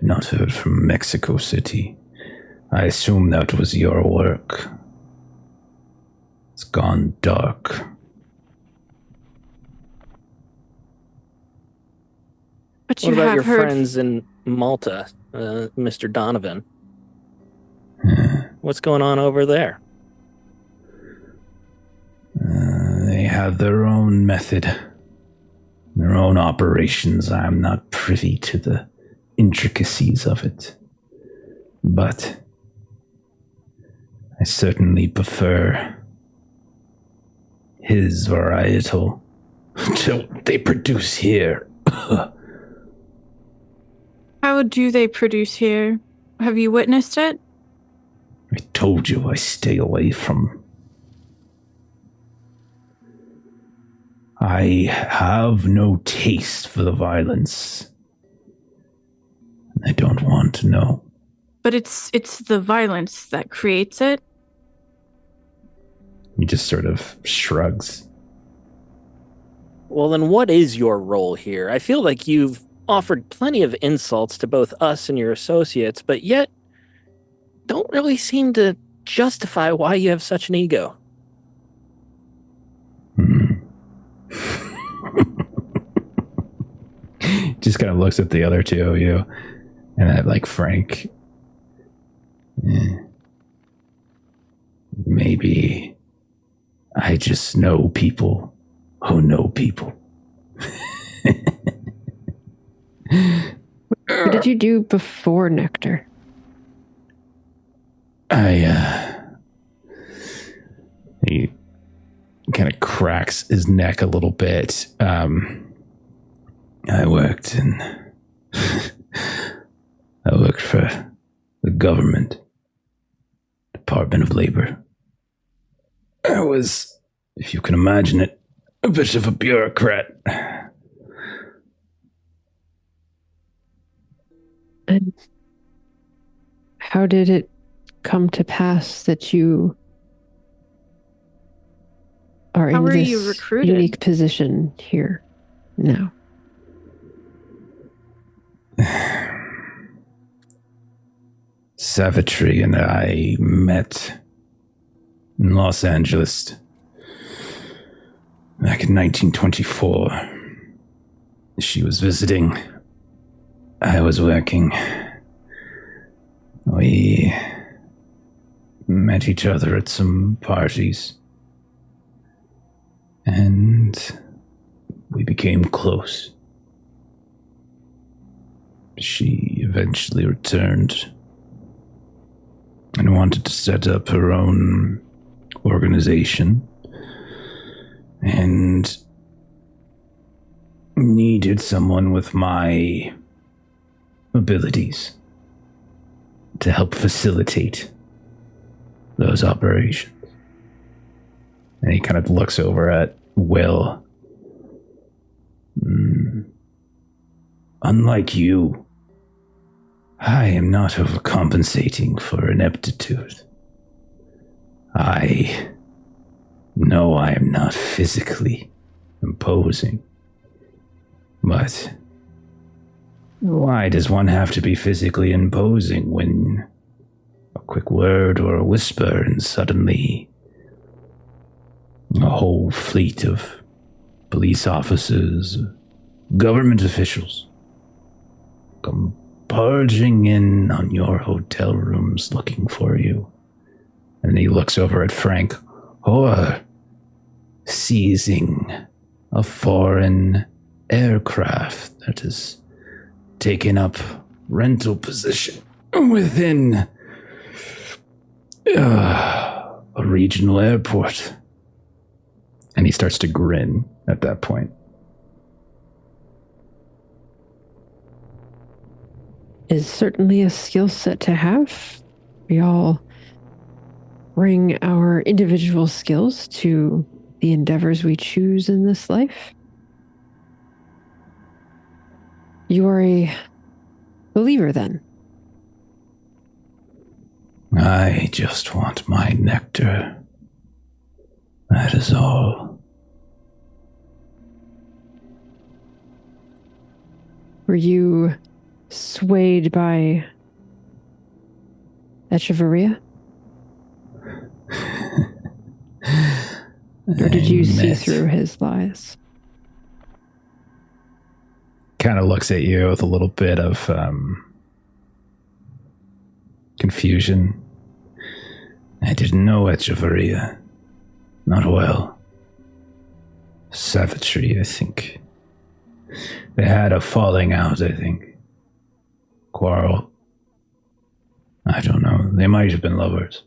Not heard from Mexico City. I assume that was your work. It's gone dark. But What you about have your heard friends in Malta, Mr. Donovan? What's going on over there? They have their own method, their own operations. I'm not privy to the intricacies of it, but I certainly prefer his varietal to what they produce here. How do they produce here? Have you witnessed it? I told you I stay away from. I have no taste for the violence. I don't want to know. But it's the violence that creates it. He just sort of shrugs. Well, then what is your role here? I feel like you've offered plenty of insults to both us and your associates, but yet don't really seem to justify why you have such an ego. Just kind of looks at the other two of you, and I like Frank. Maybe I just know people who know people. What did you do before Nectar? He kind of cracks his neck a little bit. I worked for the government, Department of Labor. I was, if you can imagine it, a bit of a bureaucrat. And how did it come to pass that you are in this unique position here now? Savitri and I met in Los Angeles back in 1924. She was visiting. I was working. We met each other at some parties. And we became close. She eventually returned and wanted to set up her own organization and needed someone with my abilities to help facilitate those operations. And he kind of looks over at Will. Unlike you, I am not overcompensating for ineptitude. I know I am not physically imposing, but why does one have to be physically imposing when a quick word or a whisper and suddenly a whole fleet of police officers, government officials come barging in on your hotel rooms looking for you? And he looks over at Frank, or seizing a foreign aircraft that has taken up rental position within a regional airport. And he starts to grin at that point. Is certainly a skill set to have. We all bring our individual skills to the endeavors we choose in this life. You are a believer, then? I just want my nectar. That is all. Were you swayed by Echevarria? Or did you see through his lies? Kind of looks at you with a little bit of confusion. I didn't know Echevarria. Not well. Savagery, I think. They had a falling out, I think. Quarrel. I don't know. They might have been lovers.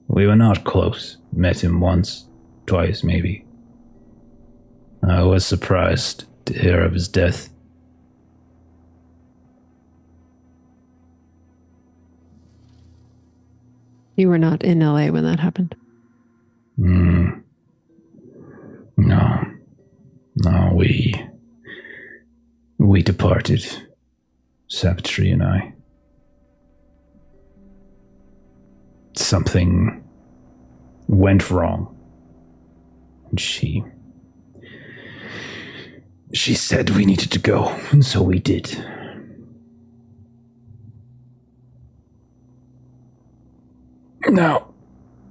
We were not close. Met him once, twice maybe. I was surprised to hear of his death. You were not in LA when that happened? No, we departed, Savagery and I. Something went wrong. And she said we needed to go, and so we did. Now,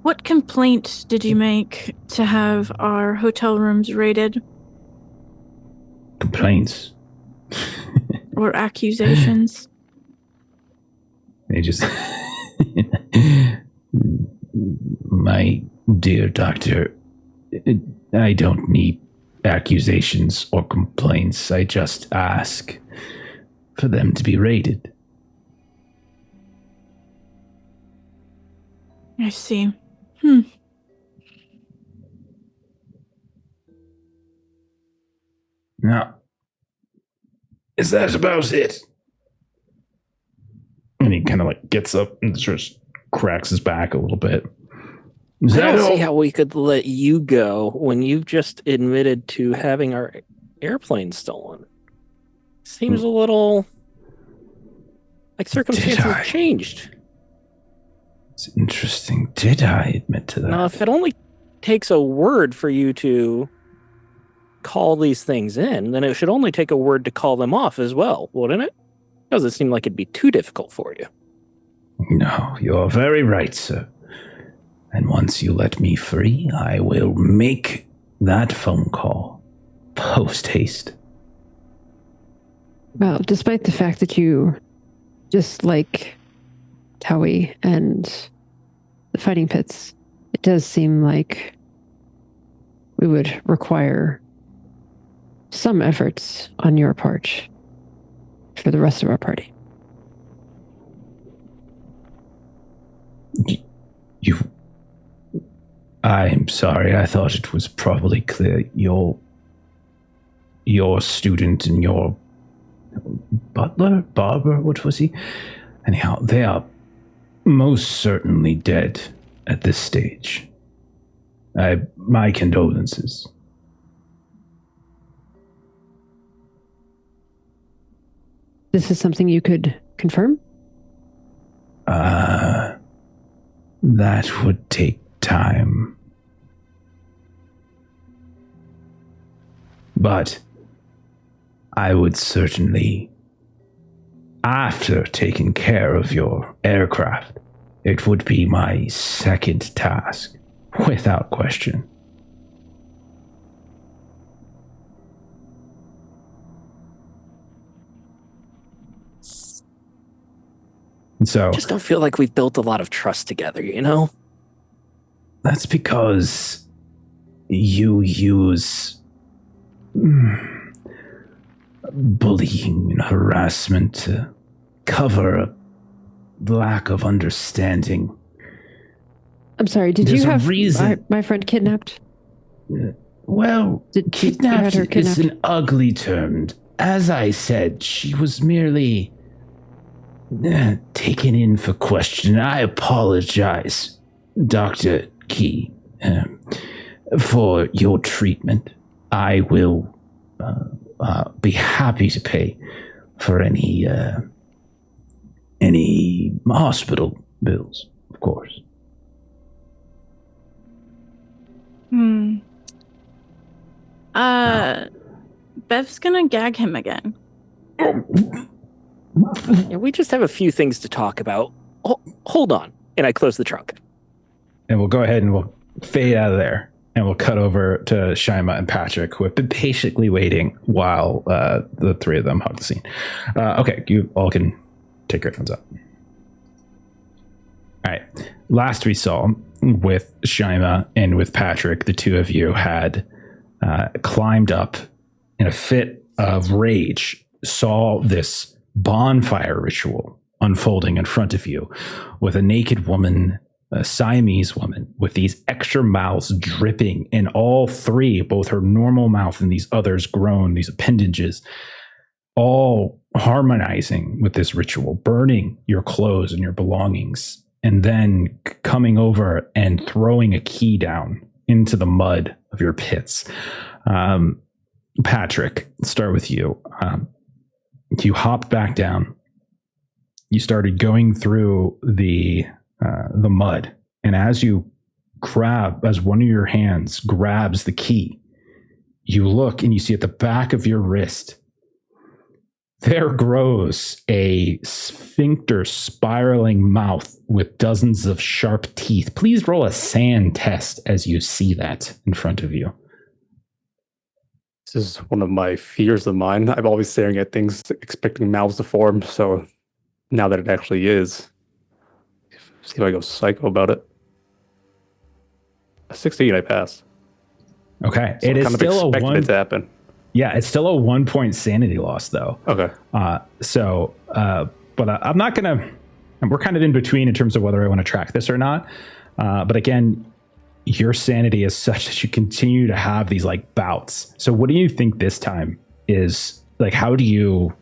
what complaint did you make to have our hotel rooms raided? Complaints? Or accusations? They just... My dear doctor, I don't need accusations or complaints. I just ask for them to be raided. I see. Now, is that about it? And he kind of like gets up and just cracks his back a little bit. I don't see how we could let you go when you've just admitted to having our airplane stolen. Seems a little like circumstances have changed. It's interesting. Did I admit to that? Now, if it only takes a word for you to call these things in, then it should only take a word to call them off as well, wouldn't it? Doesn't seem like it'd be too difficult for you. No, you're very right, sir. And once you let me free, I will make that phone call post haste. Well, despite the fact that you dislike Towie and the fighting pits, it does seem like we would require some efforts on your part for the rest of our party. I'm sorry, I thought it was probably clear your student and your butler, barber, what was he? Anyhow, they are most certainly dead at this stage. My condolences. This is something you could confirm? That would take time. But I would certainly, after taking care of your aircraft, it would be my second task, without question. So, just don't feel like we've built a lot of trust together, you know? That's because you use bullying and harassment to cover a lack of understanding. I'm sorry, did you have my friend kidnapped? Well, kidnapped is an ugly term. As I said, she was merely taken in for question. I apologize, Dr. Key, for your treatment. I will be happy to pay for any hospital bills, of course. Bev's gonna gag him again. Yeah, we just have a few things to talk about. Hold on. And I close the trunk. And we'll go ahead and we'll fade out of there. And we'll cut over to Shima and Patrick, who have been patiently waiting while the three of them hug the scene. Okay, you all can take your headphones up. All right. Last we saw with Shima and with Patrick, the two of you had climbed up in a fit of rage, saw this bonfire ritual unfolding in front of you with a naked woman, a Siamese woman, with these extra mouths dripping in all three, both her normal mouth and these others grown, these appendages, all harmonizing with this ritual, burning your clothes and your belongings, and then coming over and throwing a key down into the mud of your pits. Patrick, let's start with you. You hopped back down. You started going through the mud, and as one of your hands grabs the key, you look and you see at the back of your wrist there grows a sphincter spiraling mouth with dozens of sharp teeth. Please roll a sand test as you see that in front of you. This is one of my fears of mine. I'm always staring at things expecting mouths to form, so now that it actually is, see if I go psycho about it. A 16, I pass. Okay. So it is still a 1. It to happen. Yeah, it's still a 1 point sanity loss, though. Okay. But I'm not going to... We're kind of in between in terms of whether I want to track this or not. But again, your sanity is such that you continue to have these like bouts. So what do you think this time is? Like, how do you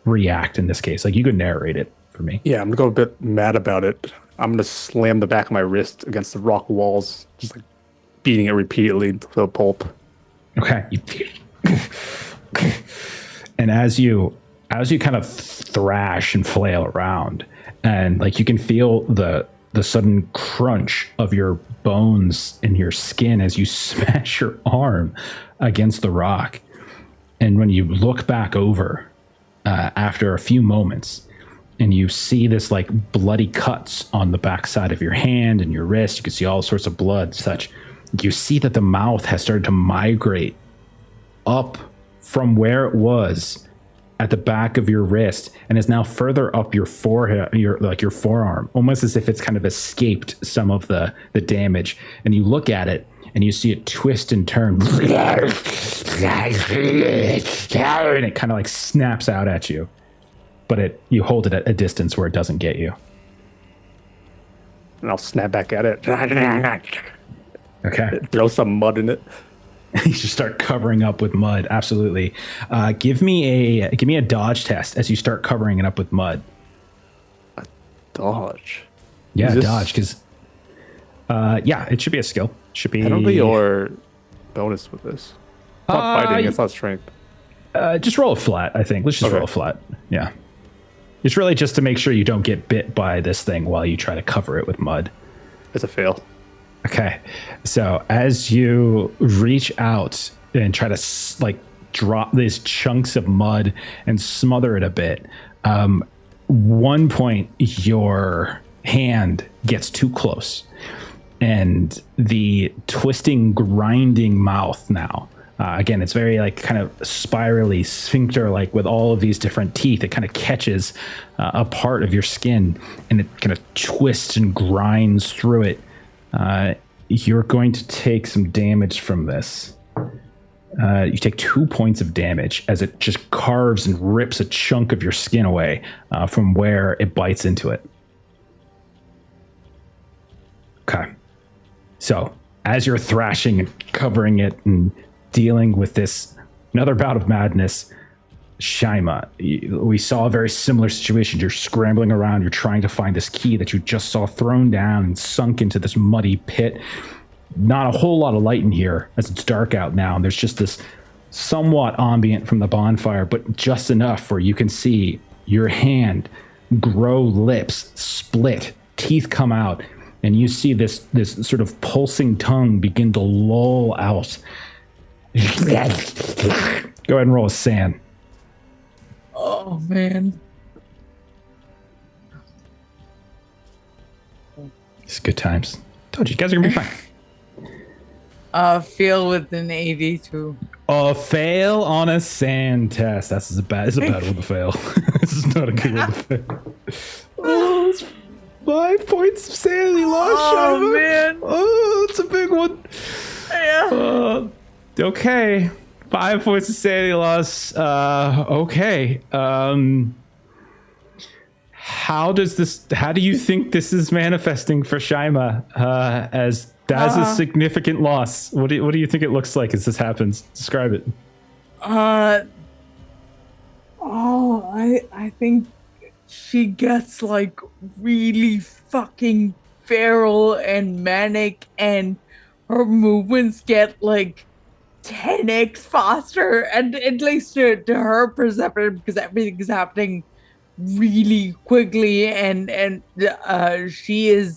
react in this case? Like, you could narrate it for me. Yeah, I'm going to go a bit mad about it. I'm going to slam the back of my wrist against the rock walls, just like beating it repeatedly to a pulp. Okay. And as you kind of thrash and flail around, and like you can feel the sudden crunch of your bones in your skin as you smash your arm against the rock. And when you look back over after a few moments, and you see this like bloody cuts on the backside of your hand and your wrist, you can see all sorts of blood, such. You see that the mouth has started to migrate up from where it was at the back of your wrist and is now further up your forehead, your forearm, almost as if it's kind of escaped some of the damage. And you look at it and you see it twist and turn, and it kind of like snaps out at you, but you hold it at a distance where it doesn't get you. And I'll snap back at it. Okay. Throw some mud in it. You just start covering up with mud. Absolutely. Give me a dodge test as you start covering it up with mud. A dodge. Yeah, dodge. Because it should be a skill. Should be penalty or bonus with this. It's not fighting. It's not strength. Just roll a flat. I think. Let's just roll a flat. Yeah. It's really just to make sure you don't get bit by this thing while you try to cover it with mud. It's a fail. Okay. So as you reach out and try to drop these chunks of mud and smother it a bit, one point your hand gets too close and the twisting, grinding mouth now. Again, it's very kind of spirally, sphincter, with all of these different teeth. It kind of catches a part of your skin and it kind of twists and grinds through it. You're going to take some damage from this. You take 2 points of damage as it just carves and rips a chunk of your skin away from where it bites into it. Okay. So as you're thrashing and covering it and dealing with this, another bout of madness, Shima, we saw a very similar situation. You're scrambling around. You're trying to find this key that you just saw thrown down and sunk into this muddy pit. Not a whole lot of light in here as it's dark out now. And there's just this somewhat ambient from the bonfire, but just enough where you can see your hand grow lips, split, teeth come out, and you see this sort of pulsing tongue begin to loll out. Go ahead and roll a sand. Oh, man. It's good times. Told you guys are going to be fine. Fail with an 82. A fail on a sand test. It's a bad one to fail. This is not a good one to fail. Oh, it's 5 points of sanity lost, Oh, Shima. man. Oh, it's a big one. Yeah. Okay. 5 points of sanity loss. Okay. How do you think this is manifesting for Shima as a significant loss? What do you think it looks like as this happens? Describe it. I think she gets really fucking feral and manic, and her movements get 10x faster, and at least to her perception, because everything is happening really quickly, and she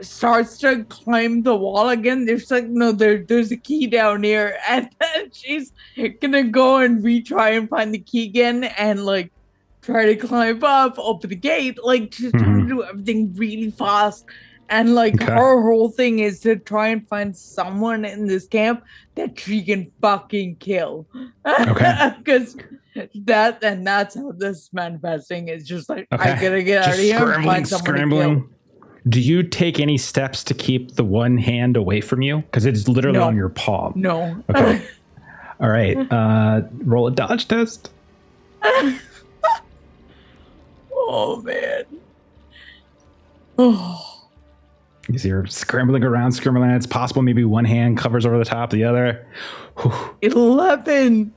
starts to climb the wall again. There's there's a key down here, and then she's gonna go and retry and find the key again, and try to climb up, open the gate. She's trying to do everything really fast. And her whole thing is to try and find someone in this camp that she can fucking kill. Okay. Because that's how this is manifesting. It's just I gotta get out of here and find someone to kill. Do you take any steps to keep the one hand away from you? Because it's literally on your palm. No. Okay. All right. Roll a dodge test. Oh, man. Oh. You're scrambling around. It's possible maybe one hand covers over the top of the other. 11.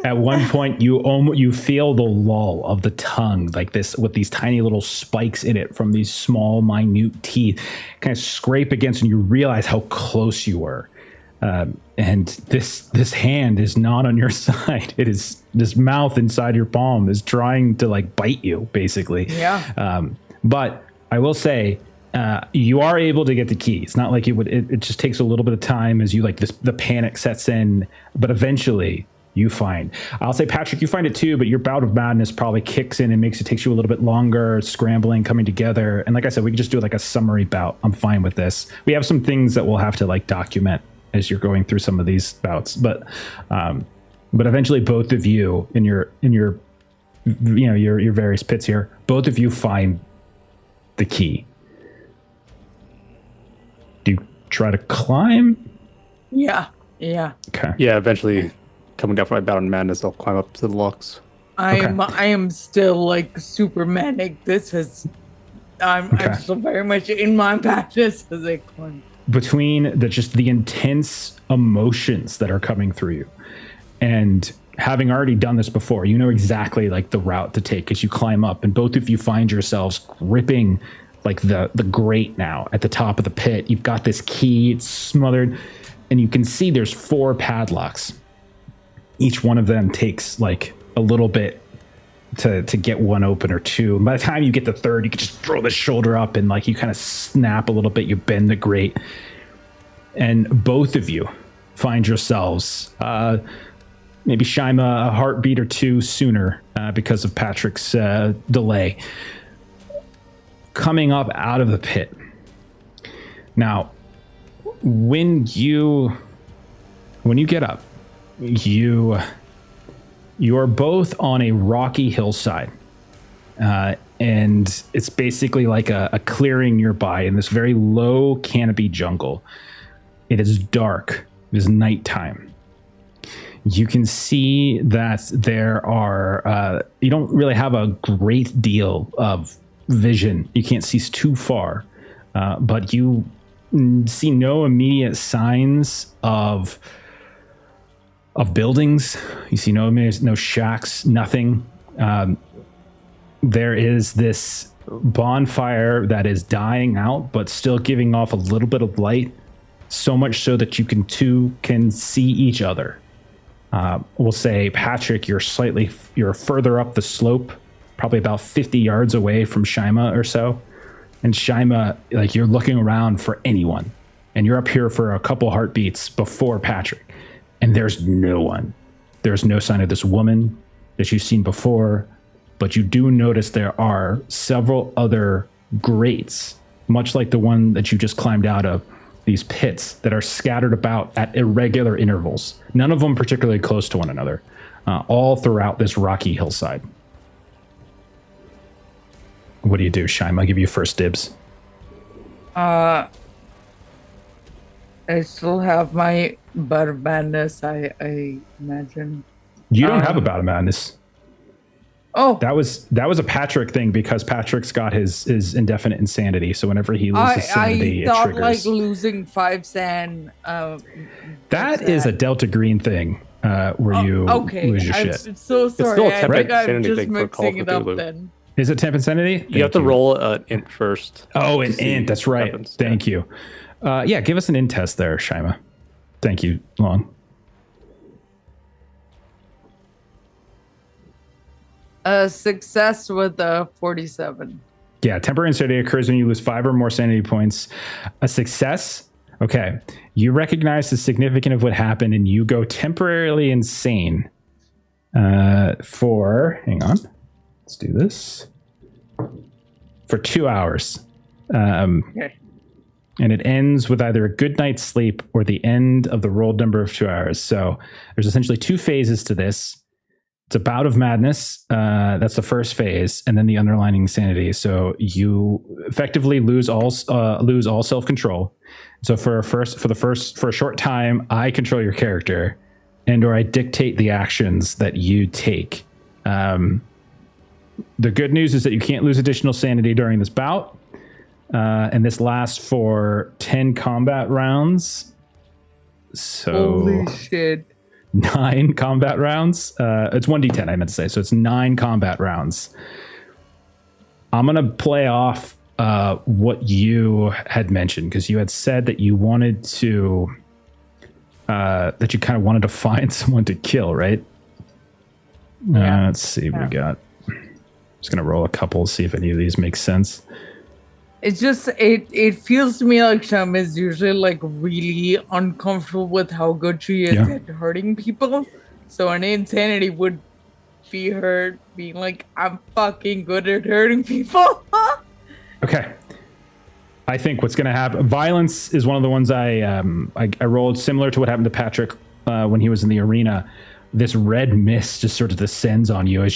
At one point, you feel the lull of the tongue, like this, with these tiny little spikes in it from these small, minute teeth, kind of scrape against, and you realize how close you were. And this hand is not on your side. It is, this mouth inside your palm is trying to bite you, basically. Yeah. But I will say, you are able to get the key. It's not like it just takes a little bit of time as you the panic sets in, but eventually you find. I'll say, Patrick, you find it too, but your bout of madness probably kicks in and takes you a little bit longer, scrambling, coming together. And like I said, we can just do a summary bout. I'm fine with this. We have some things that we'll have to document as you're going through some of these bouts, but eventually both of you in your your various pits here, both of you find the key. Do you try to climb? Yeah. Okay. Yeah, eventually coming down from my bout of madness, I'll climb up to the locks. I am still super manic. I'm still very much in my madness as I climb. between the intense emotions that are coming through you, and having already done this before, you know exactly like the route to take as you climb up, and both of you find yourselves gripping like the grate now at the top of the pit. You've got this key, it's smothered, and you can see there's 4 padlocks. Each one of them takes like a little bit to get one open or 2. And by the time you get the 3rd, you can just throw the shoulder up and like you kind of snap a little bit, you bend the grate, and both of you find yourselves maybe Shima a heartbeat or 2 sooner because of Patrick's delay, coming up out of the pit. Now, when you get up, you are both on a rocky hillside, and it's basically like a clearing nearby in this very low canopy jungle. It is dark. It is nighttime. You can see that there are, you don't really have a great deal of vision. You can't see too far, but you see no immediate signs of buildings. You see no shacks, nothing. There is this bonfire that is dying out, but still giving off a little bit of light, so much so that you can see each other. We'll say, Patrick, you're further up the slope, probably about 50 yards away from Shima or so. And Shima, like, you're looking around for anyone, and you're up here for a couple heartbeats before Patrick, and there's no one. There's no sign of this woman that you've seen before, but you do notice there are several other grates, much like the one that you just climbed out of, these pits that are scattered about at irregular intervals, none of them particularly close to one another, all throughout this rocky hillside. What do you do, Shima? I'll give you first dibs. I still have my bout of madness, I imagine. You don't have a bout of madness. Oh, that was a Patrick thing, because Patrick's got his indefinite insanity. So whenever he loses sanity, I thought it triggers. like losing 5 sand. That is a Delta Green thing, where you lose your shit. I'm so sorry. It's still a temp I'm insanity just thing for Call of mixing it up Cthulhu. then. Is it temp insanity? You have to roll an int first. Oh, an int. That's right. Happens. Thank you. Yeah, give us an int test there, Shima. Thank you, Long. A success with a 47. Yeah, temporary insanity occurs when you lose 5 or more sanity points. A success. Okay, you recognize the significance of what happened, and you go temporarily insane for. Hang on, let's do this for 2 hours. Okay. And it ends with either a good night's sleep or the end of the rolled number of 2 hours. So there's essentially 2 phases to this. It's a bout of madness. That's the first phase, and then the underlying insanity. So you effectively lose all self-control. So for a short time, I control your character, and/or I dictate the actions that you take. The good news is that you can't lose additional sanity during this bout, and this lasts for 10 combat rounds. So Holy shit. 9 combat rounds. It's 1d10, I meant to say. So it's 9 combat rounds. I'm going to play off what you had mentioned, because you had said that you wanted to, that you kind of wanted to find someone to kill, right? Yeah. Let's see what we got. Just going to roll a couple, see if any of these make sense. It's just, it feels to me like Sham is usually like really uncomfortable with how good she is at hurting people. So an insanity would be her being like, I'm fucking good at hurting people. Okay. I think what's going to happen, violence is one of the ones I rolled similar to what happened to Patrick when he was in the arena. This red mist just sort of descends on you as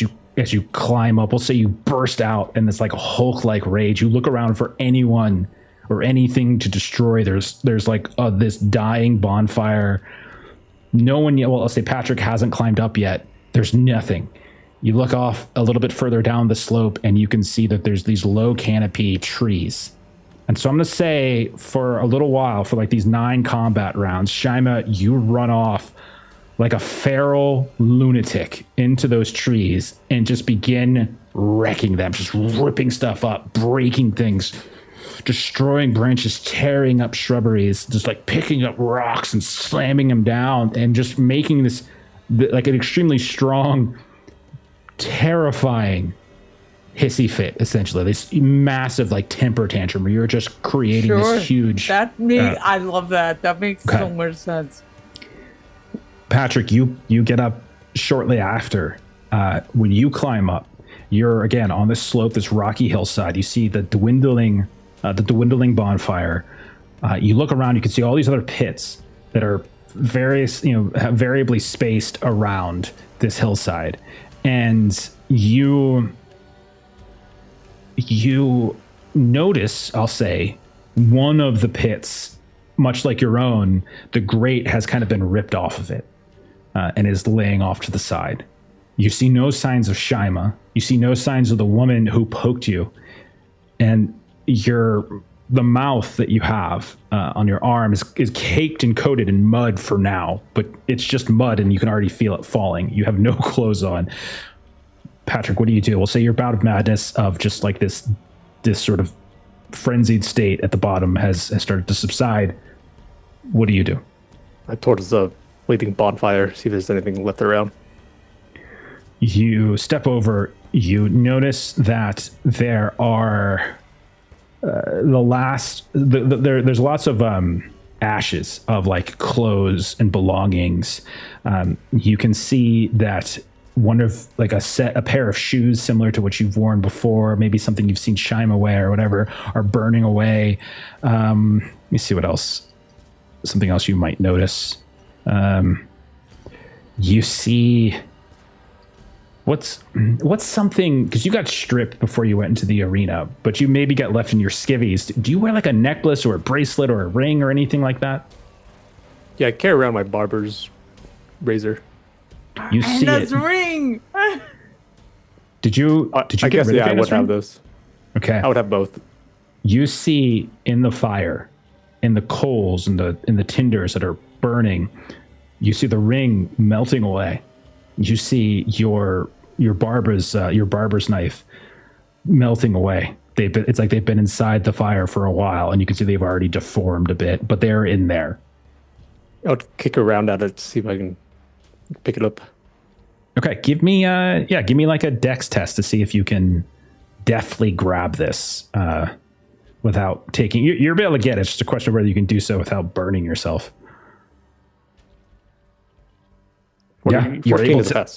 you climb up. We'll say you burst out in this like Hulk-like rage. You look around for anyone or anything to destroy. There's like this dying bonfire. No one yet. Well, I'll say Patrick hasn't climbed up yet. There's nothing. You look off a little bit further down the slope, and you can see that there's these low canopy trees And so I'm going to say for a little while, for like these 9 combat rounds, Shima, you run off like a feral lunatic into those trees and just begin wrecking them, just ripping stuff up, breaking things, destroying branches, tearing up shrubberies, just like picking up rocks and slamming them down and just making this like an extremely strong, terrifying hissy fit, essentially. This massive like temper tantrum where you're just creating this huge... I love that. That makes so much sense. Patrick, you get up shortly after. When you climb up, you're again on this slope, this rocky hillside. You see the dwindling bonfire. You look around, you can see all these other pits that are variably spaced around this hillside, and you notice, I'll say, one of the pits, much like your own, the grate has kind of been ripped off of it. And is laying off to the side. You see no signs of Shima. You see no signs of the woman who poked you. And the mouth that you have on your arm is caked and coated in mud for now, but it's just mud and you can already feel it falling. You have no clothes on. Patrick, what do? We'll say your bout of madness of just like this sort of frenzied state at the bottom has started to subside. What do you do? Towards the leading bonfire, see if there's anything left around. You step over, you notice that there are there's lots of ashes of like clothes and belongings. You can see that one of like a pair of shoes similar to what you've worn before, maybe something you've seen Shima wear or whatever, are burning away. Let me see what else. Something else you might notice. You see what's something, because you got stripped before you went into the arena, but you maybe got left in your skivvies. Do you wear like a necklace or a bracelet or a ring or anything like that? Yeah, I carry around my barber's razor. You see that's it. Ring. Did you get guess, rid of I would have those. Okay. I would have both. You see in the fire, in the coals, in the tinders that are burning, you see the ring melting away. You see your barber's knife melting away. It's like they've been inside the fire for a while, and you can see they've already deformed a bit, but they're in there. I'll kick around at it to see if I can pick it up. Okay, give me like a dex test to see if you can deftly grab this without taking. You're able to get it. It's just a question of whether you can do so without burning yourself. You're able to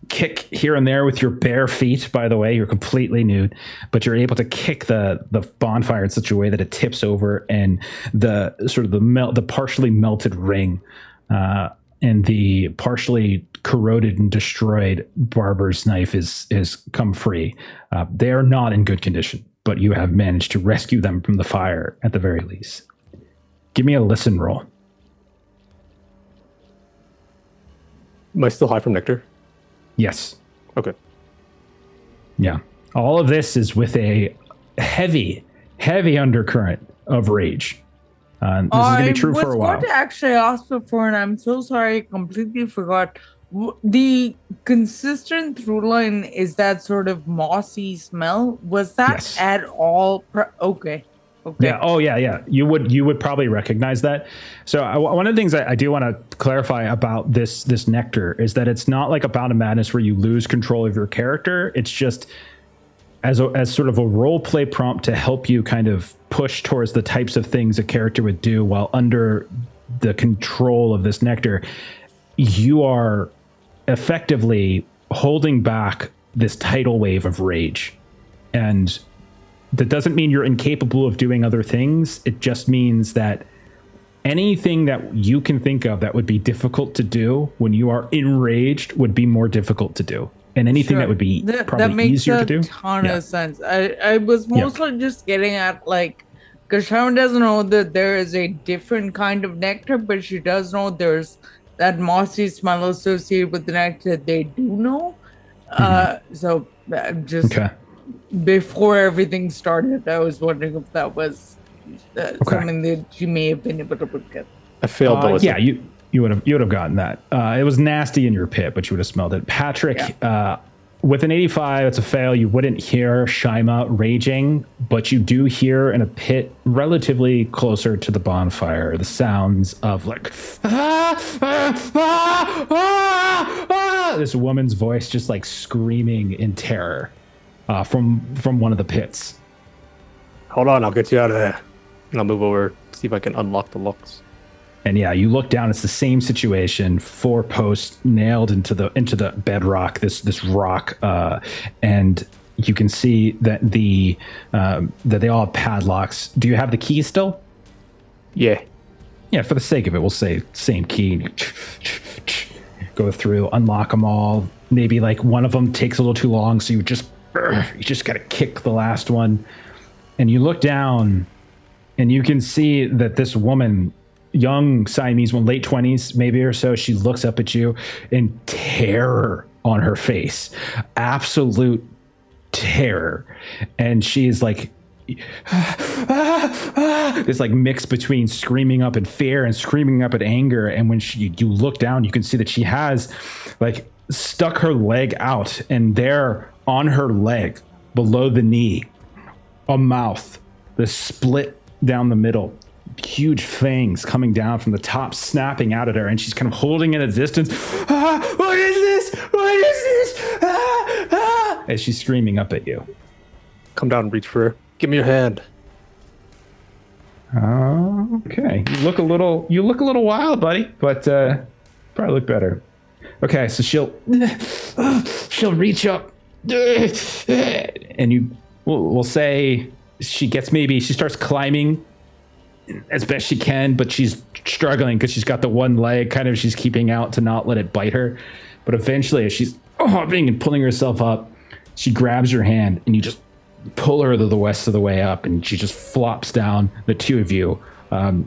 kick here and there with your bare feet. By the way, you're completely nude, but you're able to kick the bonfire in such a way that it tips over, and the partially melted ring and the partially corroded and destroyed barber's knife is come free. They are not in good condition, but you have managed to rescue them from the fire at the very least. Give me a listen roll. Am I still high from nectar? Yes. Okay. Yeah. All of this is with a heavy undercurrent of rage. This is going to be true for a while. I was going to actually ask before, and I'm so sorry, I completely forgot. The consistent through line is that sort of mossy smell. Was that at all? Okay. Yeah. Oh, yeah. You would probably recognize that. So one of the things I do want to clarify about this nectar is that it's not like a bout of madness where you lose control of your character. It's just as sort of a role play prompt to help you kind of push towards the types of things a character would do while under the control of this nectar. You are effectively holding back this tidal wave of rage, and that doesn't mean you're incapable of doing other things. It just means that anything that you can think of that would be difficult to do when you are enraged would be more difficult to do. And anything that would be probably easier to do. That makes a ton of sense. I was mostly just getting at, like, because Sharon doesn't know that there is a different kind of nectar, but she does know there's that mossy smell associated with the nectar that they do know. So just... Before everything started, I was wondering if that was something that you may have been able to get. I failed to listen. Yeah, you would have gotten that. It was nasty in your pit, but you would have smelled it. Patrick, with an 85, it's a fail. You wouldn't hear Shima raging, but you do hear in a pit relatively closer to the bonfire the sounds of like this woman's voice just like screaming in terror from one of the pits. Hold on, I'll get you out of there. And I'll move over, see if I can unlock the locks. And yeah, you look down. It's the same situation. 4 posts nailed into the bedrock. This rock, and you can see that that they all have padlocks. Do you have the key still? Yeah. Yeah. For the sake of it, we'll say same key. Go through, unlock them all. Maybe like one of them takes a little too long, so you just got to kick the last one. And you look down, and you can see that this woman, young Siamese one, late 20s maybe or so, she looks up at you in terror on her face, absolute terror, and she's like this like mix between screaming up in fear and screaming up in anger. And when you look down, you can see that she has like stuck her leg out, and there on her leg below the knee, a mouth, the split down the middle, huge fangs coming down from the top, snapping out at her, and she's kind of holding it at a distance. What is this? What is this? As she's screaming up at you. Come down and reach for her. Give me your hand. Okay. You look a little wild, buddy, but probably look better. Okay, so she'll reach up, and we'll say she starts climbing as best she can, but she's struggling because she's got the one leg kind of she's keeping out to not let it bite her. But eventually, as she's hopping and pulling herself up, she grabs your hand and you just pull her the rest of the way up, and she just flops down, the two of you. The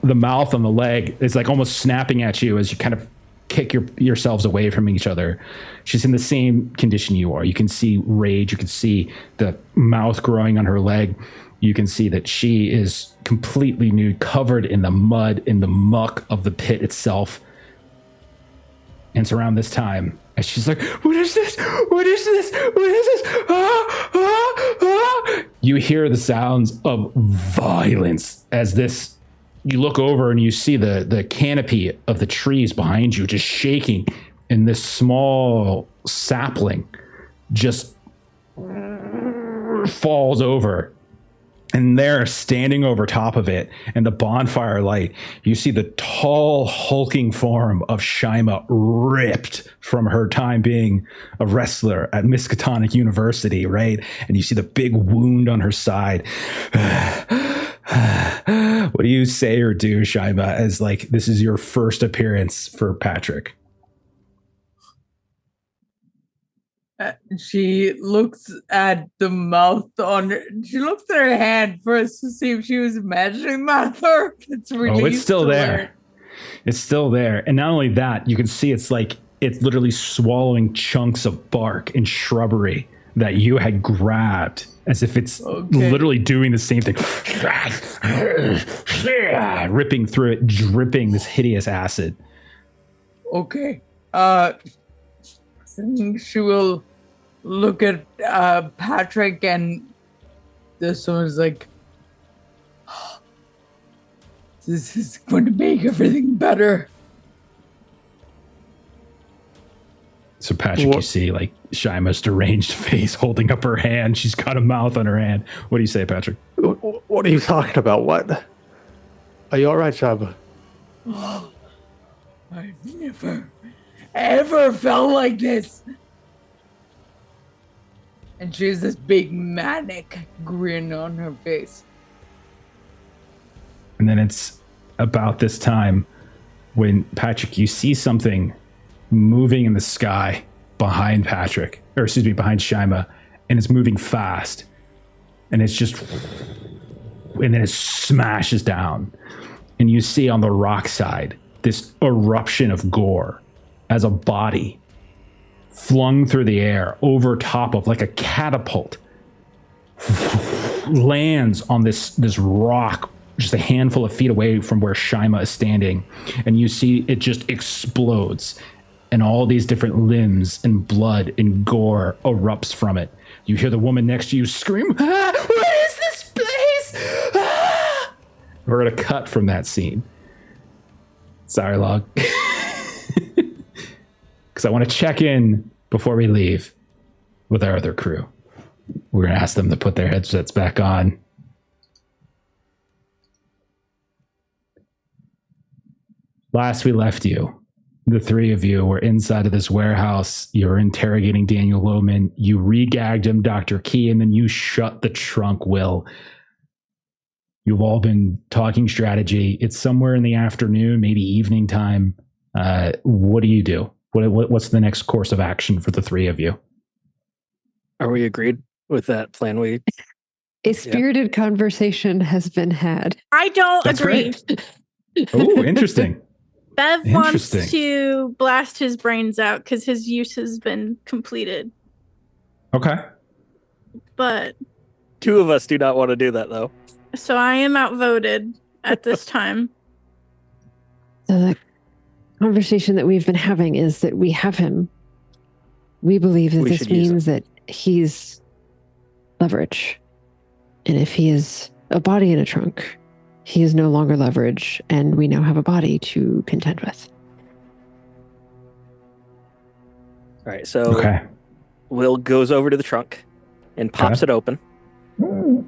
mouth on the leg is like almost snapping at you as you kind of kick yourselves away from each other. She's in the same condition you are. You can see rage. You can see the mouth growing on her leg. You can see that she is completely nude, covered in the mud, in the muck of the pit itself. And it's around this time as she's like, what is this? What is this? What is this? You hear the sounds of violence as you look over and you see the canopy of the trees behind you just shaking, and this small sapling just falls over. And there, standing over top of it, and the bonfire light, you see the tall, hulking form of Shima ripped from her time being a wrestler at Miskatonic University, right? And you see the big wound on her side. What do you say or do, Shima, as like this is your first appearance for Patrick? She looks at the mouth on her. She looks at her hand first to see if she was imagining that, or it's it's still there. It's still there. And not only that, you can see it's literally swallowing chunks of bark and shrubbery that you had grabbed, as if it's literally doing the same thing. Ripping through it, dripping this hideous acid. Okay. She will look at Patrick, and this one's like, oh, this is going to make everything better. So Patrick, you see like Shima's deranged face holding up her hand. She's got a mouth on her hand. What do you say, Patrick? What are you talking about? What? Are you all right, Shima? Oh, I've never ever felt like this. And she has this big manic grin on her face. And then it's about this time when, Patrick, you see something moving in the sky behind behind Shima, and it's moving fast. And it's just, and then it smashes down. And you see on the rock side this eruption of gore as a body flung through the air over top of like a catapult lands on this rock just a handful of feet away from where Shima is standing, and you see it just explodes, and all these different limbs and blood and gore erupts from it. You hear the woman next to you scream, "Ah, what is this place?" Ah! We're going to cut from that scene. Sorry, Log. Because I want to check in before we leave with our other crew. We're going to ask them to put their headsets back on. Last we left you, the three of you were inside of this warehouse. You were interrogating Daniel Loman. You re-gagged him, Dr. Key, and then you shut the trunk, Will. You've all been talking strategy. It's somewhere in the afternoon, maybe evening time. What do you do? What's the next course of action for the three of you? Are we agreed with that plan? A spirited conversation has been had. I don't agree. Oh, interesting. Bev wants to blast his brains out because his use has been completed. Okay. But 2 of us do not want to do that, though. So I am outvoted at this time. So the conversation that we've been having is that we have him. We believe that this means that he's leverage. And if he is a body in a trunk, he is no longer leverage, and we now have a body to contend with. All right, so Will goes over to the trunk and pops it open. All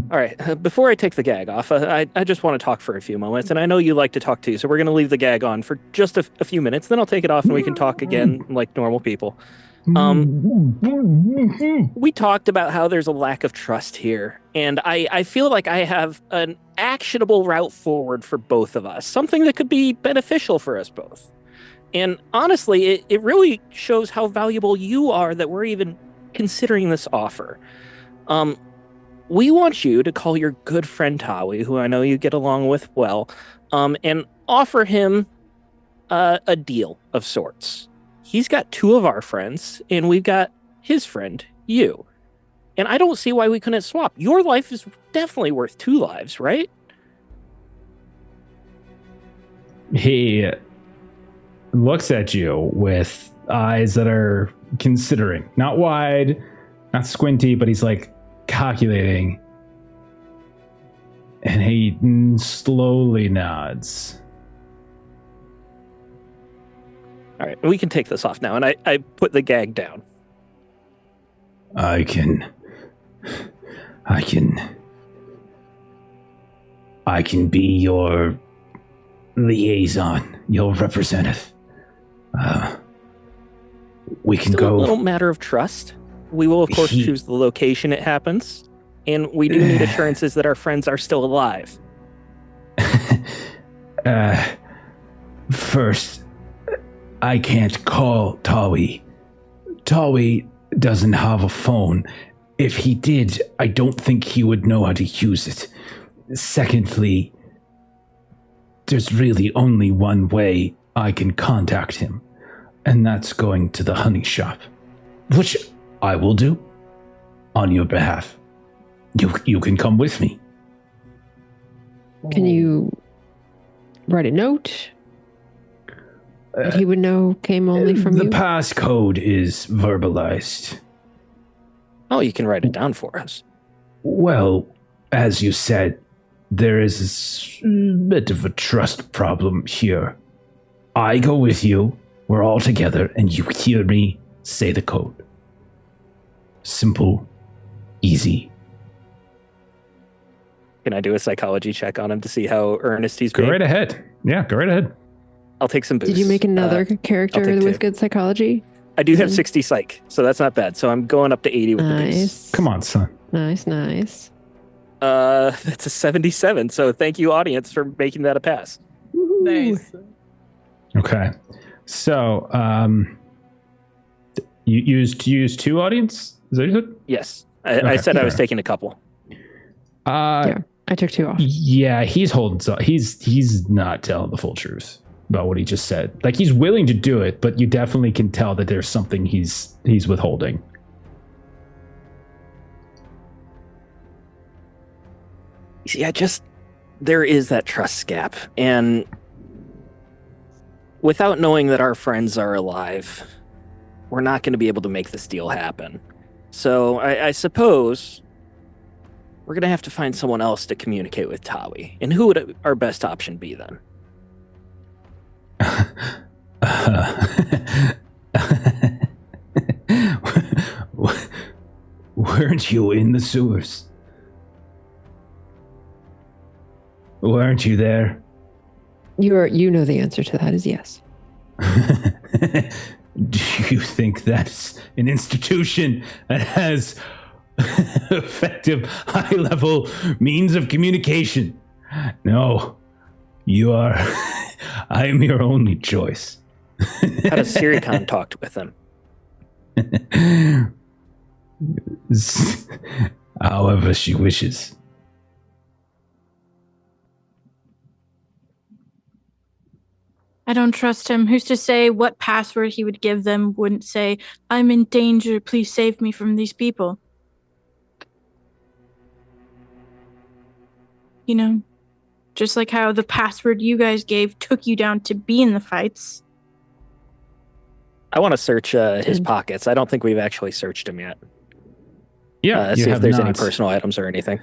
right, before I take the gag off, I just want to talk for a few moments, and I know you like to talk too, so we're going to leave the gag on for just a few minutes, then I'll take it off and we can talk again like normal people. We talked about how there's a lack of trust here, and I feel like I have an actionable route forward for both of us, something that could be beneficial for us both. And honestly, it really shows how valuable you are that we're even considering this offer. We want you to call your good friend Tawi, who I know you get along with well, and offer him a deal of sorts. He's got 2 of our friends, and we've got his friend, you. And I don't see why we couldn't swap. Your life is definitely worth 2 lives, right? He looks at you with eyes that are considering. Not wide, not squinty, but he's like calculating. And he slowly nods. All right, we can take this off now, and I put the gag down. I can be your liaison, your representative. We can go. A little matter of trust. We will, of course, choose the location it happens, and we do need assurances that our friends are still alive. First, I can't call Tawi. Tawi doesn't have a phone. If he did, I don't think he would know how to use it. Secondly, there's really only one way I can contact him, and that's going to the honey shop, which I will do on your behalf. You can come with me. Can you write a note that he would know came only from you? The passcode is verbalized. Oh, you can write it down for us. Well, as you said, there is a bit of a trust problem here. I go with you, we're all together, and you hear me say the code. Simple, easy. Can I do a psychology check on him to see how earnest he's being? Go right ahead. Yeah, go right ahead. I'll take some boosts. Did you make another character with good psychody? I do have 60 psych, so that's not bad. So I'm going up to 80 with the boost. Come on, son. Nice. That's a 77. So thank you, audience, for making that a pass. Nice. Okay. So, you used 2 audience? Is that what you said? Yes. I said I was taking a couple. Yeah, I took 2 off. Yeah, he's holding. So he's not telling the full truth about what he just said. Like, he's willing to do it, but you definitely can tell that there's something he's withholding. Yeah, there is that trust gap. And without knowing that our friends are alive, we're not going to be able to make this deal happen. So I suppose we're going to have to find someone else to communicate with Tawi. And who would our best option be then? Weren't you in the sewers? Weren't you there? You know the answer to that is yes. Do you think that's an institution that has effective high-level means of communication? No. You are... I am your only choice. How does Sirikon talk with him? However she wishes. I don't trust him. Who's to say what password he would give them wouldn't say, I'm in danger, please save me from these people. You know, just like how the password you guys gave took you down to be in the fights. I want to search his pockets. I don't think we've actually searched him yet. Yeah, see if there's any personal items or anything.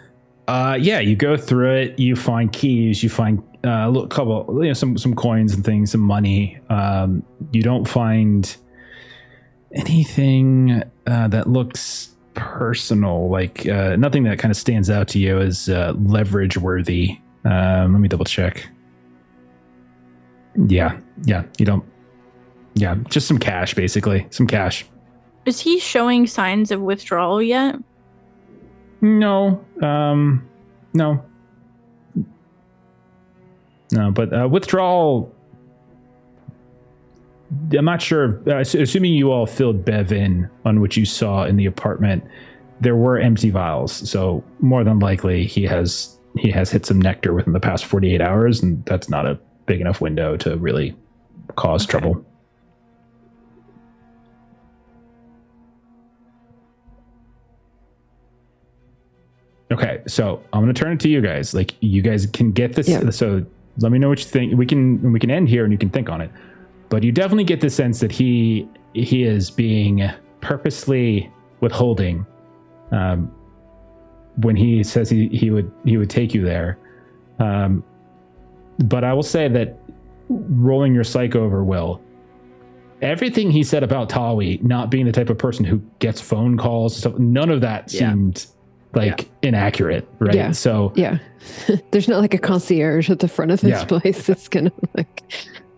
Yeah, you go through it. You find keys. You find a couple, some coins and things, some money. You don't find anything that looks personal, like nothing that kind of stands out to you as leverage worthy. Let me double check. Yeah, you don't. Yeah, just some cash, basically. Some cash. Is he showing signs of withdrawal yet? No. No. No, but withdrawal... I'm not sure. Assuming you all filled Bev in on what you saw in the apartment, there were empty vials. So more than likely he has hit some nectar within the past 48 hours, and that's not a big enough window to really cause trouble. Okay, so I'm gonna turn it to you guys. Like, you guys can get this. Yeah. So let me know what you think. We can end here, and you can think on it. But you definitely get the sense that he is being purposely withholding when he says he would take you there. But I will say that, rolling your psych over, Will, everything he said about Tawi not being the type of person who gets phone calls and stuff, none of that seemed inaccurate, right? Yeah. So there's not like a concierge at the front of this place that's gonna like.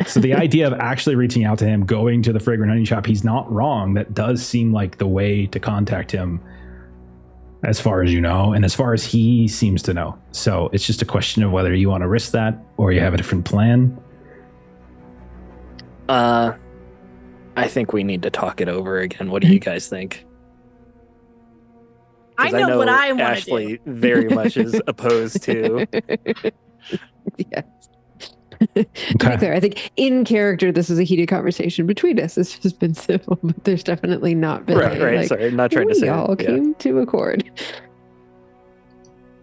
So the idea of actually reaching out to him, going to the Fragrant Honey Shop, he's not wrong. That does seem like the way to contact him, as far as you know, and as far as he seems to know. So it's just a question of whether you want to risk that or you have a different plan. I think we need to talk it over again. What do you guys think? I know what I want to do. Ashley very much is opposed to. Yes. To be clear, I think in character, this is a heated conversation between us. It's just been civil, but there's definitely not been right. Like, sorry, not trying to say. We all came to accord.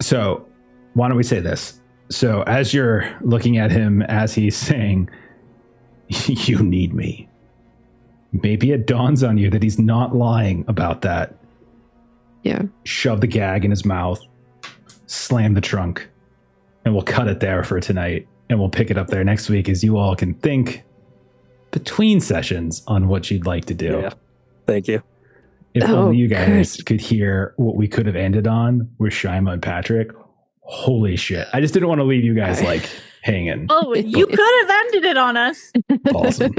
So, why don't we say this? So, as you're looking at him, as he's saying, "You need me," maybe it dawns on you that he's not lying about that. Yeah. Shove the gag in his mouth, slam the trunk, and we'll cut it there for tonight. And we'll pick it up there next week as you all can think between sessions on what you'd like to do. Yeah. Thank you. If only you guys could hear what we could have ended on with Shima and Patrick. Holy shit. I just didn't want to leave you guys hanging. Oh, you could have ended it on us. Awesome.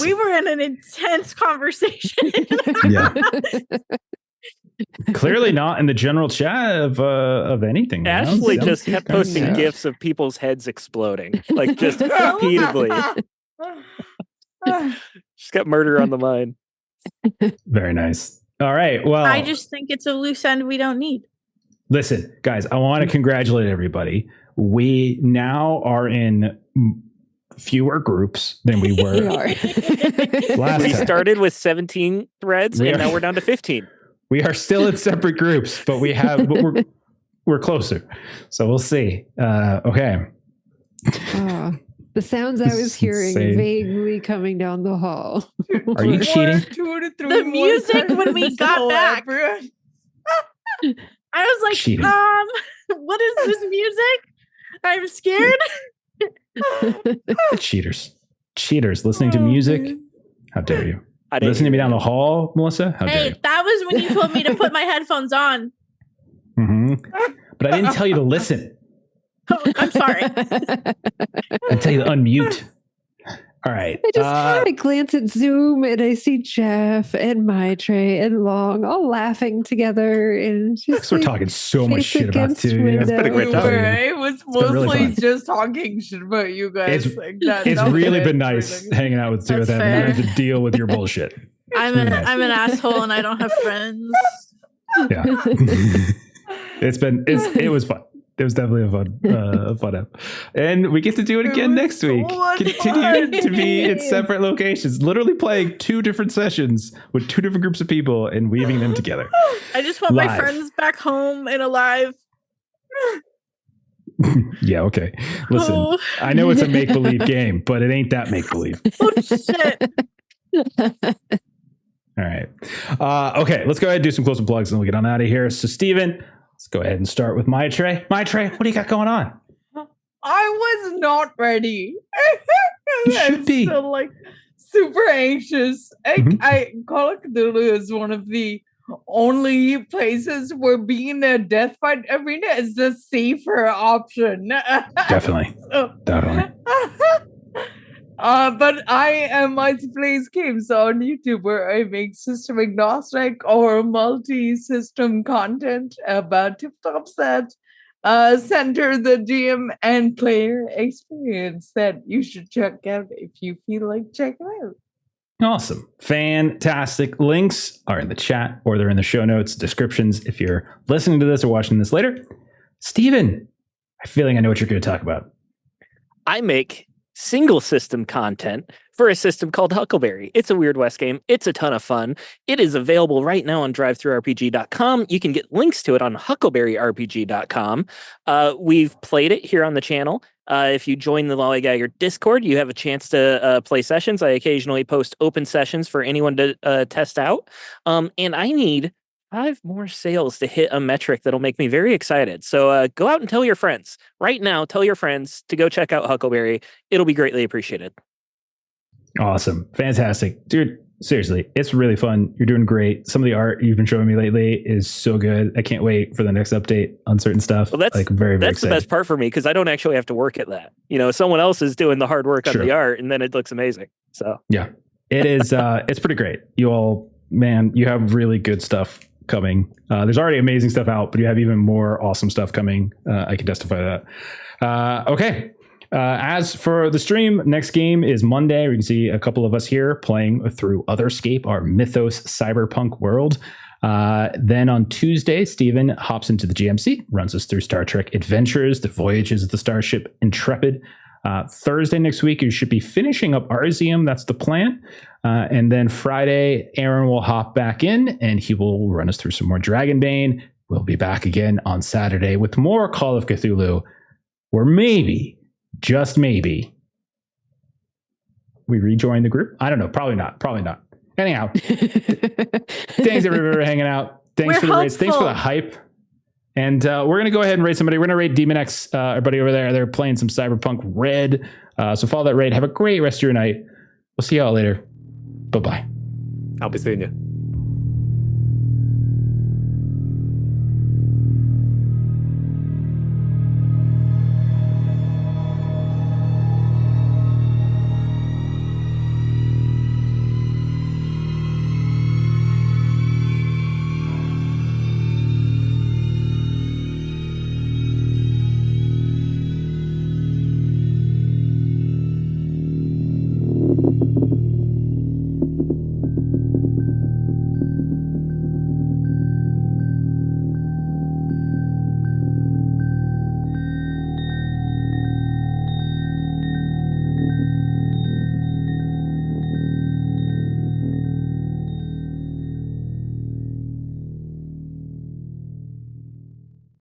We were in an intense conversation. Yeah. Clearly not in the general chat of anything. Ashley just kept posting GIFs of people's heads exploding, like just repeatedly. She's got murder on the mind. Very nice. All right. Well, I just think it's a loose end we don't need. Listen, guys, I want to congratulate everybody. We now are in fewer groups than we were last We time. started with 17 threads, and now we're down to 15. We are still in separate groups, but we're we're closer. So we'll see. Okay. The sounds I was hearing vaguely coming down the hall. Are you cheating? The music when we got back. I was like, cheating. What is this music? I'm scared. Cheaters listening to music. How dare you? Listening to me down the hall, Melissa? How dare you? That was when you told me to put my headphones on. Mm-hmm. But I didn't tell you to listen. Oh, I'm sorry. I tell you to unmute. All right. I glance at Zoom and I see Jeff and Maitre and Long all laughing together. And just we're talking so much shit about it too. It's been a great time. It was mostly just talking shit about you guys. It's really been nice hanging out with two of them and having to deal with your bullshit. I'm an asshole and I don't have friends. Yeah. It was fun. It was definitely a fun app. And we get to do it again next week. Continue to be in separate locations, literally playing 2 different sessions with 2 different groups of people and weaving them together. I just want my friends back home and alive. Yeah, okay. Listen, I know it's a make-believe game, but it ain't that make-believe. Oh, shit. All right. Okay, let's go ahead and do some closing plugs and we'll get on out of here. So, Steven, let's go ahead and start with Maitre. Maitre, what do you got going on? I was not ready. You should be. Still, super anxious. I Call of Cthulhu is one of the only places where being a death fight arena is the safer option. Definitely. Definitely. But I plays games on YouTube where I make system agnostic or multi-system content about tip-tops that center the GM and player experience that you should check out if you feel like checking out. Awesome. Fantastic. Links are in the chat or they're in the show notes, descriptions if you're listening to this or watching this later. Steven, I feel like I know what you're going to talk about. I make single system content for a system called Huckleberry. It's a Weird West game. It's a ton of fun. It is available right now on drivethrurpg.com. You can get links to it on huckleberryrpg.com. We've played it here on the channel. If you join the Lollygagger Discord, you have a chance to play sessions. I occasionally post open sessions for anyone to test out. And I need 5 more sales to hit a metric that'll make me very excited. So go out and tell your friends. Right now, tell your friends to go check out Huckleberry. It'll be greatly appreciated. Awesome. Fantastic. Dude, seriously, it's really fun. You're doing great. Some of the art you've been showing me lately is so good. I can't wait for the next update on certain stuff. Well, that's very the best part for me because I don't actually have to work at that. Someone else is doing the hard work on the art and then it looks amazing. So yeah, it is. It's pretty great. You all, man, you have really good stuff coming. There's already amazing stuff out, but you have even more awesome stuff coming. I can testify to that. Okay. As for the stream, next game is Monday. We can see a couple of us here playing through Otherscape, our Mythos cyberpunk world. Then on Tuesday, Steven hops into the GMC, runs us through Star Trek Adventures, the voyages of the starship Intrepid. Thursday next week, you should be finishing up Arzium. That's the plan. And then Friday, Aaron will hop back in and he will run us through some more Dragonbane. We'll be back again on Saturday with more Call of Cthulhu, or maybe, just maybe, we rejoin the group. I don't know. Probably not. Anyhow, thanks everybody for hanging out. Thanks for the rates. Thanks for the hype. And we're going to go ahead and raid somebody. We're going to raid Demon X, our buddy over there. They're playing some Cyberpunk Red. So follow that raid. Have a great rest of your night. We'll see y'all later. Bye-bye. I'll be seeing you.